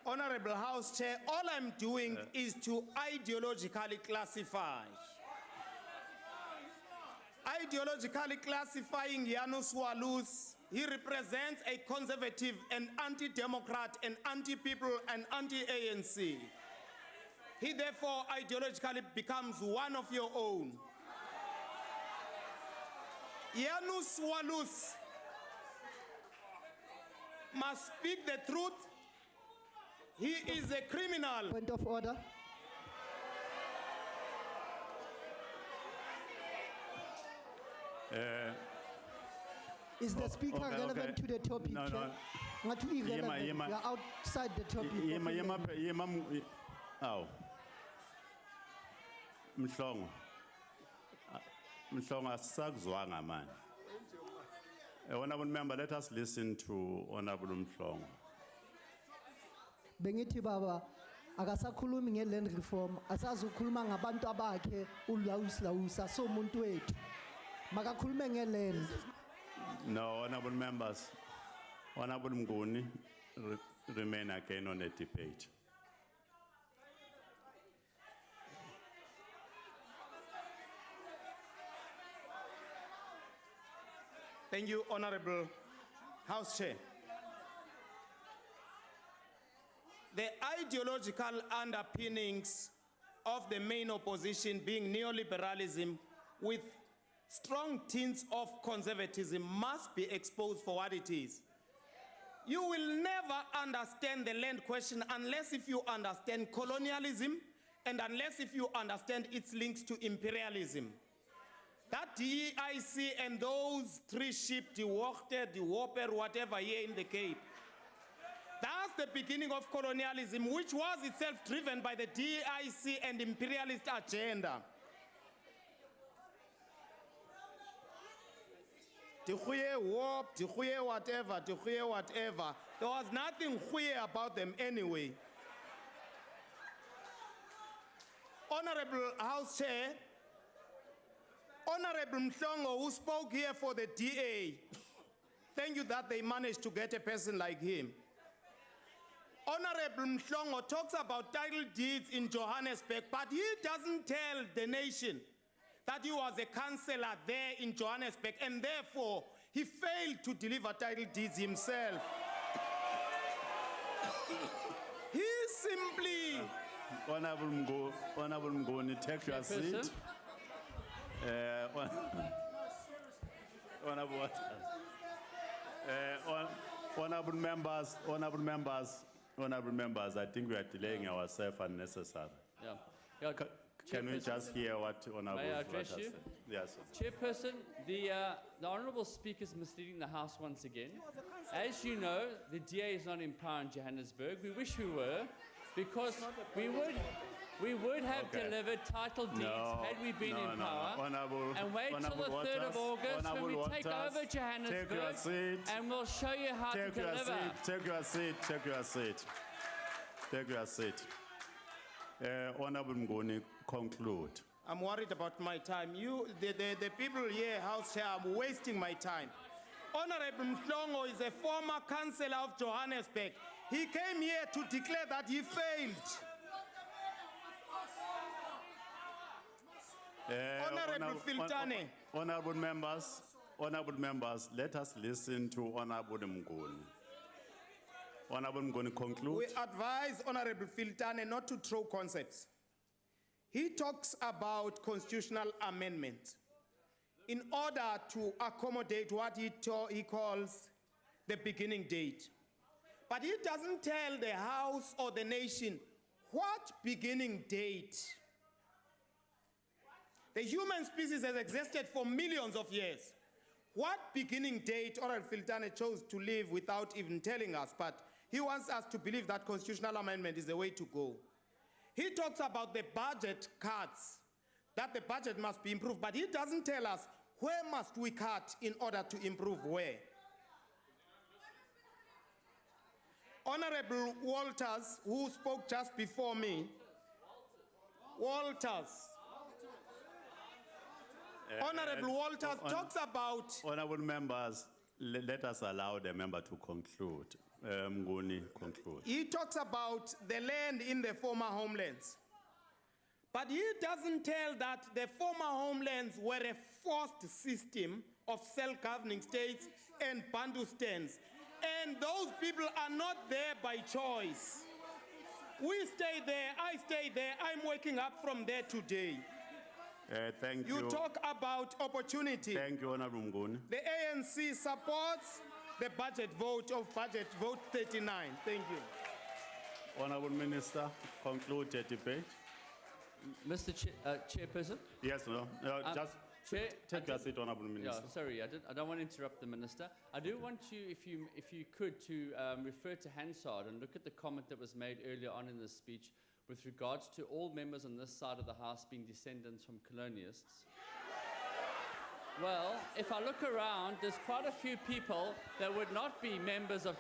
Honorable House Chair, all I'm doing is to ideologically classify. Ideologically classifying Janus Walus. He represents a conservative, an anti-democrat, an anti-people, and anti-ANC. He therefore ideologically becomes one of your own. Janus Walus must speak the truth. He is a criminal. Point of order. Is the speaker relevant to the topic? No, no. Not irrelevant. We are outside the topic. Aw. Mhlongo. Mhlongo asakuzwanga manje. Honorable member, let us listen to Honorable Mhlongo. Bengithi baba akasakhulumi ngeland reform, asazukhuluma ngabantu abakhe ulawuslawusa so umuntu wethu. Makakhulume ngeland. No, honorable members, Honorable Mnguni remain again on the debate. Thank you, Honorable House Chair. The ideological underpinnings of the main opposition being neoliberalism with strong tints of conservatism must be exposed for what it is. You will never understand the land question unless if you understand colonialism and unless if you understand its links to imperialism. That DEIC and those three ships, the Wachter, the Whopper, whatever here in the Cape, that's the beginning of colonialism, which was itself driven by the DEIC and imperialist agenda. Whatever. There was nothing about them anyway. Honorable House Chair, Honorable Mhlongo, who spoke here for the DA, thank you that they managed to get a person like him. Honorable Mhlongo talks about title deeds in Johannesburg, but he doesn't tell the nation that he was a councillor there in Johannesburg, and therefore he failed to deliver title deeds himself. He simply... Honorable Mnguni, take your seat. Honorable members, I think we are delaying ourselves unnecessarily. Yeah. Can we just hear what Honorable May I address you? Yes. Chairperson, the Honourable Speaker is misleading the House once again. As you know, the DA is not in power in Johannesburg. We wish we were, because we would... We would have Okay. delivered title deeds No, had we been in no. power. Honorable- And wait till Honorable the 3rd of Waters, August when we Honorable take Waters, over take your Johannesburg seat. and we'll show you how to Take your deliver. seat, take your seat, take your seat. Take your seat. Honorable Mnguni, conclude. I'm worried about my time. The people here, House Chair, I'm wasting my time. Honorable Mhlongo is a former councillor of Johannesburg. He came here to declare that he failed. Honorable Filtane. Honorable members, let us listen to Honorable Mnguni. Honorable Mnguni, conclude. We advise Honorable Filtane not to throw concepts. He talks about constitutional amendments in order to accommodate what he calls the beginning date. But he doesn't tell the House or the nation what beginning date. The human species has existed for millions of years. What beginning date Honorable Filtane chose to live without even telling us, but he wants us to believe that constitutional amendment is the way to go. He talks about the budget cuts, that the budget must be improved, but he doesn't tell us where must we cut in order to improve where. Honorable Walters, who spoke just before me, Honorable Walters talks about... Honorable members, let us allow the member to conclude. Mnguni, conclude. He talks about the land in the former homelands. But he doesn't tell that the former homelands were a forced system of self-governing states and Bandustans. And those people are not there by choice. We stay there, I stay there, I'm waking up from there today. Thank you. You talk about opportunity. Thank you, Honorable Mnguni. The ANC supports the budget vote 39. Thank you. Honorable Minister, conclude the debate. Mr. Chairperson? Yes, no, just Chair, take your seat, Honorable Minister. Yeah, sorry, I don't want to interrupt the minister. I do want you, if you could, to refer to Hansard and look at the comment that was made earlier on in the speech with regards to all members on this side of the House being descendants from colonialists. Well, if I look around, there's quite a few people that would not be members of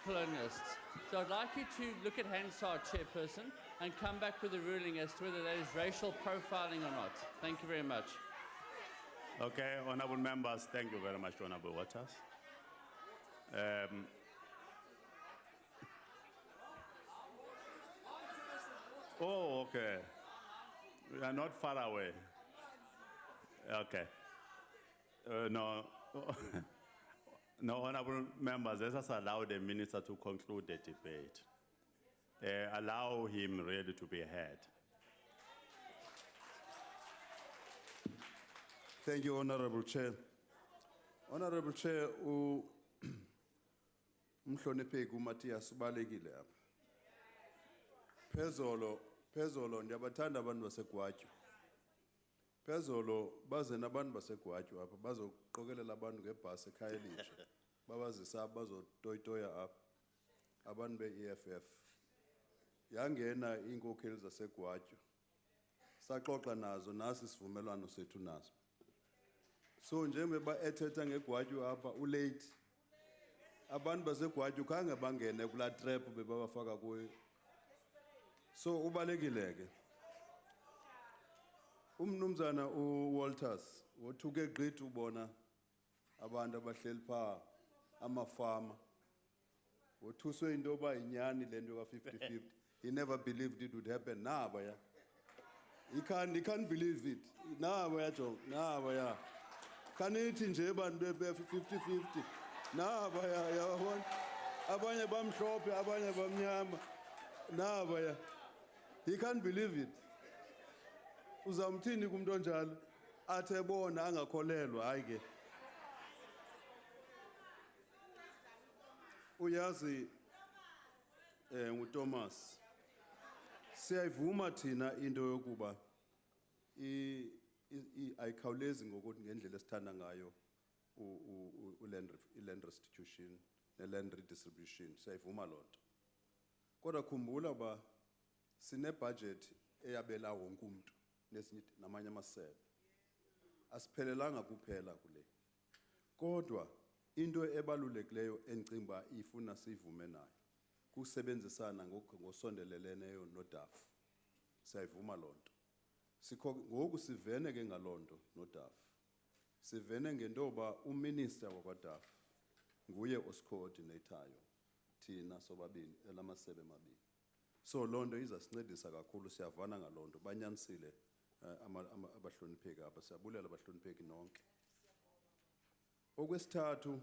colonialists. So I'd like you to look at Hansard, Chairperson, and come back with a ruling as to whether that is racial profiling or not. Thank you very much. Okay, honorable members, thank you very much, Honorable Waters. Oh, okay. We are not far away. Okay. No, no, honorable members, let us allow the minister to conclude the debate. Allow him really to be heard. Thank you, Honorable Chair. Honorable Chair, umhlonipheki uMatthias ubalekile apha. Phezolo ndiyabathanda abantu baseGwatyu. Phezolo baze nabantu baseGwatyu apha bazoqokelela abantu ngebhasi ekhaya elitsha. Babazisa bazotoyitoya apha. Abantu be-EFF. Yangena iinkokheli zaseGwatyu. Saxoxa nazo nasi sivumelwano sethu nazo. So njengoba ethetha ngeGwatyu apha ulate. Abantu baseGwatyu khange bangene kula trap bebabafaka kuyo. So ubalekile ke. Umnumzana uWalters wothuke gqithi ubona abantu abahleli pha amafama. Wothuswe into yoba inyani lento ka50-50. He never believed it would happen. Nabaya. He can't believe it. Nabaya Joe. Nabaya. Kanithi nje bantu be50-50. Nabaya yabona. Abanye bamhlophe, abanye bamnyama. Nabaya. He can't believe it. Uzamthini kumuntu onjalo athe bona angakholelwa hayi ke. Uyazi nguThomas. Siyayivuma thina into yokuba ayikhawulezi ngokuthi ngendlela esithanda ngayo land restitution ne-land redistribution. Siyayivuma lonto. Kodwa khumbula ba sine budget eyabela wonke umuntu nesinye namanye amasebe. Asiphelelanga kuphela kule. Kodwa into ebalulekileyo engicimba ifuna sivume nayo. Kusebenzisana ngosondeleleneyo noDafu. Siyayivuma lonto. Sikho ngoku sivene ke ngalonto noDafu. Sivene ngentoba uminister wakwaDafu nguye osicoordinateayo thina sobabili elamasebe mabili. So lonto izasincedisa kakhulu siyavana ngalonto banyanisile abahlonipheki apha siyabulela abahlonipheki nonke. Okwesithathu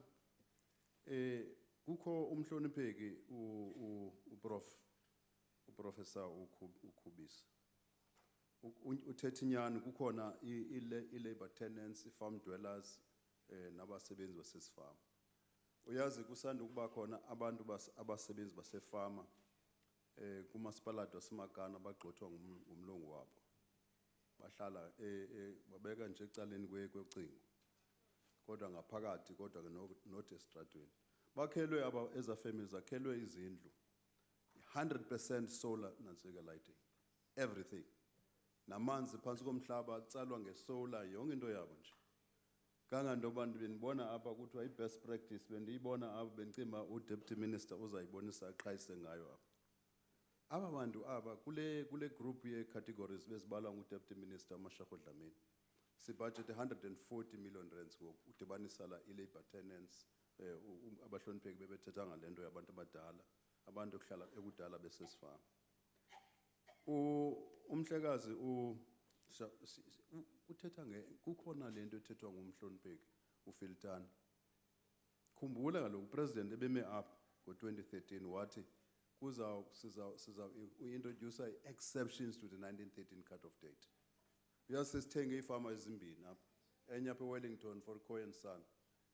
kukho umhlonipheki uprofessor uKhubisi. Uthethinyani kukhona i-labor tenants, farm dwellers nabasebenzi basesifama. Uyazi kusanda ukuba khona abantu abasebenzi basefama kumasipalati waseMagana bagxothwa ngumlungu wabo. Bahlala babeka nje ecaleni kwecingo. Kodwa ngaphakathi kodwa not estradweni. Bakhelwe aba ezafamily zakhelwe izindlu 100% solar nansika lighting. Everything. Namanzi phansi komhlaba tsalwa ngesolar yonke into yabo nje. Kangandoba benibona apha kuthiwa i-best practice bendiyibona apha bencima uDeputy Minister uzayibonisa aqhayise ngayo apha. Aba bantu aba kule group ye-categories bezibalwa nguDeputy Minister uMashego Dlamini. Sibudget 140 million rands udibanisa la i-labor tenants abahlonipheki bebethetha ngalento yabantu abadala abantu okuhlala ekudala besesifama. Umhlekazi uthetha kukhona lento ethethwa ngumhlonipheki uFiltana. Khumbula kaloku upresident ebeme up ngo-2013 wathi siza introduce exceptions to the 1913 cut-off date. Uyasithenge ifama ezimbini apha. Enye apha eWellington for Coy and Son.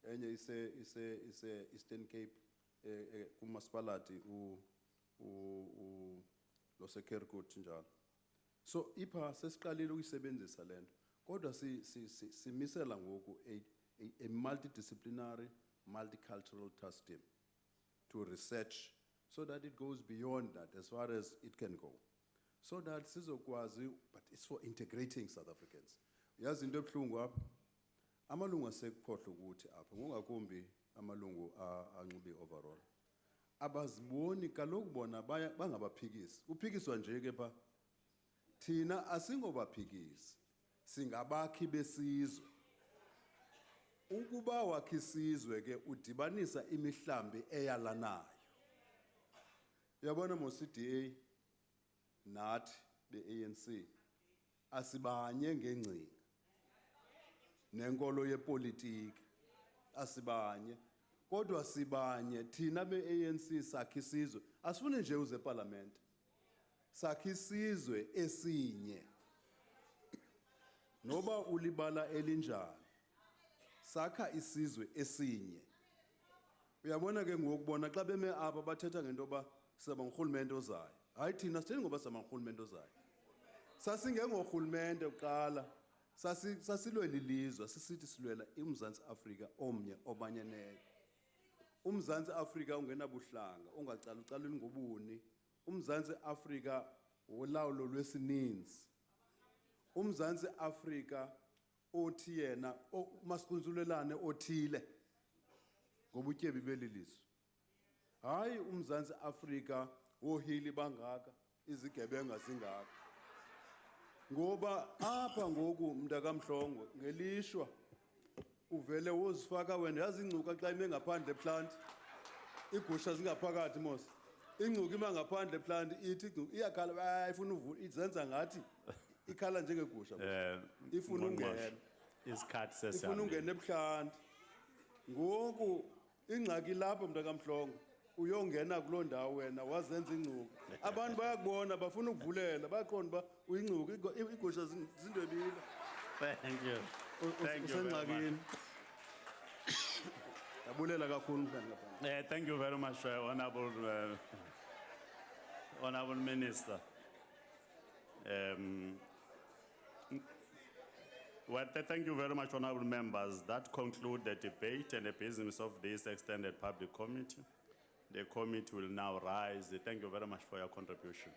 Enye ise Eastern Cape kumasipalati loseKerkut njalo. So ipha sesiqalile ukuyisebenzisa lento. Kodwa simisela ngoku a multidisciplinary, multicultural task team to research so that it goes beyond that as far as it can go. So that sizokwazi, but it's for integrating South Africans. Yazi into ebuhlungu apha. Amalungu asekukhohla ukuthi apha ngokungakumbi amalungu anxibe overall. Abaziboni kaloku bona bangabaphikisi. Uphikiswa nje ke pha. Thina asingobaphikisi. Singabakhi besizwe. Ukuba wakhi isizwe ke udibanisa imihlambi eyalanayo. Uyabona moCDA nathi beANC asibanye ngengcinga nenkolo yepolitiki asibanye kodwa sibanye thina beANC sakhi isizwe asifune nje uze eParliament sakhi isizwe esinye noba ulibala elinjani sakha isizwe esinye. Uyabona ke ngokubona xa beme apha bathetha ngento ba saba ngurhulumente ozayo. Hayi thina sithethi ngoba saba ngurhulumente ozayo. Sasingengorhulumente uqala sasilwe lilizwe sisithi silwela uMzantsi Afrika omnye omanyeneyo. uMzantsi Afrika ungenabuhlanga ungacala ucalweni ngobuni. uMzantsi Afrika wolawulo lwesininzi. uMzantsi Afrika othi yena masikhunzulelane othile ngobutyebi belilizwe. Hayi uMzantsi Afrika wohili bangaka izigebenga zingaka. Ngoba apha ngoku mntakamhlongo ngelishwa uvele wozifaka wena yazi ingcuka xa ime ngaphandle plant igusha zingaphakathi mos. Ingcuka ima ngaphandle plant ithi iyakhala ayifuna uvula izenza ngathi ikhala njengegusha. Ifuna ungena. Isikhathi sesiyami. Ifuna ungena ebuhlanti. Ngoku ingxaki lapha mntakamhlongo uyongena kuloo ndawo wena wazenza ingcuka. Abantu bayakubona bafuna ukuvulela bayaqonda ba uyingcuka igusha zindwebile. Thank you. Thank you very much. Yabulela kakhulu Thank you very much, Honorable Minister. Well, thank you very much, honorable members. That concludes the debate and the business of this extended public committee. The committee will now rise. Thank you very much for your contribution.